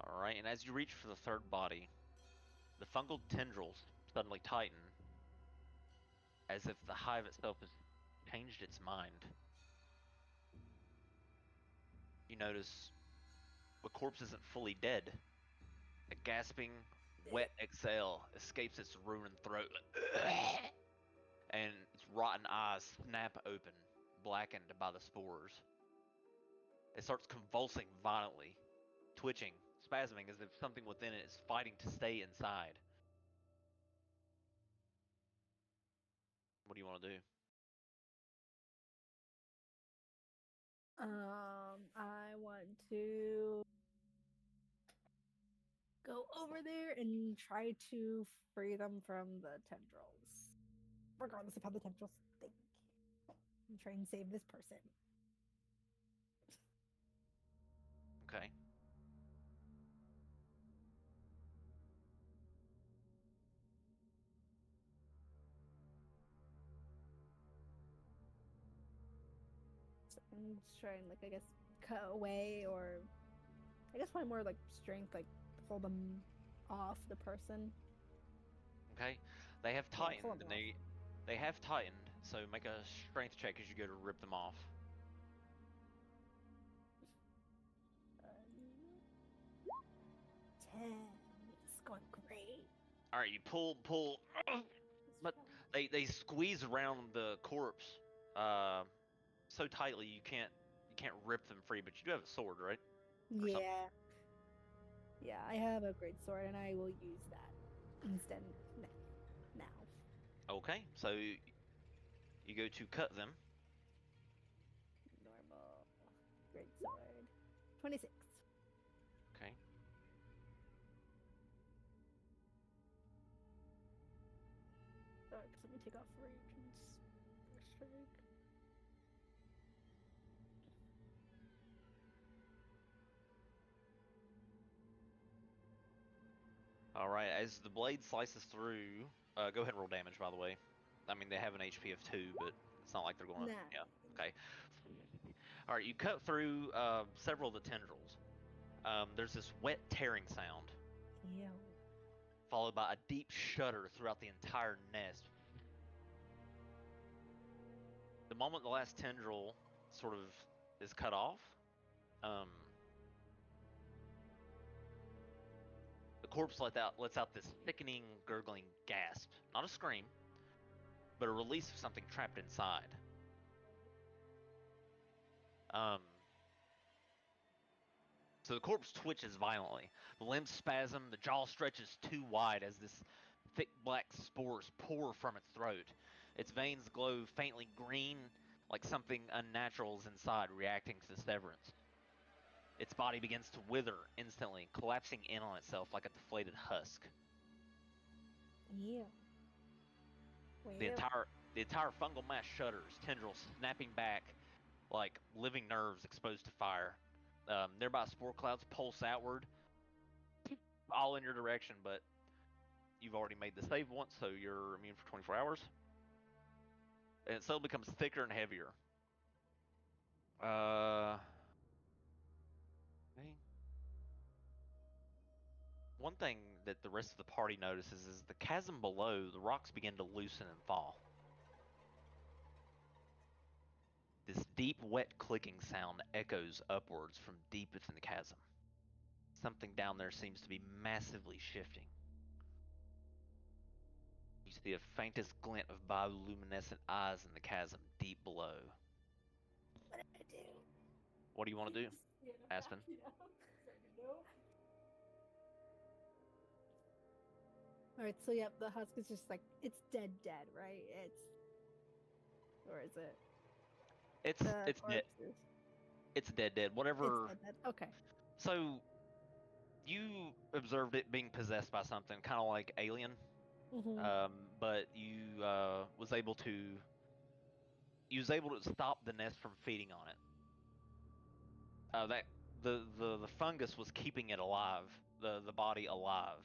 Alright, and as you reach for the third body, the fungal tendrils suddenly tighten, as if the hive itself has changed its mind. You notice the corpse isn't fully dead. A gasping, wet exhale escapes its ruined throat, and its rotten eyes snap open, blackened by the spores. It starts convulsing violently, twitching, spasming as if something within it is fighting to stay inside. What do you want to do? I want to go over there and try to free them from the tendrils. Regardless of how the tendrils think. And try and save this person. Okay. So I'm just trying, like, I guess, cut away or I guess probably more like strength, like pull them off the person. Okay. They have pull tightened, them and they have tightened. So make a strength check as you go to rip them off. 10. It's going great. All right, you pull, but they squeeze around the corpse, so tightly you can't rip them free. But you do have a sword, right? Yeah. Yeah, I have a great sword, and I will use that instead now. Okay, so you go to cut them. Normal. Great sword. 26. Okay. Alright, let me take off rage and strike. All right, as the blade slices through, go ahead and roll damage, by the way. I mean, they have an HP of 2, but it's not like they're going to. Nah. Yeah, okay. All right, you cut through several of the tendrils. There's this wet tearing sound, Ew. followed by a deep shudder throughout the entire nest. The moment the last tendril sort of is cut off, the corpse lets out this thickening, gurgling gasp. Not a scream, but a release of something trapped inside. So the corpse twitches violently. The limbs spasm, the jaw stretches too wide as this thick black spores pour from its throat. Its veins glow faintly green, like something unnatural is inside reacting to the severance. Its body begins to wither instantly, collapsing in on itself like a deflated husk. Ew. The entire fungal mass shudders, tendrils snapping back like living nerves exposed to fire. Nearby spore clouds pulse outward, all in your direction, but you've already made the save once, so you're immune for 24 hours. And it slowly becomes thicker and heavier. Okay. One thing that the rest of the party notices is the chasm below, the rocks begin to loosen and fall. This deep, wet clicking sound echoes upwards from deep within the chasm. Something down there seems to be massively shifting. You see the faintest glint of bioluminescent eyes in the chasm deep below. What did I do? What do you want to do, Aspen? Alright, so yep, the husk is just like, it's dead, right? Or is it? It's dead. Corpses? It's dead. Whatever. It's dead. Okay. So you observed it being possessed by something, kind of like Alien, but you was able to stop the nest from feeding on it. That the fungus was keeping it alive, the body alive.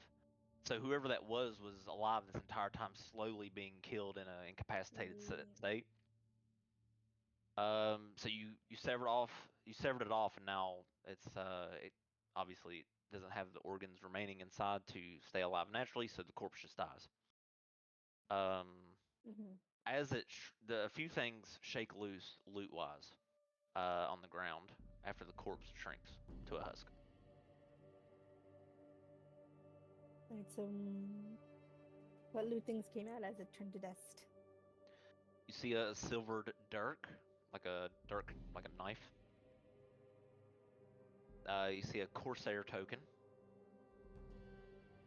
So whoever that was alive this entire time, slowly being killed in an incapacitated state. So you severed it off, and now it obviously doesn't have the organs remaining inside to stay alive naturally, so the corpse just dies. As a few things shake loose loot-wise on the ground after the corpse shrinks to a husk. Alright, so what loot things came out as it turned to dust? You see a silvered dirk, like a knife. You see a Corsair token,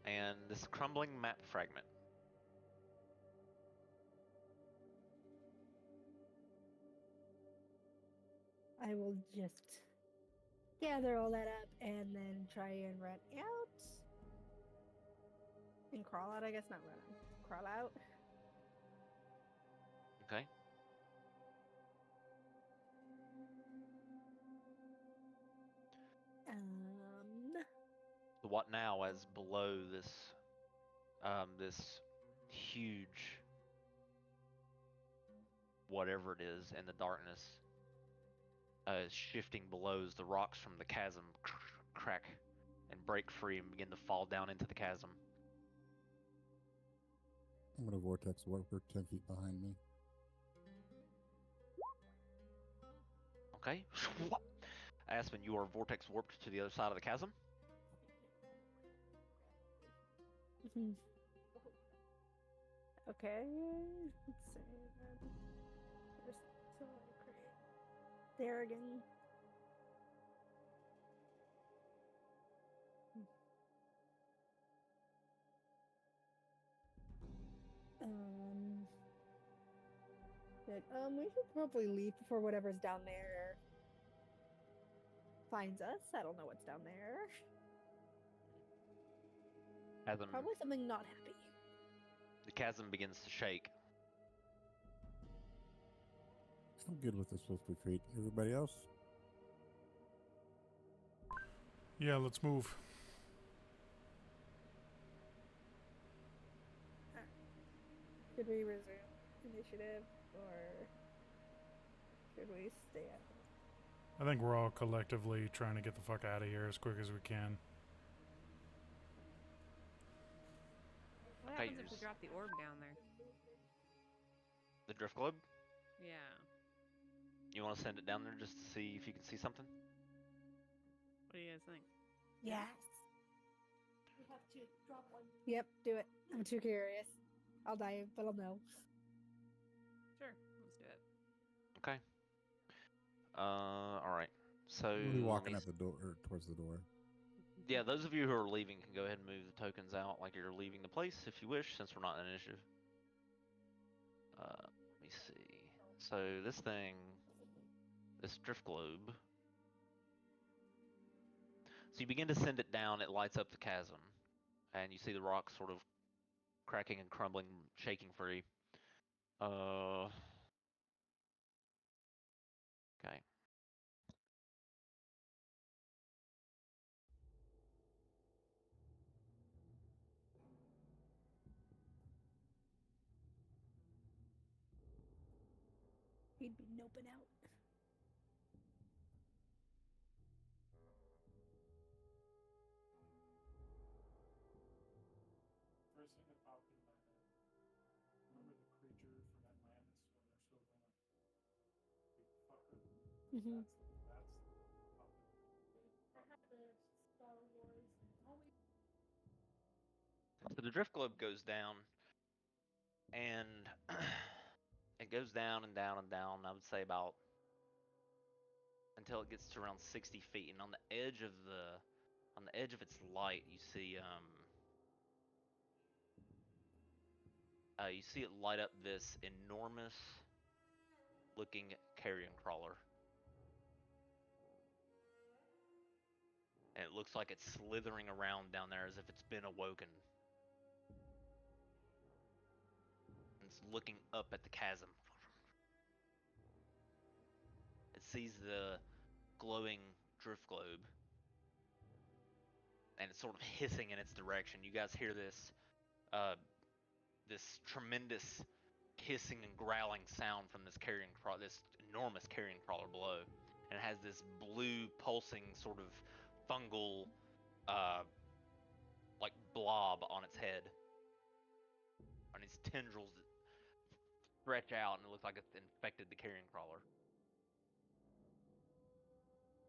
and this crumbling map fragment. I will just gather all that up and then try and run out. And crawl out, I guess, not run out. Crawl out. Okay. So what now, as below this huge whatever it is in the darkness is shifting below as the rocks from the chasm crack and break free and begin to fall down into the chasm. I'm gonna vortex warp her 10 feet behind me. Okay. Aspen, you are vortex warped to the other side of the chasm. Okay. Let's see. There again. like, we should probably leave before whatever's down there finds us. I don't know what's down there. Chasm, Probably something not happy. the chasm begins to shake. I'm good with this swift retreat. Everybody else? Yeah, let's move. Should we resume initiative or should we stay at home? I think we're all collectively trying to get the fuck out of here as quick as we can. What Okay, happens if we drop the orb down there? The drift globe? Yeah. You want to send it down there just to see if you can see something? What do you guys think? Yes. We have to drop one. Yep, do it. I'm too curious. I'll dive, but I'll know. Sure, let's do it. Okay. All right. So We'll be let walking me at the door or towards the door. Yeah, those of you who are leaving can go ahead and move the tokens out like you're leaving the place if you wish, since we're not in initiative. Let me see. So this thing, this drift globe. So you begin to send it down, it lights up the chasm, and you see the rocks sort of cracking and crumbling, shaking free. Okay. He'd be noping out. First thing that popped in my head. Remember the creature from Atlantis when they're still going? Big fucker. Mm-hmm. That's I have the Star Wars. Always. So the drift globe goes down, and it goes down and down and down. I would say about until it gets to around 60 feet, and on the edge of its light, you see it light up this enormous looking carrion crawler. And it looks like it's slithering around down there as if it's been awoken. And it's looking up at the chasm. It sees the glowing drift globe. And it's sort of hissing in its direction. You guys hear this tremendous hissing and growling sound from this enormous carrion crawler below. And it has this blue pulsing sort of fungal like blob on its head. And its tendrils stretch out and it looks like it's infected the carrion crawler.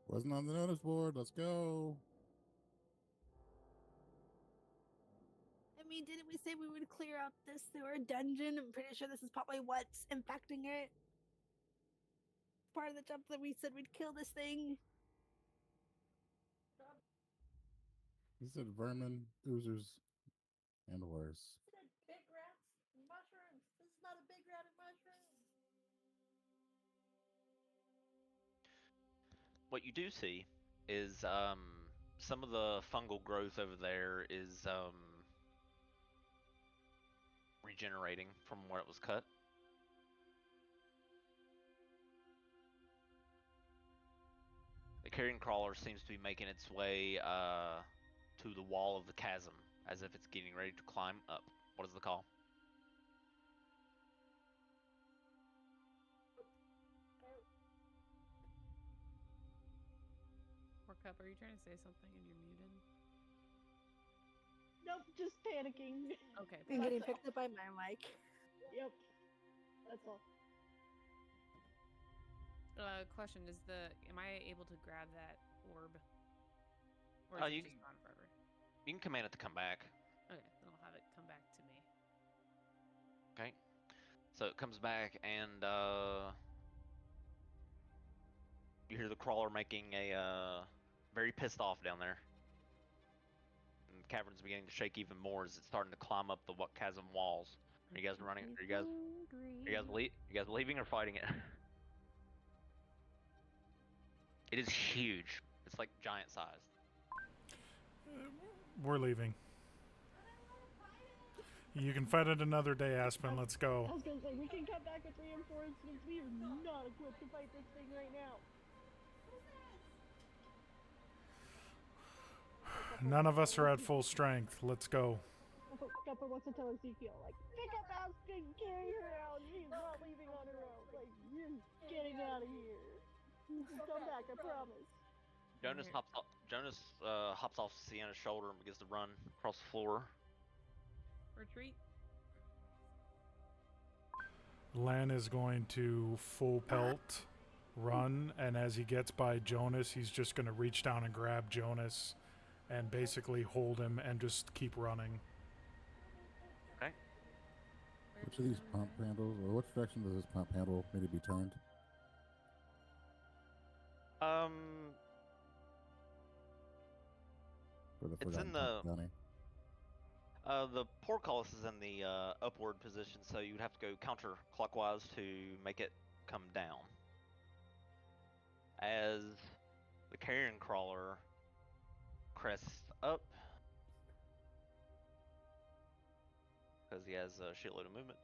Wasn't on the notice board. Let's go. I mean, didn't we say we would clear out this sewer dungeon? I'm pretty sure this is probably what's infecting it. Part of the jump that we said we'd kill this thing. He said vermin, oozers, and worse. Said big rats and mushrooms. This is not a big rat and mushrooms. What you do see is some of the fungal growth over there is regenerating from where it was cut. The carrion crawler seems to be making its way to the wall of the chasm, as if it's getting ready to climb up. What is the call? Cup, are you trying to say something and you're muted? Nope, just panicking. Okay. And getting picked up by my mic. Yep. That's all. Question is am I able to grab that orb? Or Oh, is you it just gone forever? You can command it to come back. Okay, then I'll have it come back to me. Okay. So it comes back and you hear the crawler making a very pissed off down there. And the cavern's beginning to shake even more as it's starting to climb up the chasm walls. Are you guys running? Are you guys leaving or fighting it? It is huge. It's like giant sized. We're leaving. You can fight it another day, Aspen. Let's I go. was gonna say, we can come back with reinforcements. We are not equipped to fight this thing right now. None of us are at full strength. Let's go. Pepper wants to tell Ezekiel, like, pick up Aspen, carry her out. She's not leaving on her own. Like, you're getting out of here. Come back, I promise. Jonas hops off Sienna's shoulder and begins to run across the floor. Retreat. Len is going to full pelt run, and as he gets by Jonas, he's just going to reach down and grab Jonas and basically hold him and just keep running. Okay. Which of these pump handles, or which direction does this pump handle need to be turned? For the It's Forgotten in Pump Bounty? the portcullis is in the upward position, so you would have to go counterclockwise to make it come down. As the carrion crawler crests up, because he has a shitload of movement.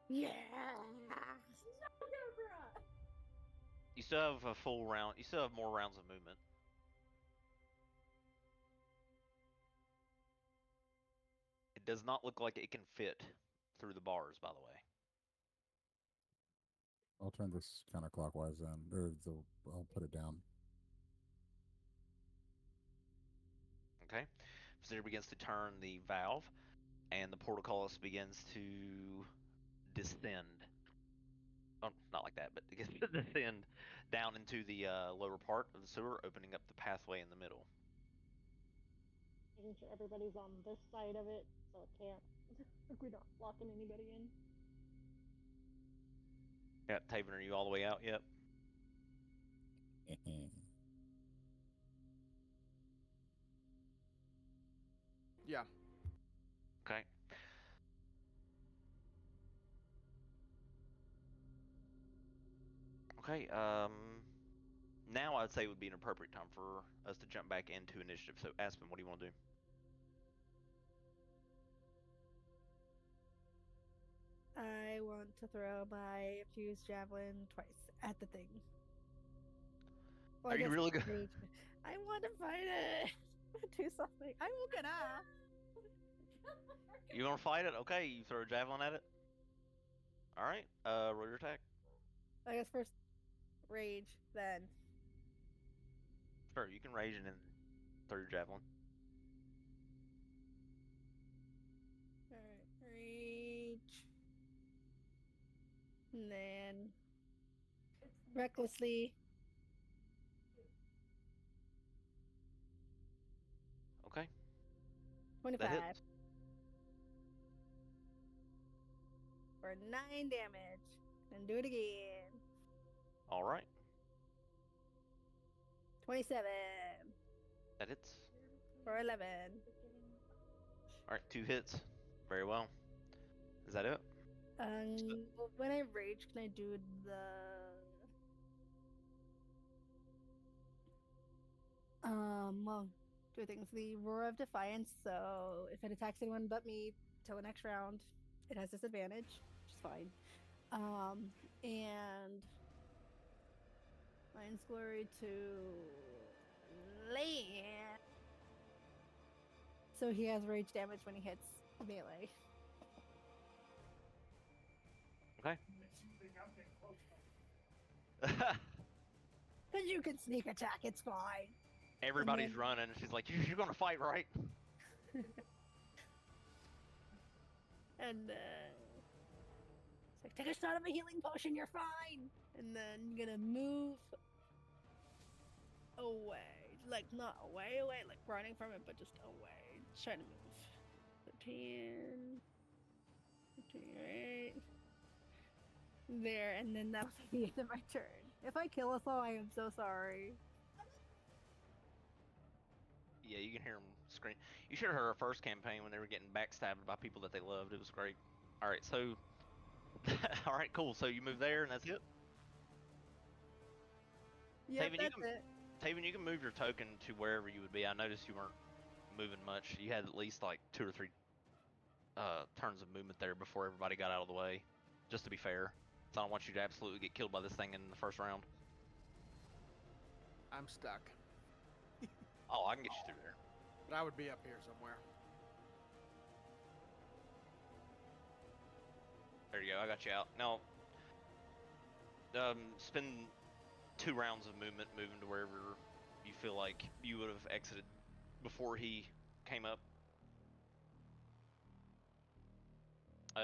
Yeah. You still have a full round. You still have more rounds of movement. It does not look like it can fit through the bars, by the way. I'll turn this counterclockwise then, or I'll put it down. Okay. Vizier begins to turn the valve, and the portcullis begins to descend. Oh, not like that, but it begins to descend down into the lower part of the sewer, opening up the pathway in the middle. Making sure everybody's on this side of it, so it can't. Like, we're not locking anybody in. Yeah, Taven, are you all the way out yet? Yeah. Okay. Okay, now I'd say would be an appropriate time for us to jump back into initiative. So, Aspen, what do you want to do? I want to throw my fused javelin twice at the thing. Well, Are you really good? I want to fight it. Do something. I'm gonna. You gonna fight it? Okay, you throw a javelin at it. All right. Roll your attack. I guess first rage, then. Sure, you can rage and then throw your javelin. Alright, rage. And then recklessly. Okay. 25. That hits. For 9 damage. Then do it again. All right. 27. That hits. For 11. All right, 2 hits. Very well. Is that it? Well, when I rage, can I do well, two things. The Roar of Defiance, so if it attacks anyone but me till the next round, it has disadvantage, which is fine. And Lion's Glory to land. So he has rage damage when he hits melee. Okay. Because you can sneak attack, it's fine. Everybody's running. She's like, "You're gonna fight, right?" And it's like, take a shot of a healing potion, you're fine. And then you're gonna move away, like not away, like running from it, but just away. Trying to move. 13, 28. There, and then that'll be the end of my turn. If I kill us all, I am so sorry. Yeah, you can hear them scream. You should have heard our first campaign when they were getting backstabbed by people that they loved. It was great. All right, so, all right, cool. So you move there, and that's it. Yep, Taven, that's it. Taven, you can move your token to wherever you would be. I noticed you weren't moving much. You had at least like 2 or 3 turns of movement there before everybody got out of the way. Just to be fair, so I don't want you to absolutely get killed by this thing in the first round. I'm stuck. Oh, I can get you through there. But I would be up here somewhere. There you go. I got you out. Now, spend 2 rounds of movement moving to wherever you feel like you would have exited before he came up.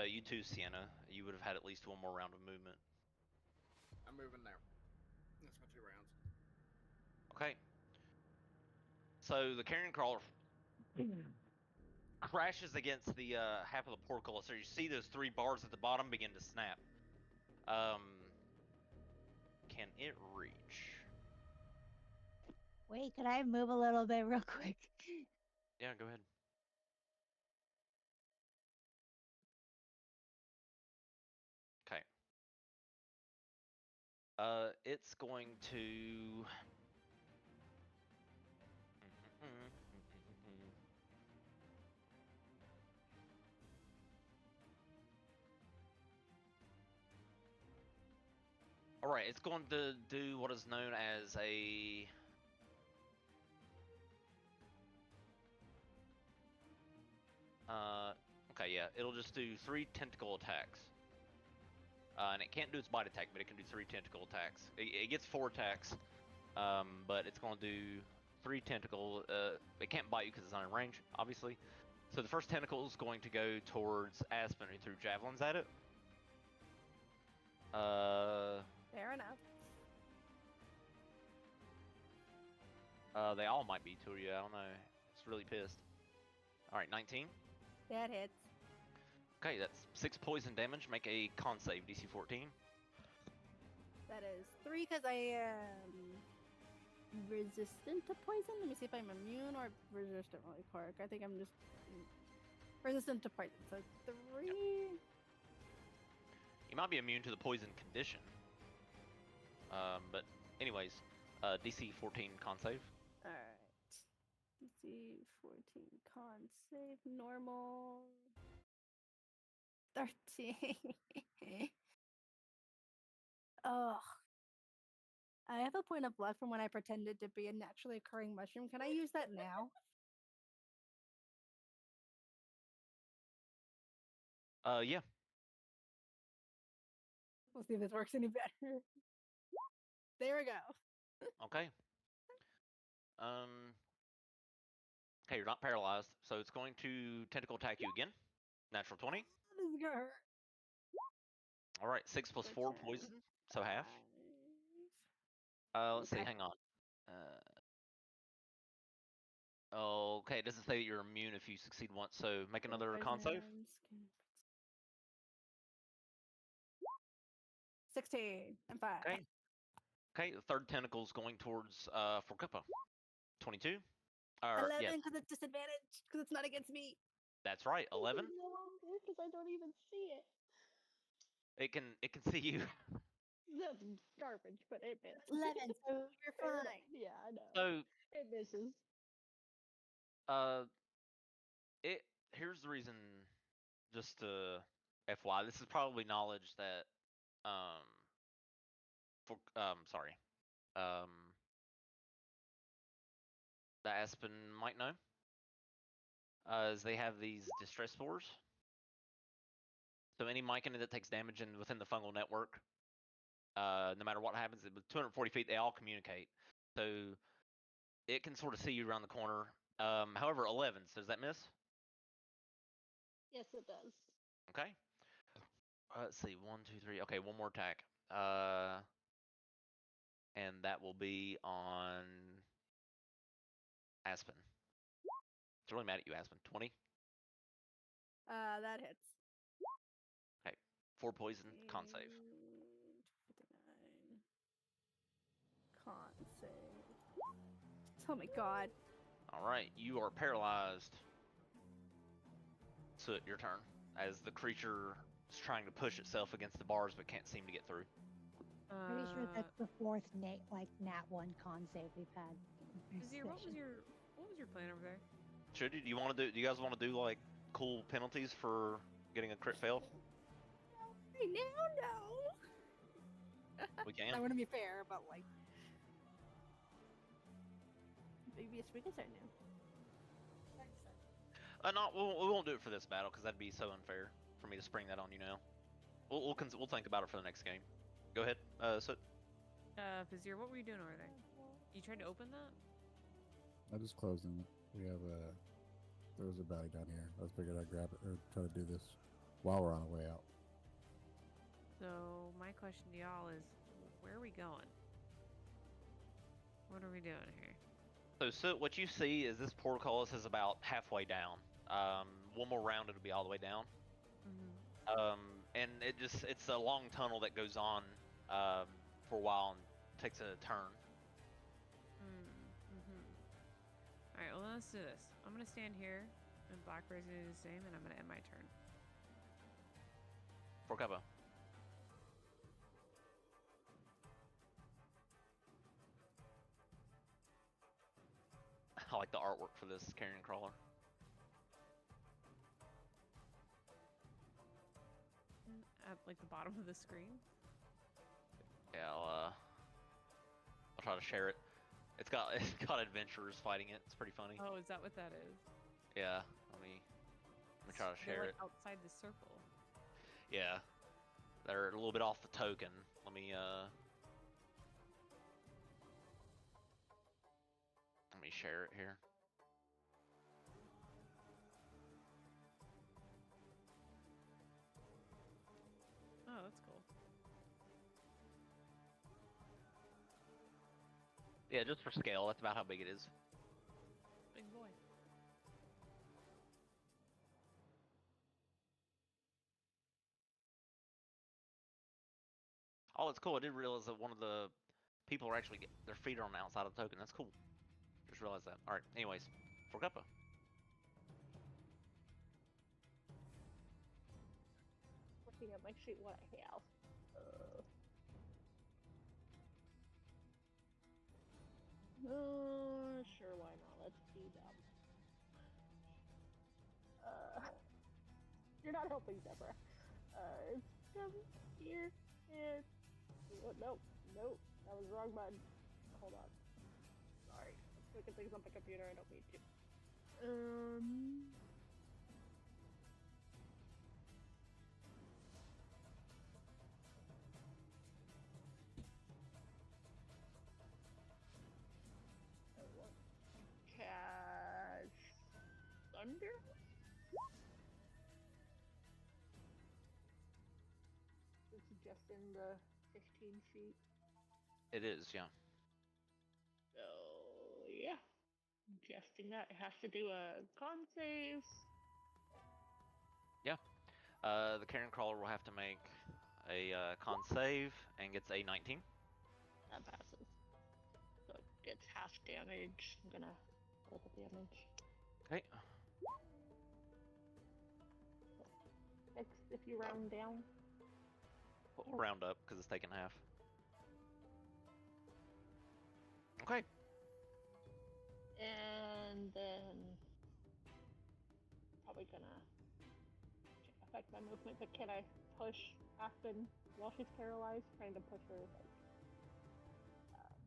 You too, Sienna. You would have had at least 1 more round of movement. I'm moving there. That's my 2 rounds. Okay. So the carrion crawler crashes against the half of the portcullis. So you see those 3 bars at the bottom begin to snap. Can it reach? Wait, could I move a little bit real quick? Yeah, go ahead. Okay. It's going to. All right, it's going to do what is known as a. Okay, yeah, it'll just do 3 tentacle attacks. And it can't do its bite attack, but it can do 3 tentacle attacks. It gets 4 attacks, but it's going to do 3 tentacle. It can't bite you because it's not in range, obviously. So the first tentacle is going to go towards Aspen, who threw javelins at it. Fair enough. They all might be to you. I don't know. It's really pissed. All right, 19. That hits. Okay, that's 6 poison damage. Make a con save, DC 14. That is 3 because I am resistant to poison. Let me see if I'm immune or resistant really quick. I think I'm just resistant to poison. So 3. You might be immune to the poison condition. But anyways, DC 14 con save. Alright. DC 14 con save normal. 13. Oh. I have a point of luck from when I pretended to be a naturally occurring mushroom. Can I use that now? Yeah. We'll see if this works any better. There we go. Okay. Okay, you're not paralyzed, so it's going to tentacle attack you again. Natural 20. This is gonna hurt. All right, 6 plus 4 poison, so half. Let's see. Okay. Hang on. Okay, it doesn't say that you're immune if you succeed once, so make another con save. 16 and 5. Okay. Okay, the third tentacle is going towards Forkupa. 22. 11 Yeah, because it's disadvantage because it's not against me. that's right. 11. No longer because I don't even see it. It can see you. That's garbage, but it missed. 11, so you're fine. Yeah, I know. So It misses. here's the reason. Just to FY, this is probably knowledge that sorry, the Aspen might know. Is they have these distress spores. So any myconid that takes damage within the fungal network, no matter what happens, with 240 feet, they all communicate. So it can sort of see you around the corner. However, 11, so does that miss? Yes, it does. Okay. Let's see, 1, 2, 3. Okay, 1 more attack. And that will be on Aspen. It's really mad at you, Aspen. 20. That hits. Okay, 4 poison, con save. 59. Con save. Oh my god. All right, you are paralyzed. Soot, your turn. As the creature is trying to push itself against the bars but can't seem to get through. Pretty sure that's the fourth nat 1 con save we've had. in this Vizier, what was session. your plan over there? Should you? Do you guys want to do like cool penalties for getting a crit fail? Right now, no. We can. I want to be fair, but like, maybe we can start now. We won't do it for this battle because that'd be so unfair for me to spring that on you now. We'll think about it for the next game. Go ahead. So Vizier, what were you doing over there? You tried to open that? I just closed it. We have there was a bounty down here. I figured I'd grab it or try to do this while we're on the way out. So my question to y'all is, where are we going? What are we doing here? So what you see is this portcullis is about halfway down. One more round, it'll be all the way down. Mm-hmm. And it's a long tunnel that goes on for a while and takes a turn. Mm-hmm. Alright, well, let's do this. I'm going to stand here, and Blackbeard's going to do the same, and I'm going to end my turn. For cover. I like the artwork for this carrion crawler. At like the bottom of the screen. Yeah, I'll try to share it. It's got adventurers fighting it. It's pretty funny. Oh, is that what that is? Yeah. Let me try to share They're like it. outside the circle. Yeah. They're a little bit off the token. Let me share it here. Oh, that's cool. Yeah, just for scale, that's about how big it is. Big boy. Oh, it's cool. I didn't realize that one of the people are actually their feet are on the outside of the token. That's cool. Just realized that. All right. Anyways, for Guppa. Looking at my sheet, what I have. Sure, why not? Let's do that. You're not helping, Deborah. It's come here and nope, that was the wrong button. Hold on. Sorry, I'm clicking things on the computer. I don't mean to. Cast thunder. It's just in the 15 feet. It is, yeah. So yeah, adjusting that. It has to do a con save. Yeah. The carrion crawler will have to make a con save and gets a 19. That passes. So it gets half damage. I'm gonna roll the damage. Okay. 6 if you round down. We'll round up because it's taking half. Okay. And then probably gonna affect my movement, but can I push Aspen while she's paralyzed? Trying to push her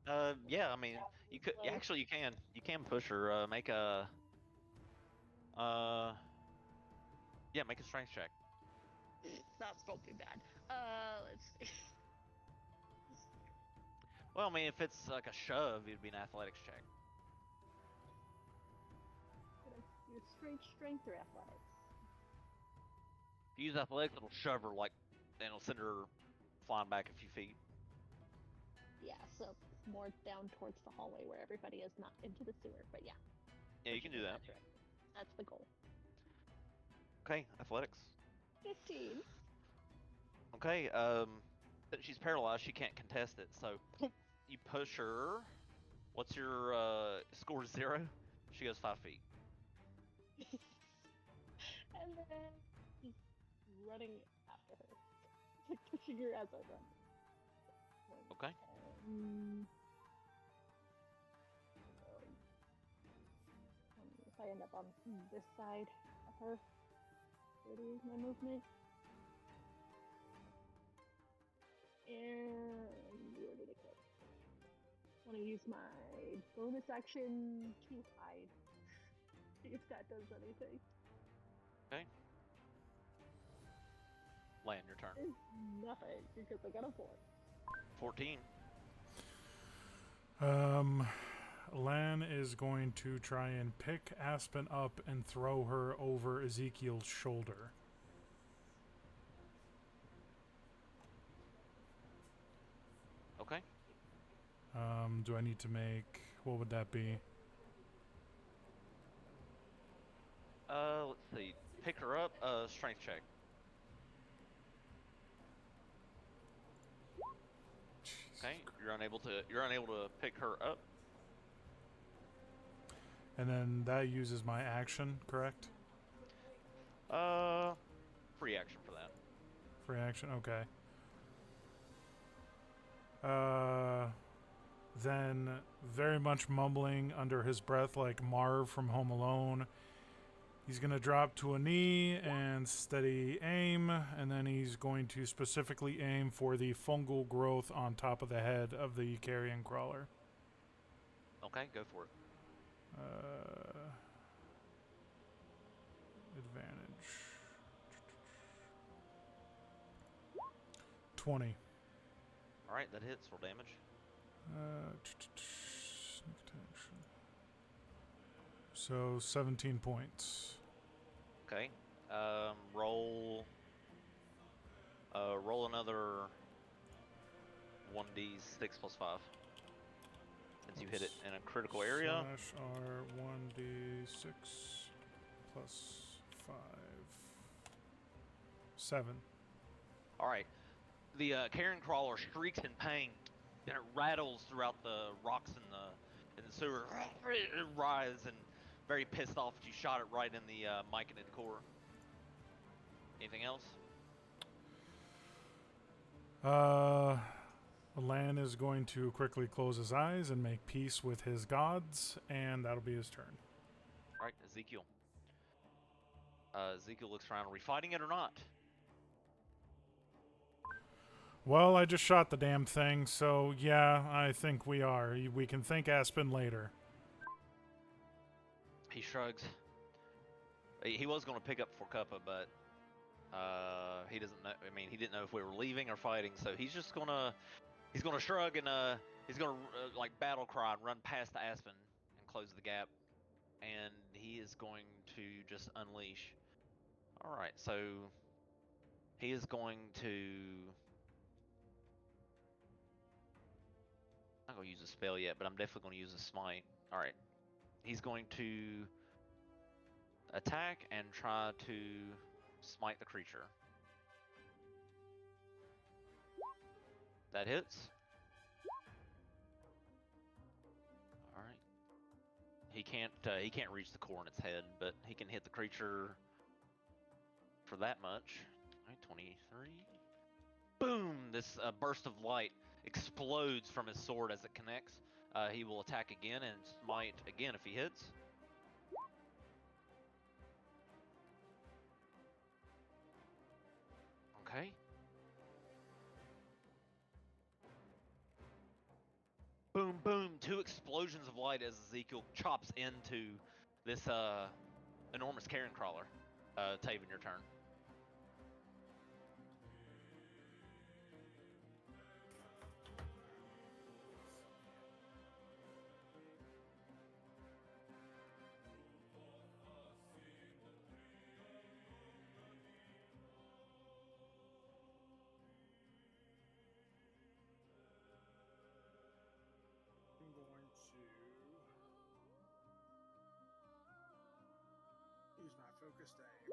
like Yeah, I mean, you could actually you can push her. Make a yeah, make a strength check. That's not too bad. Let's see. Well, I mean, if it's like a shove, it'd be an athletics check. Should I use strength or athletics? If you use athletics, it'll shove her like, and it'll send her flying back a few feet. Yeah, so more down towards the hallway where everybody is, not into the sewer. But yeah. Yeah, you can do that. That's the goal. Okay, athletics. 15. Okay, since she's paralyzed, she can't contest it. So you push her. What's your score? 0. She goes 5 feet. And then just running after her, like pushing her as I run. Okay. If I end up on this side of her, 30 is my movement. And where did it go? I want to use my bonus action to hide. See if that does anything. Okay. Land, your turn. Nothing, because I got a 4. 14. Lan is going to try and pick Aspen up and throw her over Ezekiel's shoulder. Okay. Do I need to make... What would that be? Let's see. Pick her up. Strength check. Okay. You're unable to pick her up. And then that uses my action, correct? Free action for that. Free action, okay. Then, very much mumbling under his breath like Marv from Home Alone, he's going to drop to a knee and steady aim, and then he's going to specifically aim for the fungal growth on top of the head of the carrion crawler. Okay, go for it. Advantage. 20. Alright, that hits. Roll damage. So 17 points. Okay. Roll another 1d6 plus 5. Since you hit it in a critical area. Slash R 1d6 plus 5. 7. Alright. The carrion crawler shrieks in pain, and it rattles throughout the rocks in the sewer. It writhes and very pissed off that you shot it right in the myconid core. Anything else? Lan is going to quickly close his eyes and make peace with his gods, and that'll be his turn. Alright, Ezekiel. Ezekiel looks around. Are we fighting it or not? Well, I just shot the damn thing, so yeah, I think we are. We can thank Aspen later. He shrugs. He was going to pick up for Cuppa, but he doesn't know. I mean, he didn't know if we were leaving or fighting, so he's just gonna shrug and he's gonna like battle cry and run past Aspen and close the gap, and he is going to just unleash. All right, so he is going to. I'm not gonna use a spell yet, but I'm definitely gonna use a smite. All right, he's going to attack and try to smite the creature. That hits. All right. He can't reach the core in its head, but he can hit the creature for that much. All right, 23. Boom! This burst of light explodes from his sword as it connects. He will attack again and smite again if he hits. Okay. Boom, boom. 2 explosions of light as Ezekiel chops into this enormous carrion crawler. Taven, your turn. I'm going to use my focused aim.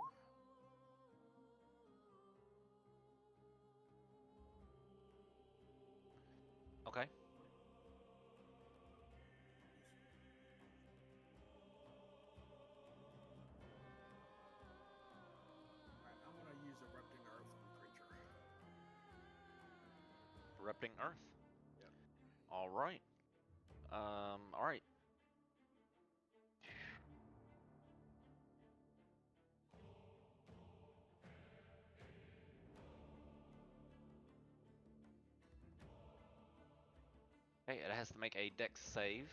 Okay. erupting earth. Yep. All right. All right. Okay, it has to make a dex save.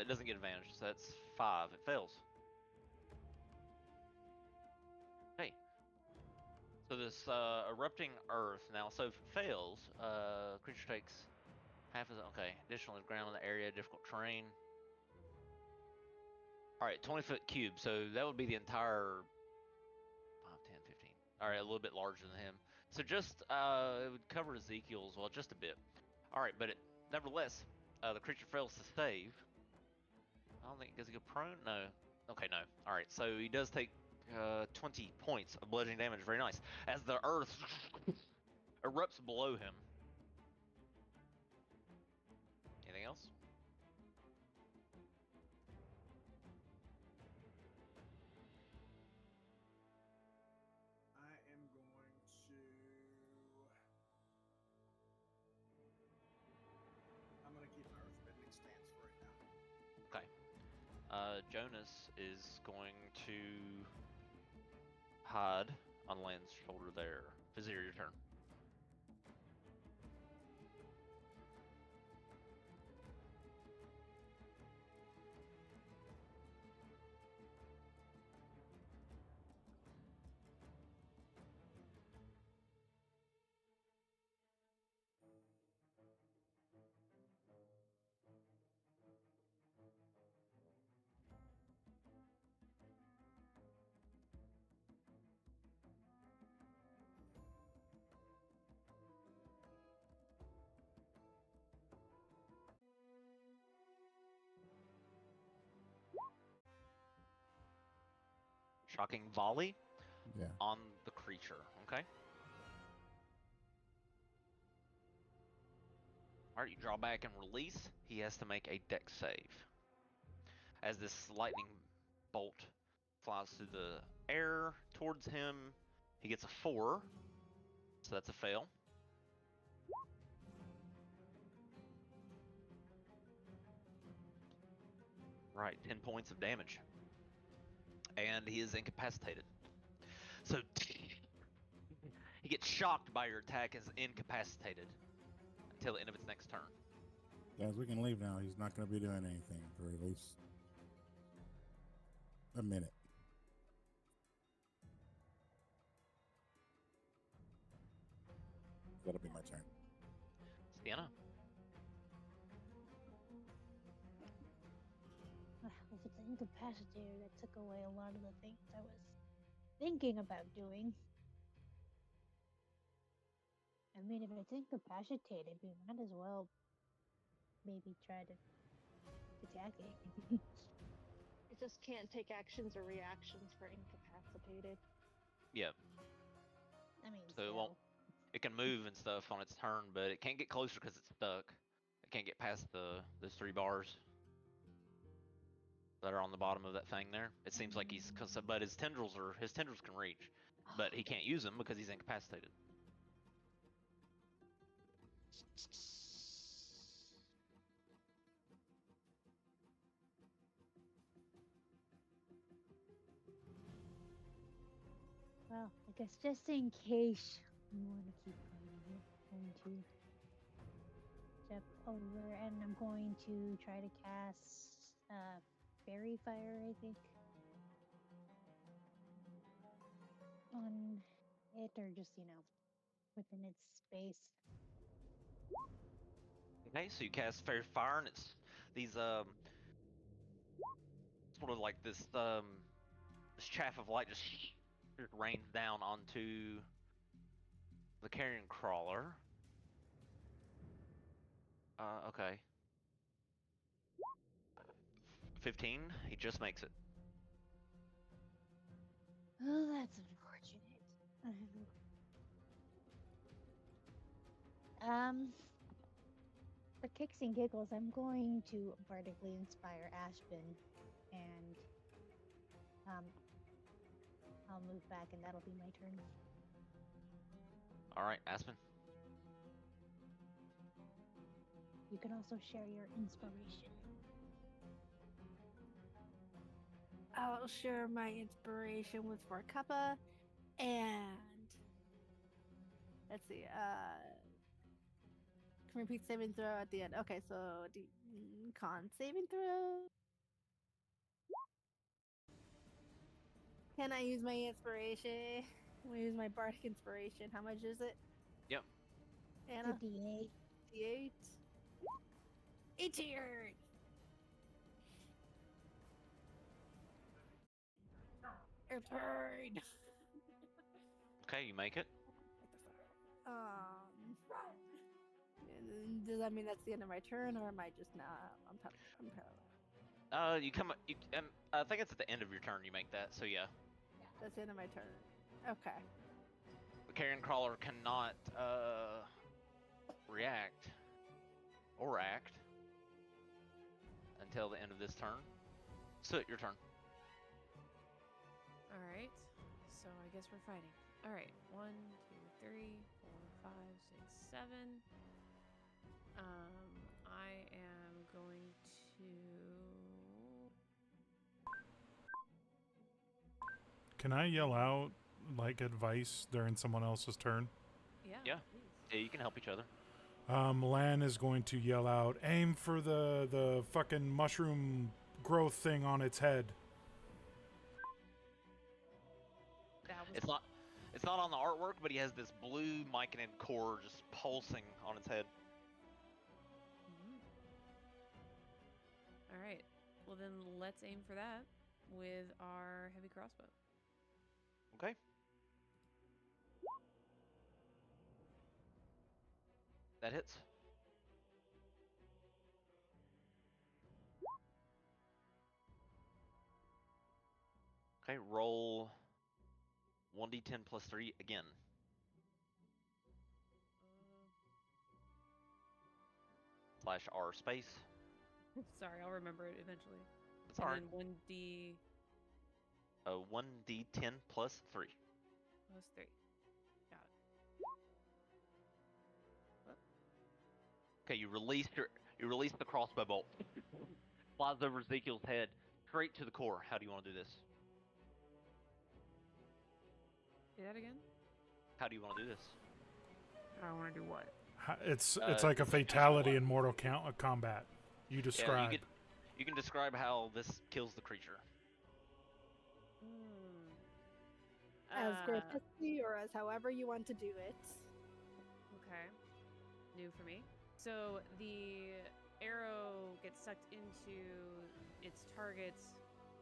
It doesn't get advantage, so that's 5. It fails. Okay. So this erupting earth now, so if it fails, creature takes half of the, okay, additional ground in the area, difficult terrain. All right, 20-foot cube, so that would be the entire 5, 10, 15. All right, a little bit larger than him. So just, it would cover Ezekiel as well, just a bit. All right, but nevertheless, the creature fails to save. I don't think, does he go prone? No. Okay, no. All right, so he does take 20 points of bludgeoning damage. Very nice. As the earth erupts below him. Anything else? I am going to. I'm going to keep my earthbending stance for right now. Okay. Jonas is going to hide on Land's shoulder there. Vizier, your turn. Shocking volley Yeah. on the creature. Okay. All right, you draw back and release. He has to make a dex save. As this lightning bolt flies through the air towards him, he gets a 4, so that's a fail. Right, 10 points of damage. And he is incapacitated. So he gets shocked by your attack and is incapacitated until the end of its next turn. Guys, we can leave now. He's not going to be doing anything for at least a minute. That'll be my turn. Sienna. If it's an incapacitator, that took away a lot of the things I was thinking about doing. I mean, if it's incapacitated, we might as well maybe try to attack it. It just can't take actions or reactions for incapacitated. Yeah. I mean, So it won't. It can move and stuff on its turn, but it can't get closer because it's stuck. It can't get past those 3 bars that are on the bottom of that thing there. It seems like but his tendrils can reach, but he can't use them because he's incapacitated. Well, I guess just in case you want to keep going, I'm going to step over and I'm going to try to cast fairy fire, I think, on it, or just, within its space. Okay, so you cast Fairy Fire, and it's these sort of like this chaff of light just rains down onto the carrion crawler. Okay. 15. He just makes it. Oh, that's unfortunate. For kicks and giggles, I'm going to vertically inspire Aspen and I'll move back, and that'll be my turn. All right, Aspen. You can also share your inspiration. I'll share my inspiration with Vorkappa, and let's see. Can repeat saving throw at the end. Okay, so con saving throw. Can I use my inspiration? I'm gonna use my bardic inspiration. How much is it? Yep. It's a Anna? D8. D8. 18. Your turn. Okay, you make it. Does that mean that's the end of my turn, or am I just not? I'm You come. I think it's at the end of your turn you make that. So yeah, That's the end of my turn. Okay. the carrion crawler cannot react or act until the end of this turn. Soot, your turn. All right. So I guess we're fighting. All right. 1, 2, 3, 4, 5, 6, 7. I am going to. Can I yell out like advice during someone else's turn? Yeah. Please. Yeah, you can help each other. Lan is going to yell out, aim for the fucking mushroom growth thing on its head. That was. It's not on the artwork, but he has this blue myconid core just pulsing on its head. All right. Well, then let's aim for that with our heavy crossbow. Okay. That hits. Okay, roll 1d10 plus 3 again. Slash R space. Sorry, I'll remember it eventually. That's And alright. then 1d 1d10 plus 3. plus 3. Got it. Okay, you release the crossbow bolt. Flies over Ezekiel's head, straight to the core. How do you want to do this? Say that again? How do you want to do this? I want to do what? It's like a fatality in Mortal Kombat. You describe. Yeah, you can describe how this kills the creature. As grotesquely or as however you want to do it. Okay. New for me. So the arrow gets sucked into its targets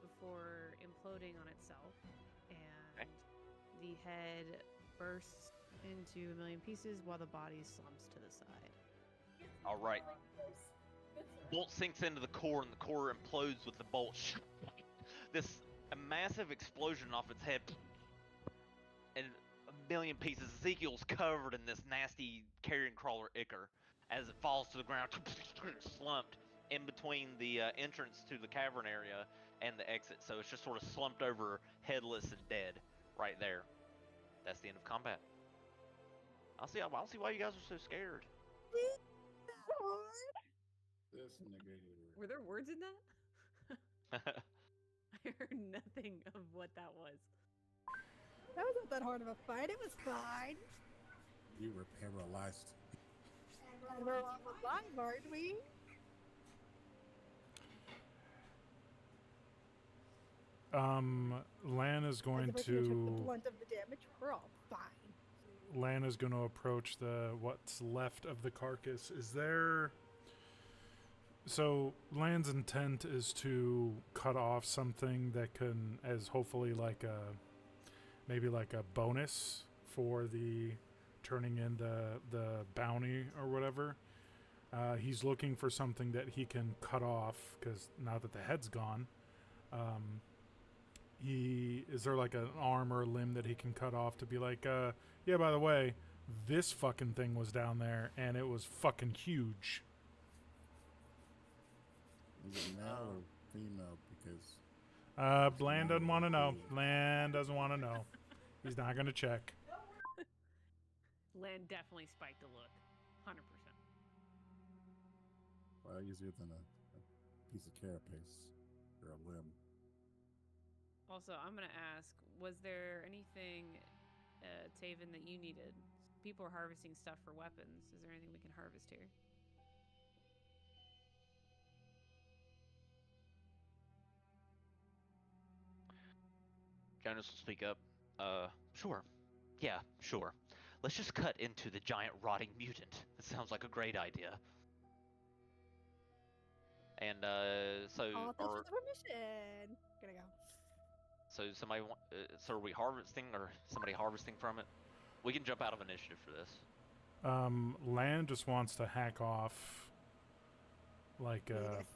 before imploding on itself, and the head bursts into a million pieces while the body slumps to the side. All right. Bolt sinks into the core, and the core implodes with the bolt. A massive explosion off its head, and a million pieces. Ezekiel's covered in this nasty carrion crawler ichor as it falls to the ground, slumped in between the entrance to the cavern area and the exit. So it's just sort of slumped over, headless and dead, right there. That's the end of combat. I don't see why you guys are so scared. This nigga here. Were there words in that? I heard nothing of what that was. That wasn't that hard of a fight. It was fine. You were paralyzed. And we're all alive, aren't we? Lan is going As the person who took the to blunt of the damage. We're all fine. Lan is going to approach what's left of the carcass. Is there? So Lan's intent is to cut off something that can, as hopefully maybe like a bonus for the turning in the bounty or whatever. He's looking for something that he can cut off because now that the head's gone, is there like an arm or a limb that he can cut off to be like, yeah, by the way, this fucking thing was down there and it was fucking huge. Is it male or female? Because Bland doesn't want to know. Bland doesn't want to know. He's not going to check. Land definitely spiked a look. 100%. Well, easier than a piece of carapace or a limb. Also, I'm going to ask, was there anything, Taven, that you needed? People are harvesting stuff for weapons. Is there anything we can harvest here? Jonas will speak up. Sure. Yeah, sure. Let's just cut into the giant rotting mutant. That sounds like a great idea. And so All thanks are for the permission. Gonna go. so somebody so are we harvesting or somebody harvesting from it? We can jump out of initiative for this. Land just wants to hack off, like, Penis.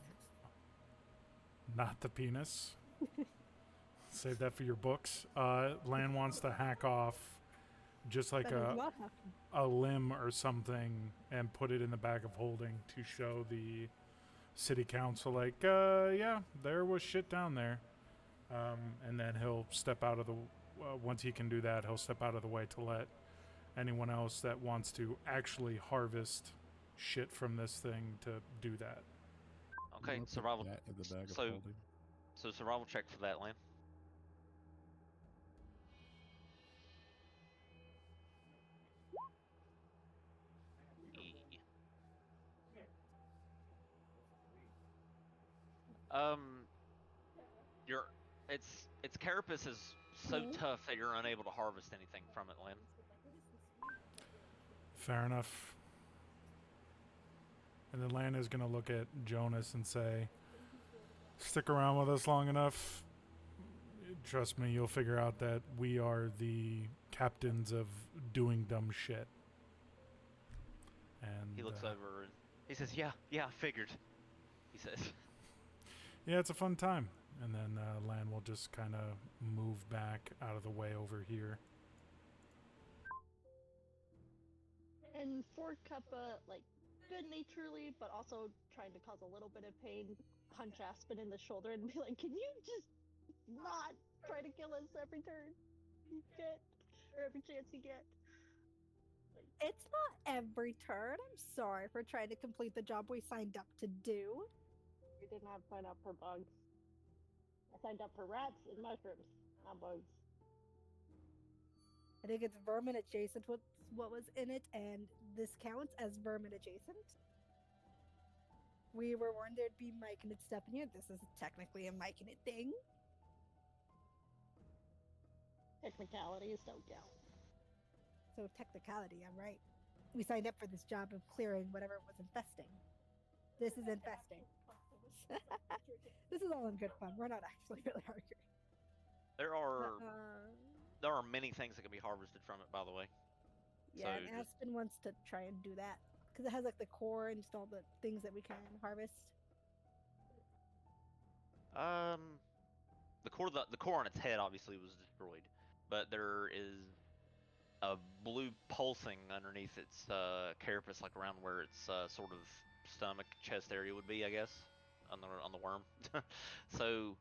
not the penis. Save that for your books. Land wants to hack off just like That is not happening. a limb or something and put it in the bag of holding to show the city council, like, yeah, there was shit down there. And then he'll step out of the, once he can do that, he'll step out of the way to let anyone else that wants to actually harvest shit from this thing to do that. Okay, You wanna put survival. that in the bag of So, holding? so survival check for that, Land. Your its carapace is so tough that you're unable to harvest anything from it, Lynn. Fair enough. And then Lana is going to look at Jonas and say, stick around with us long enough. Trust me, you'll figure out that we are the captains of doing dumb shit. And He looks over and he says, "Yeah, I figured." He says, yeah, it's a fun time. And then Lan will just kind of move back out of the way over here. And for Kappa, like, good-naturedly, but also trying to cause a little bit of pain, punch Aspen in the shoulder and be like, "Can you just not try to kill us every turn you get, or every chance you get?" It's not every turn. I'm sorry for trying to complete the job we signed up to do. We did not sign up for bugs. I signed up for rats and mushrooms, not bugs. I think it's vermin adjacent with what was in it, and this counts as vermin adjacent. We were warned there'd be myconid stuff in here. This is technically a myconid thing. Technicalities don't count. So technicality, I'm right. We signed up for this job of clearing whatever was infesting. This is infesting. This is all in good fun. We're not actually really hungry. there are many things that can be harvested from it, by the way. Yeah, So and just- Aspen wants to try and do that because it has like the core and just all the things that we can harvest. The core on its head obviously was destroyed, but there is a blue pulsing underneath its carapace, like around where its sort of stomach, chest area would be, I guess, on the worm. So,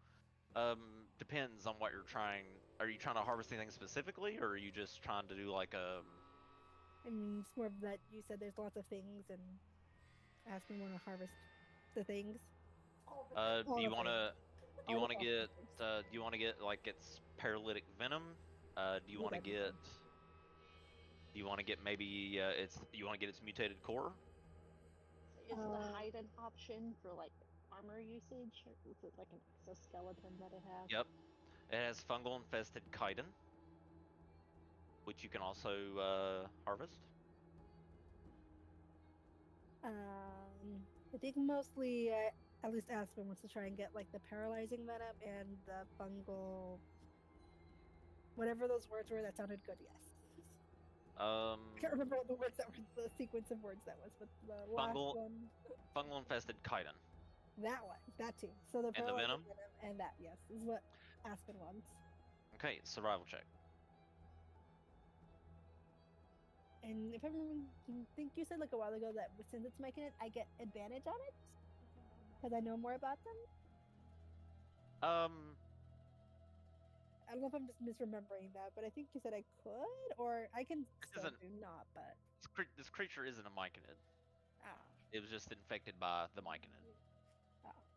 depends on what you're trying. Are you trying to harvest anything specifically, or are you just trying to do like a? I mean, it's more of that you said there's lots of things, and Aspen want to harvest the things. Do you want to? Do you All want to the get? things. Do you want to get like its paralytic venom? Do you want to Everything. get? Do you want to get maybe its? Do you want to get its mutated core? Is the hide an option for, like, armor usage? Or is it like an exoskeleton that it has? Yep. It has fungal infested chitin, which you can also harvest. I think mostly, at least Aspen wants to try and get like the paralyzing venom and the fungal, whatever those words were. That sounded good. Yes. I can't remember all the words that were the sequence of words that was, but the last one. Fungal infested chitin. That one, that too. So the And the paralyzing venom? and that, yes, is what Aspen wants. Okay, survival check. And if I remember, I think you said like a while ago that since it's making it, I get advantage on it because I know more about them. I don't know if I'm just misremembering that, but I think you said I could, or I can still isn't- do not. But This creature isn't a myconid. ah, It was just infected by the myconid.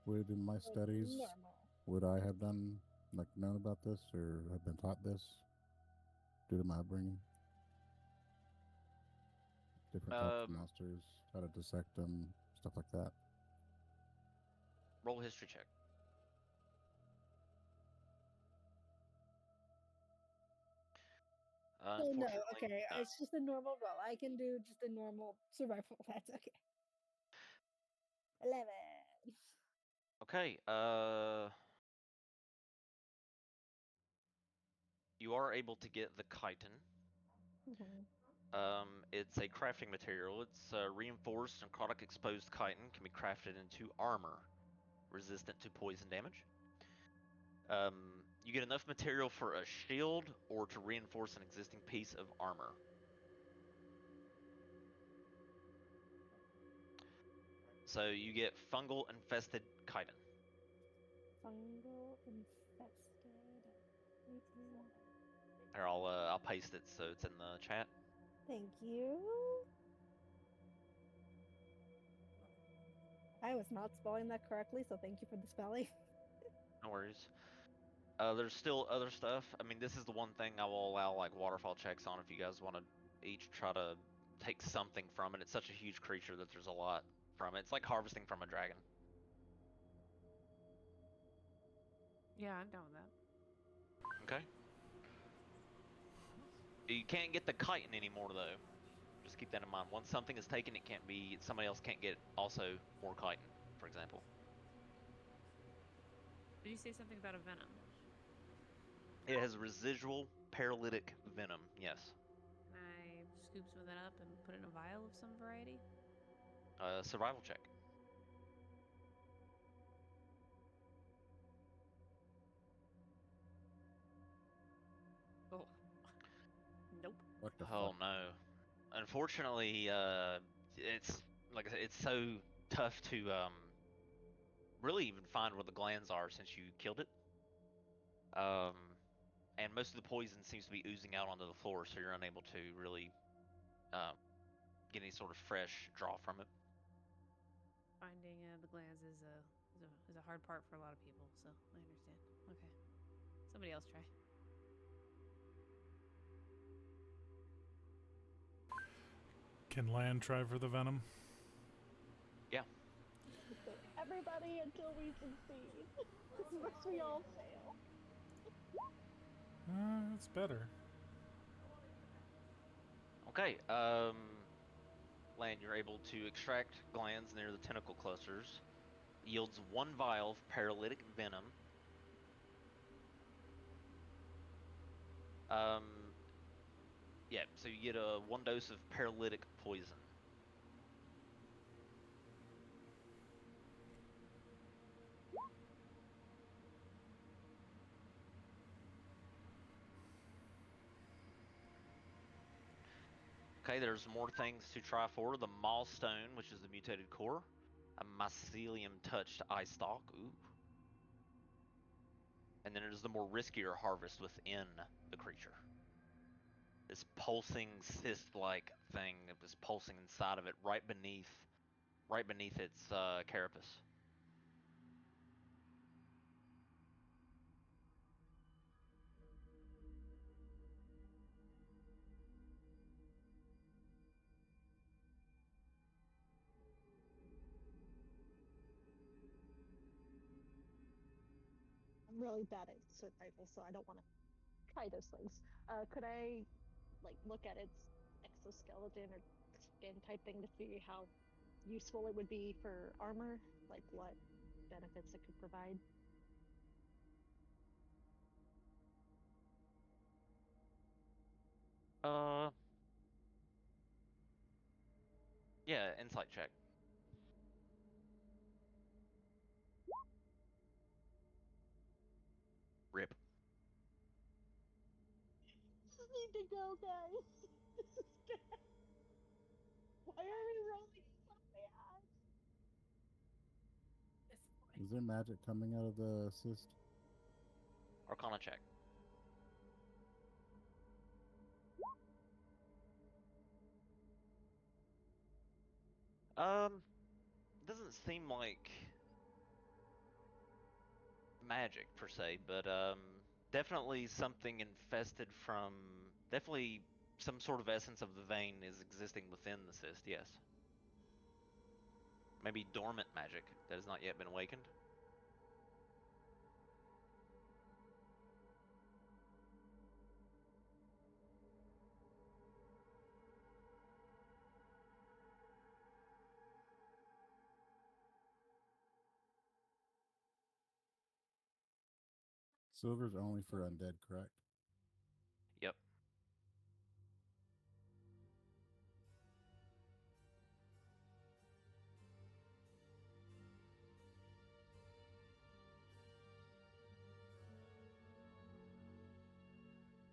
Would in my so studies, normal. would I have done like known about this or have been taught this due to my upbringing? Different types of monsters, how to dissect them, stuff like that. Roll a history check. Oh no, Unfortunately, okay. no. It's just a normal roll. I can do just a normal survival. That's okay. 11. Okay. You are able to get the chitin. Mhm. It's a crafting material. It's reinforced necrotic exposed chitin can be crafted into armor, resistant to poison damage. You get enough material for a shield or to reinforce an existing piece of armor. So you get fungal infested chitin. Fungal infested. Here, I'll paste it so it's in the chat. Thank you. I was not spelling that correctly, so thank you for the spelling. No worries. There's still other stuff. I mean, this is the one thing I will allow like waterfall checks on if you guys want to each try to take something from it. It's such a huge creature that there's a lot from it. It's like harvesting from a dragon. Yeah, I'm down with that. Okay. You can't get the chitin anymore though. Just keep that in mind. Once something is taken, it can't be somebody else can't get also more chitin, for example. Did you say something about a venom? It has residual paralytic venom. Yes. Can I scoop some of that up and put it in a vial of some variety? Survival check. Oh. Nope. What the Oh fuck? no. Unfortunately, it's like I said, it's so tough to really even find where the glands are since you killed it. Um, and most of the poison seems to be oozing out onto the floor, so you're unable to really um, get any sort of fresh draw from it. Finding the glands is a hard part for a lot of people, so I understand. Okay. Somebody else try. Can Lan try for the venom? Yeah. Everybody until we succeed. Unless we all fail. It's better. Okay. Lan, you're able to extract glands near the tentacle clusters. Yields 1 vial of paralytic venom. Yeah, so you get a 1 dose of paralytic poison. Okay, there's more things to try for. The Maulstone, which is the mutated core. A Mycelium touched eye stalk. Ooh. And then there's the more riskier harvest within the creature. This pulsing cyst-like thing that was pulsing inside of it, right beneath its carapace. I'm really bad at survival, so I don't want to try those things. Could I like look at its exoskeleton or skin type thing to see how useful it would be for armor? Like what benefits it could provide? Uh, yeah, insight check. Rip. This need to go, guys. This is bad. Why are we rolling so bad? Is there magic coming out of the cyst? Arcana check. Doesn't seem like magic per se, but definitely something infested from definitely some sort of essence of the vein is existing within the cyst. Yes, maybe dormant magic that has not yet been awakened. Silver's only for undead, correct? Yep.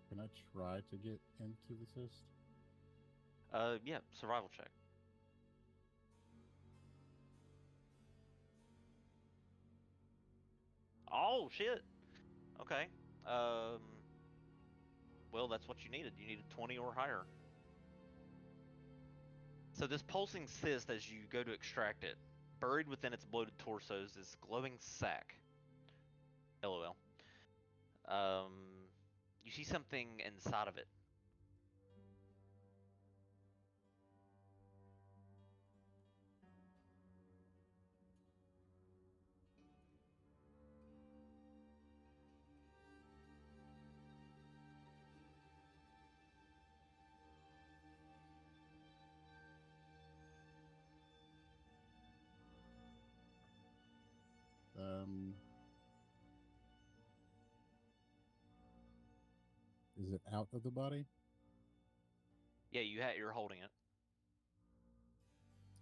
Can I try to get into the cyst? Yeah. Survival check. Oh shit. Okay. Um. Well, that's what you needed. You needed 20 or higher. So this pulsing cyst, as you go to extract it, buried within its bloated torso is this glowing sac. LOL. Um, you see something inside of it. Um, is it out of the body? Yeah, you're holding it.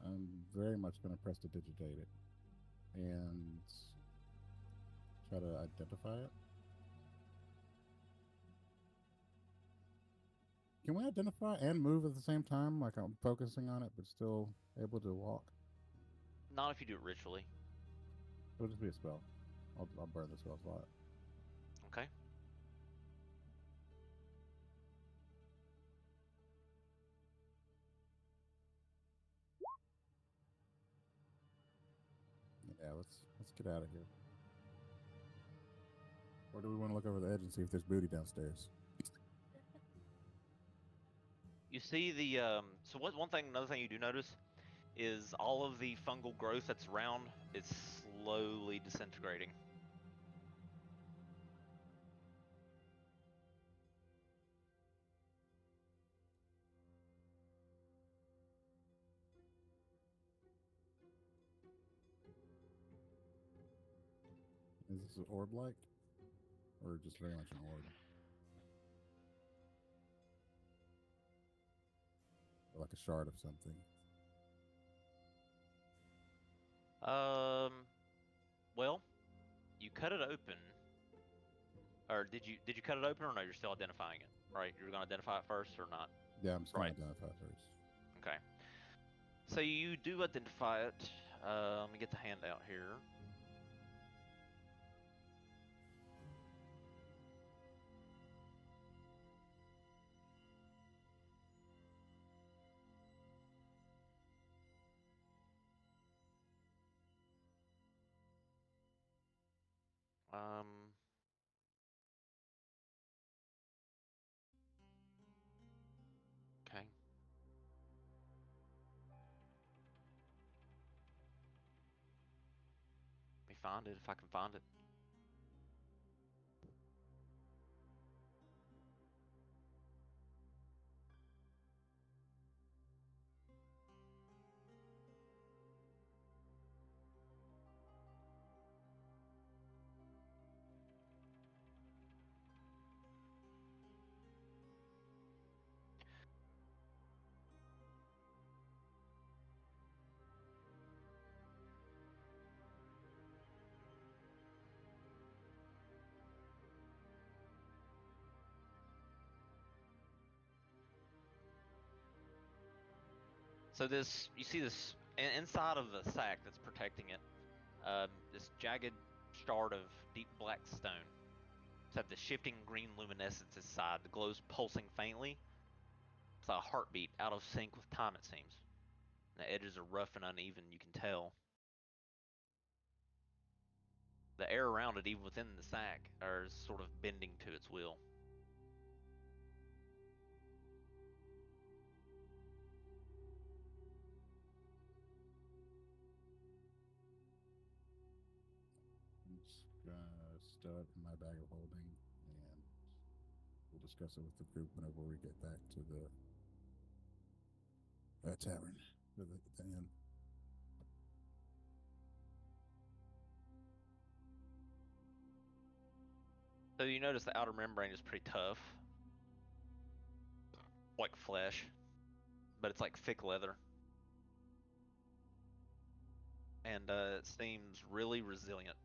I'm very much going to prestidigitate it and try to identify it. Can we identify and move at the same time? Like I'm focusing on it, but still able to walk? Not if you do it ritually. It'll just be a spell. I'll burn the spell slot. Okay. Yeah, let's get out of here. Or do we want to look over the edge and see if there's booty downstairs? You see the so what one thing another thing you do notice is all of the fungal growth that's around is slowly disintegrating. Is this an orb like? Or just very much an orb? Or like a shard of something? Well, you cut it open, or did you cut it open, or no? You're still identifying it, right? You're gonna identify it first, or not? Yeah, I'm just Right. going to identify it first. Okay. So you do identify it. Let me get the handout here. Um, okay. Let me find it if I can find it. So this, you see this inside of the sack that's protecting it. This jagged shard of deep black stone. It's got the shifting green luminescence inside. The glow's pulsing faintly. It's like a heartbeat out of sync with time, it seems. The edges are rough and uneven, you can tell. The air around it, even within the sack, are sort of bending to its will. I'm just gonna stow it in my bag of holding, and we'll discuss it with the group whenever we get back to the tavern, the inn. So you notice the outer membrane is pretty tough, like flesh, but it's like thick leather. And it seems really resilient.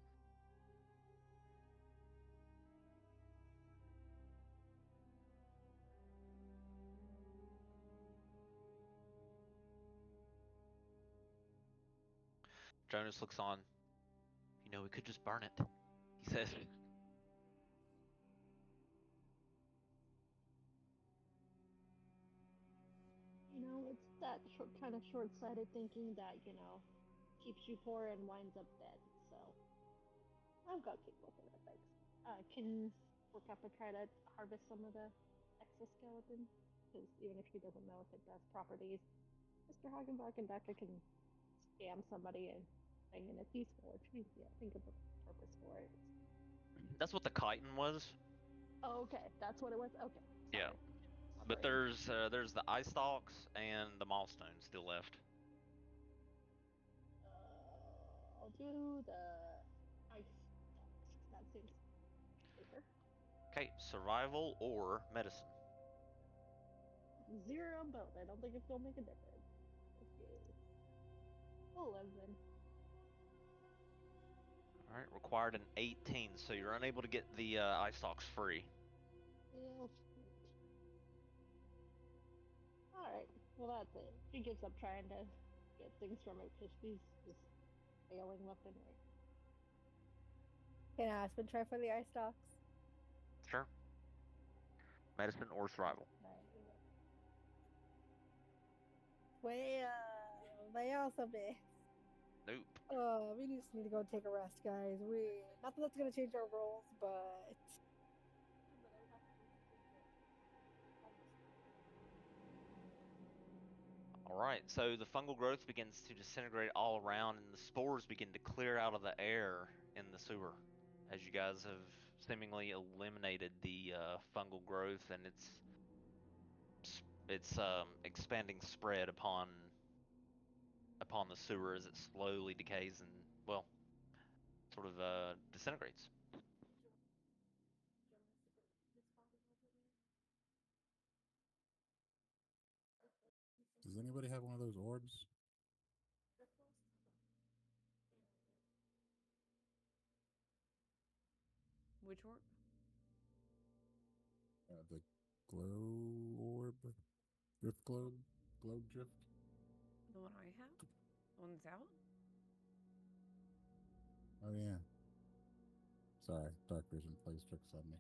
Jonas looks on. You know, we could just burn it, he says. You know, it's that kind of short-sighted thinking that, keeps you poor and winds up dead. So, I'm gonna keep looking at things. Can Workappa try to harvest some of the exoskeleton? Because even if she doesn't know if it does properties, Mr. Hagenbach and Doctor can scam somebody and bring in a peaceful or think of a purpose for it. That's what the chitin was. Oh, okay, that's what it was. Okay, Yeah. sorry. But there's the eye stalks and the milestone still left. I'll do the ice stalks. That seems safer. Okay, survival or medicine. 0 on both. I don't think it's gonna make a difference. Okay. 11. All right, required an 18, so you're unable to get the eye stalks free. Yeah. Alright, well that's it. She gives up trying to get things from it because she's just failing left and right. Can Aspen try for the eye stalks? Sure. Medicine or survival. Well, they also be. Nope. We just need to go take a rest, guys. Not that that's gonna change our roles, but All right, so the fungal growth begins to disintegrate all around, and the spores begin to clear out of the air in the sewer, as you guys have seemingly eliminated the fungal growth, and it's expanding spread upon the sewer as it slowly decays and, well, sort of disintegrates. Does anybody have one of those orbs? Which orb? The glow orb? Drift globe? Globe drift? The one I have? The one that's out? Oh, yeah. Sorry, dark vision plays tricks on me.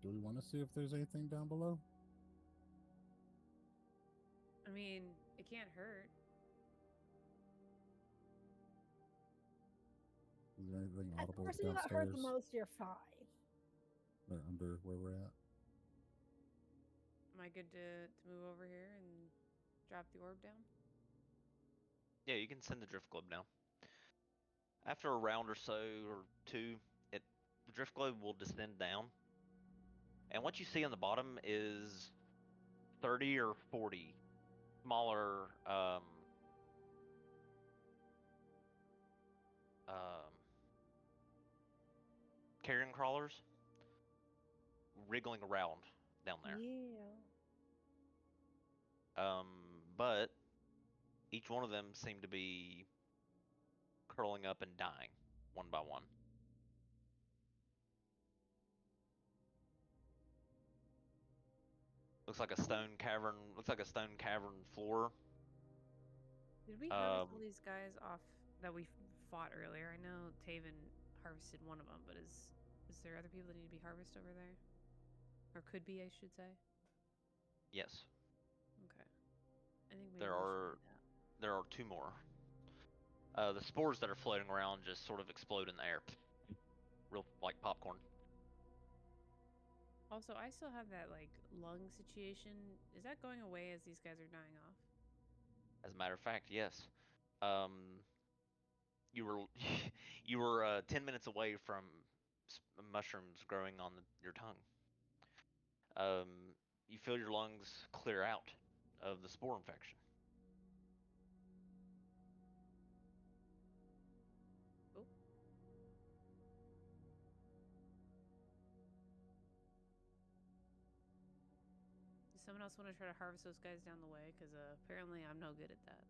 Do we want to see if there's anything down below? I mean, it can't hurt. Is there anything at audible first you got hurt the downstairs? most, you're fine. Or under where we're at? Am I good to move over here and drop the orb down? Yeah, you can send the drift globe down. After a round or so, or two, the drift globe will descend down. And what you see on the bottom is 30 or 40 smaller carrion crawlers wriggling around down there. Yeah. But each one of them seem to be curling up and dying one by one. Looks like a stone cavern. Looks like a stone cavern floor. Did we harvest all these guys off that we fought earlier? I know Taven harvested one of them, but is there other people that need to be harvested over there? Or could be, I should say. Yes. Okay. I think maybe There we are should do that. there are two more. The spores that are floating around just sort of explode in the air, real like popcorn. Also, I still have that like lung situation. Is that going away as these guys are dying off? As a matter of fact, yes. Um, you were you were 10 minutes away from mushrooms growing on your tongue. You feel your lungs clear out of the spore infection. Oh. Does someone else want to try to harvest those guys down the way? Because apparently I'm no good at that.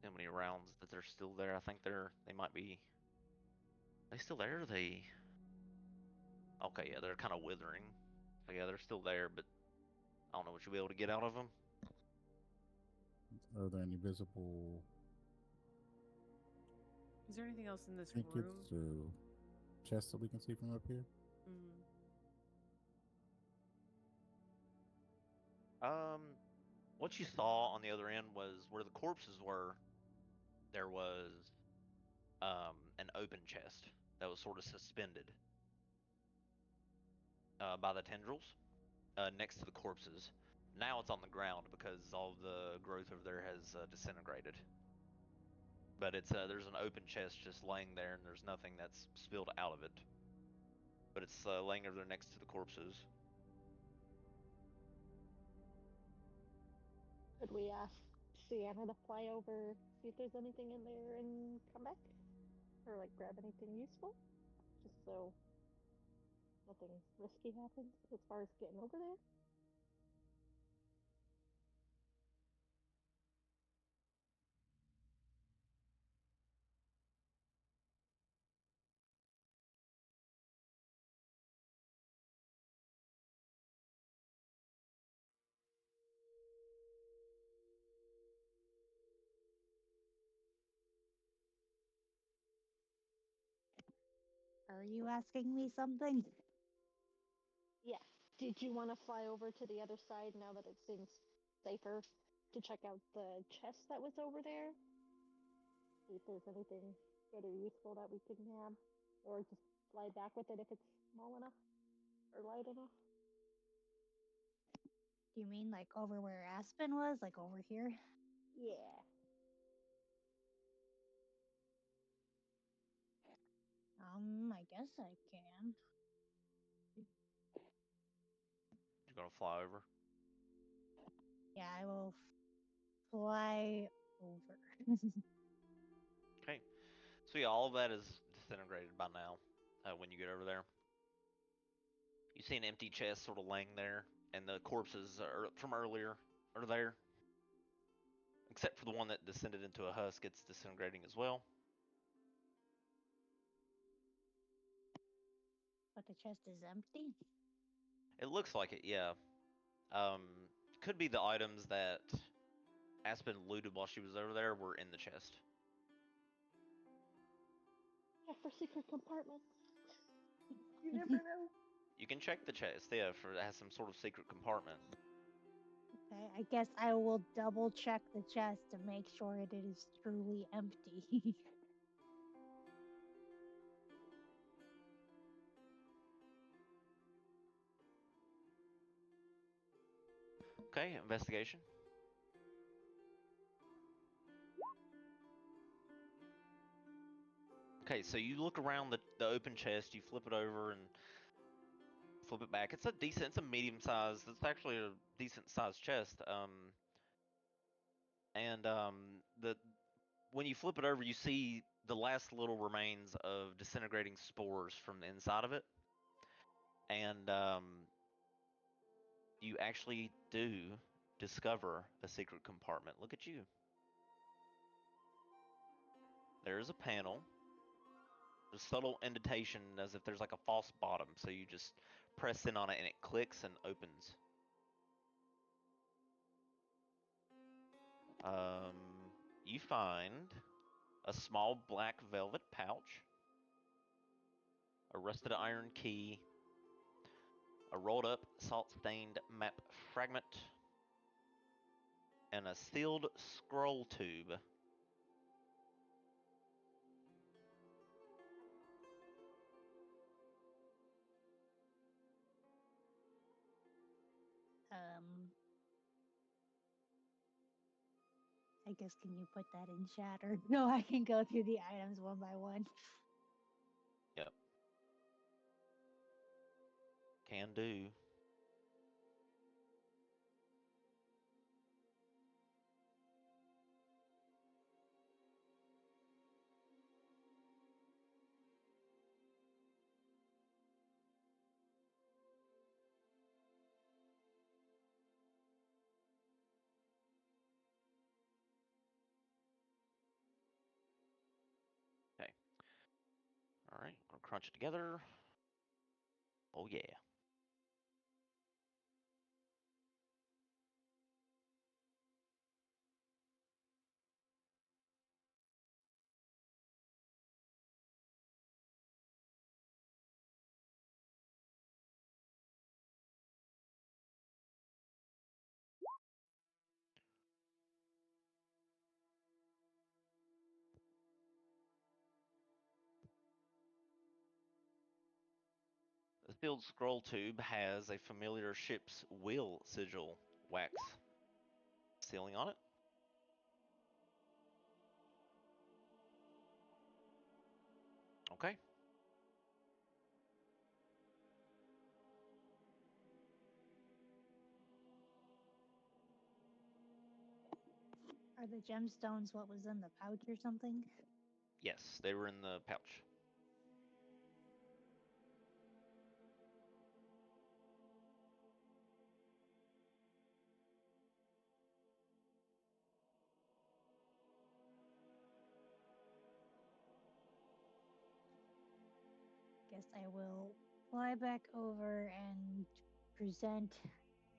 How many rounds that they're still there? I think they might be. They still there? They. Okay, yeah, they're kind of withering. So yeah, they're still there, but I don't know what you'll be able to get out of them. Are there any visible Is there anything else in this room? trinkets or chests that we can see from up here? What you saw on the other end was where the corpses were. There was an open chest that was sort of suspended by the tendrils next to the corpses. Now it's on the ground because all the growth over there has disintegrated. But it's there's an open chest just laying there, and there's nothing that's spilled out of it. But it's laying over there next to the corpses. Could we ask Sienna to fly over, see if there's anything in there, and come back? Or, like, grab anything useful? Just so nothing risky happens as far as getting over there? Are you asking me something? Yeah. Did you want to fly over to the other side now that it seems safer to check out the chest that was over there? See if there's anything good or useful that we can grab? Or just fly back with it if it's small enough or light enough? Do you mean like over where Aspen was? Like over here? Yeah. I guess I can. You're gonna fly over. Yeah, I will fly over. Okay. So yeah, all of that is disintegrated by now. When you get over there, you see an empty chest sort of laying there, and the corpses from earlier are there, except for the one that descended into a husk. It's disintegrating as well. But the chest is empty? It looks like it, yeah. Could be the items that Aspen looted while she was over there were in the chest. Check for secret compartments. You never know. You can check the chest, yeah, for it has some sort of secret compartment. Okay, I guess I will double check the chest to make sure it is truly empty. Okay, investigation. Okay, so you look around the open chest, you flip it over and flip it back. It's a medium sized. It's actually a decent sized chest. And the when you flip it over, you see the last little remains of disintegrating spores from the inside of it, and you actually do discover a secret compartment. Look at you. There is a panel. A subtle indentation as if there's like a false bottom, so you just press in on it and it clicks and opens. You find a small black velvet pouch, a rusted iron key, a rolled up salt-stained map fragment, and a sealed scroll tube. I guess can you put that in chat or no? I can go through the items one by one. Yep. Can do. Okay. All right, I'm gonna crunch it together. Oh yeah. The sealed scroll tube has a familiar ship's wheel sigil wax sealing on it. Okay. Are the gemstones what was in the pouch or something? Yes, they were in the pouch. Guess I will fly back over and present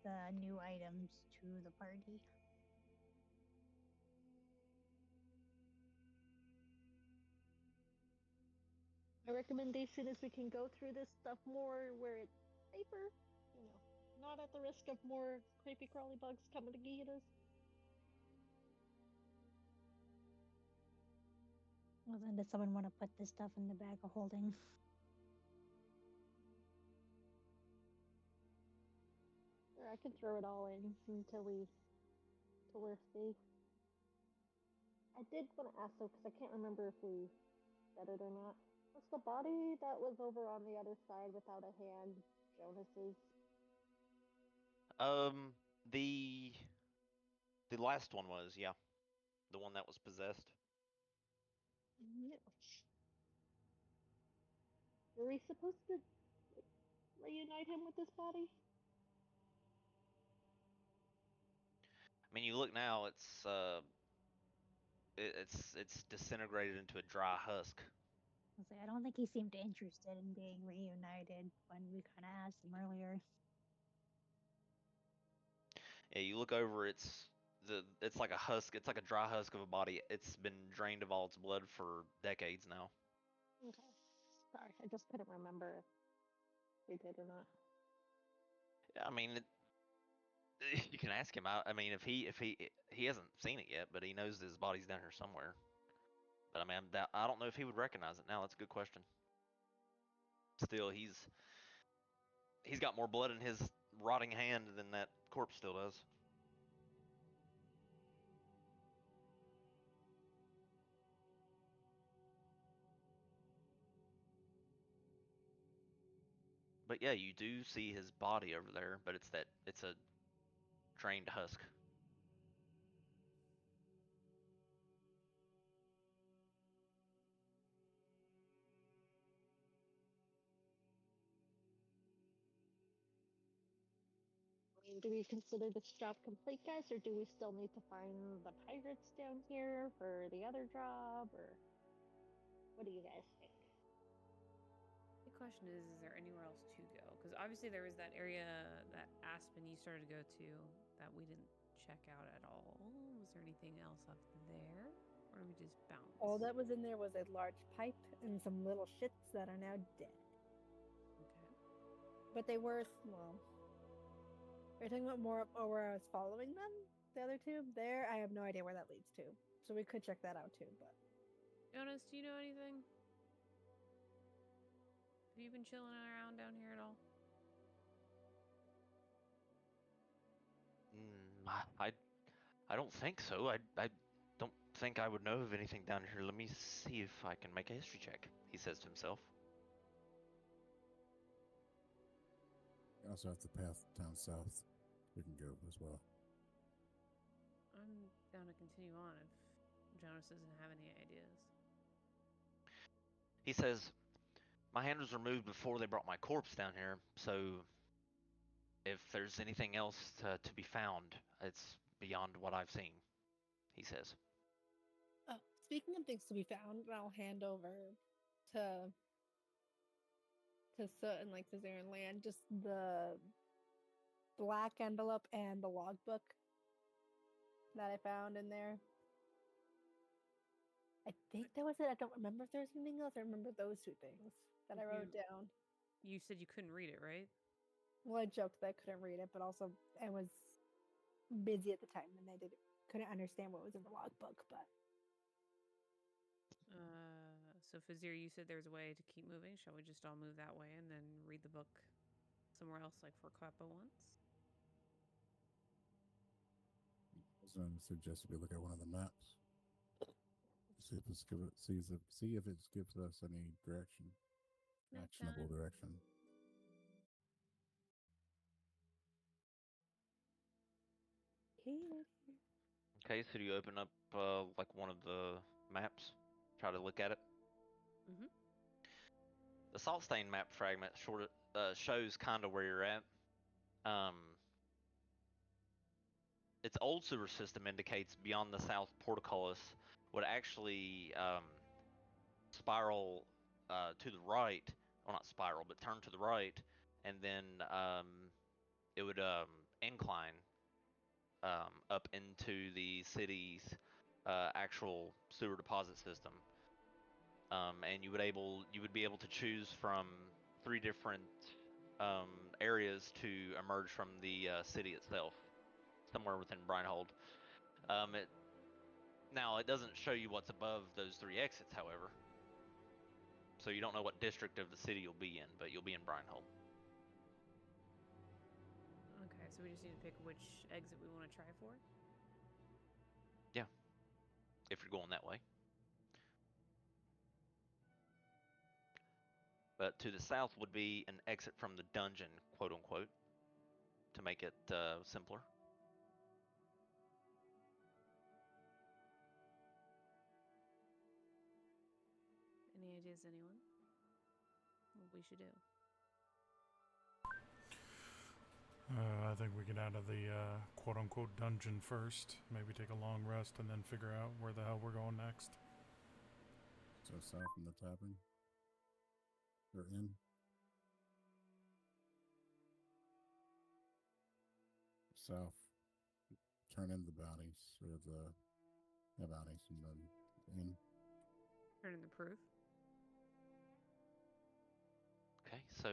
the new items to the party. My recommendation is we can go through this stuff more where it's safer, you know, not at the risk of more creepy crawly bugs coming to get us. Well, then does someone want to put this stuff in the bag of holding? Or I can throw it all in until we're safe. I did want to ask though, because I can't remember if we said it or not. What's the body that was over on the other side without a hand? Jonas's. The last one was, yeah, the one that was possessed. Yeah. Were we supposed to like, reunite him with this body? I mean, you look now, it's disintegrated into a dry husk. I was like, I don't think he seemed interested in being reunited when we kind of asked him earlier. Yeah, you look over, it's like a husk, it's like a dry husk of a body. It's been drained of all its blood for decades now. Okay. Sorry, I just couldn't remember if we did or not. Yeah, I mean, you can ask him. I mean, if he hasn't seen it yet, but he knows his body's down here somewhere. But I mean, I don't know if he would recognize it now. That's a good question. Still, he's got more blood in his rotting hand than that corpse still does. But yeah, you do see his body over there, but it's a drained husk. I mean, do we consider this job complete, guys, or do we still need to find the pirates down here for the other job, or what do you guys think? The question is there anywhere else to go? Because obviously there was that area that Aspen you started to go to that we didn't check out at all? Was there anything else up there? Or did we just bounce? All that was in there was a large pipe and some little shits that are now dead. Okay. But they were, well, are you talking about more of where I was following them? The other two? There, I have no idea where that leads to. So we could check that out too, but. Jonas, do you know anything? Have you been chilling around down here at all? I don't think so. I don't think I would know of anything down here. Let me see if I can make a history check, he says to himself. We also have the path down south. We can go as well. I'm down to continue on if Jonas doesn't have any ideas. He says, my hand was removed before they brought my corpse down here, so if there's anything else to be found, it's beyond what I've seen, he says. Oh, speaking of things to be found, I'll hand over to Soot and like Cesare and Land just the black envelope and the logbook that I found in there. I think that was it. I don't remember if there's anything else. I remember those two things that I wrote down. You said you couldn't read it, right? Well, I joked that I couldn't read it, but also I was busy at the time and I couldn't understand what was in the logbook. But So Fazir, you said there's a way to keep moving. Shall we just all move that way and then read the book somewhere else, like for Quappa once? I was going to suggest we look at one of the maps. See if it's see if it gives us any direction, actionable direction. Okay, so you open up like one of the maps, try to look at it. Mm-hmm. The salt stain map fragment shows kind of where you're at. Its old sewer system indicates beyond the south portcullis would actually spiral to the right, well not spiral, but turn to the right, and then it would incline up into the city's actual sewer deposit system. And you would be able to choose from 3 different areas to emerge from the city itself, somewhere within Breinhold. Now it doesn't show you what's above those 3 exits, however. So you don't know what district of the city you'll be in, but you'll be in Breinhold. Okay, so we just need to pick which exit we want to try for? Yeah, if you're going that way. But to the south would be an exit from the dungeon, quote unquote, to make it simpler. Any ideas, anyone? What we should do? I think we get out of the quote-unquote dungeon first. Maybe take a long rest and then figure out where the hell we're going next. So south from the tavern. Or in. South. Turn in the bounties or the bounties and then in. Turn in the proof. Okay, so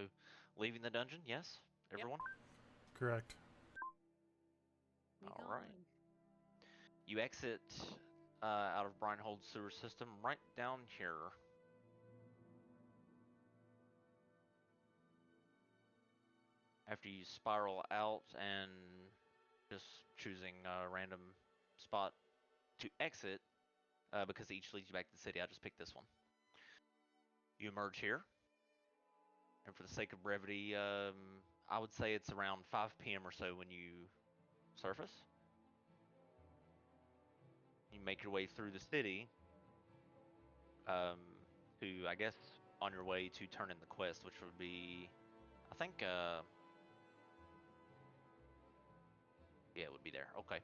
leaving the dungeon, yes, everyone? Correct. All right. You exit out of Breinhold's sewer system right down here. After you spiral out and just choosing a random spot to exit, because each leads you back to the city, I just picked this one. You emerge here, and for the sake of brevity, I would say it's around 5 p.m. or so when you surface. You make your way through the city to, I guess, on your way to turn in the quest, which would be, I think, yeah, it would be there. Okay.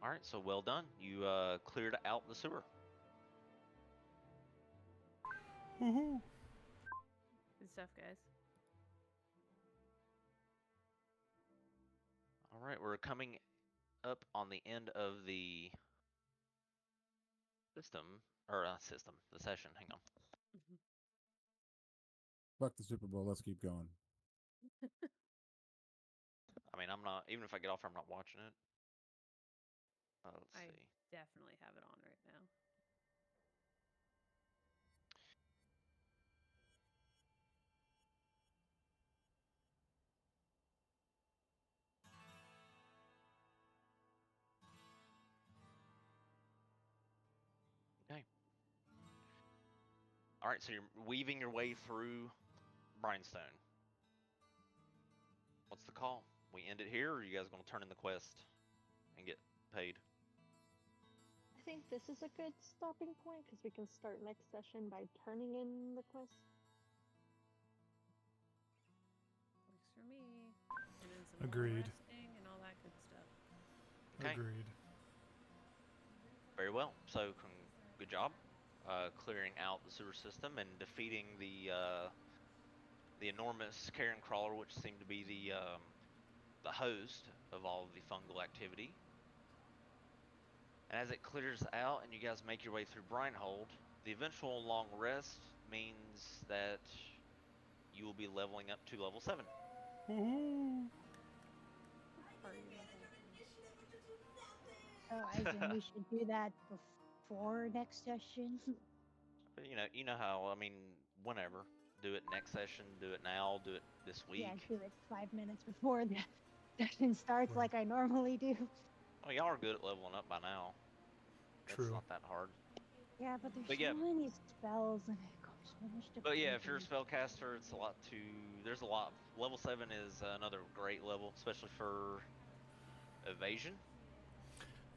All right, so well done. You cleared out the sewer. Woohoo! Good stuff, guys. All All right, we're coming up on the end of the the session. Hang on. Fuck the Super Bowl. Let's keep going. I mean, I'm not, even if I get off, I'm not watching it. Let's I see. definitely have it on right now. Okay. All right, so you're weaving your way through Brimstone. What's the call? We end it here, or are you guys going to turn in the quest and get paid? I think this is a good stopping point because we can start next session by turning in the quest. Works for me. And then some Agreed. more resting and all that good stuff. Okay. Agreed. Very well. So, good job clearing out the sewer system and defeating the enormous carrion crawler, which seemed to be the host of all of the fungal activity. And as it clears out and you guys make your way through Brindhold, the eventual long rest means that you will be leveling up to level 7. Woohoo! So I think we should do that before next session. You know how, I mean, whenever. Do it next session, do it now, do it this week. Yeah, do it 5 minutes before the session starts, like I normally do. Oh, y'all are good at leveling up by now. It's True. not that hard. Yeah, but there's But so yeah. many spells and it goes so much to But yeah, if you're a paper. spellcaster, it's a lot to. There's a lot. Level 7 is another great level, especially for evasion.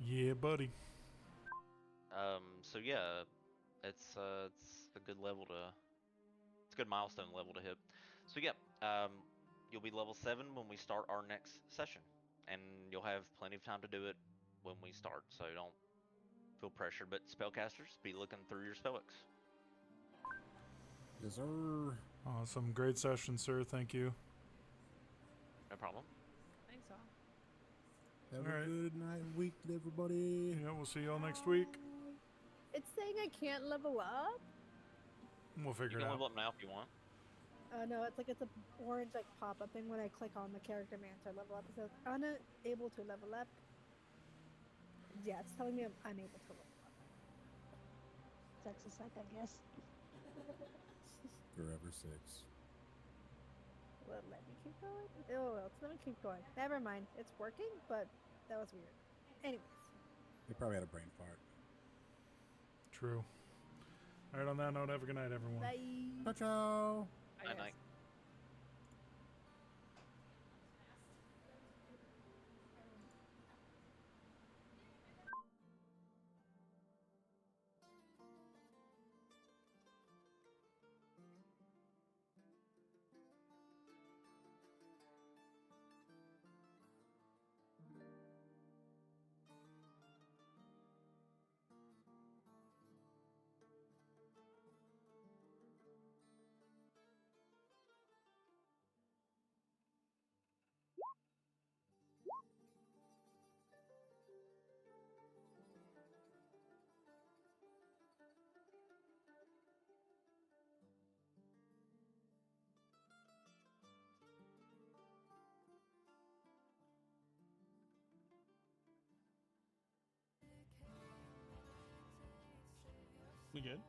Yeah, buddy. So yeah, it's a good level to. It's a good milestone level to hit. So yeah, you'll be level 7 when we start our next session, and you'll have plenty of time to do it when we start. So don't feel pressured. But spellcasters, be looking through your spellbooks. Yes, sir. Awesome. Great session, sir. Thank you. No problem. Thanks all. Have All a right. good night and week, everybody. Yeah, we'll see y'all next week. It's saying I can't level up. We'll You figure it can out. level up now if you want. No, it's like it's a orange like pop up thing when I click on the character man to level up. It says unable to level up. Yeah, it's telling me I'm unable to level up. That's a sec, I guess. Forever 6. Well, let me keep going. Oh, well, let me keep going. Never mind. It's working, but that was weird. Anyways. They probably had a brain fart. True. All right, on that note, have a good night, everyone. Bye. Ciao. Night night. We good?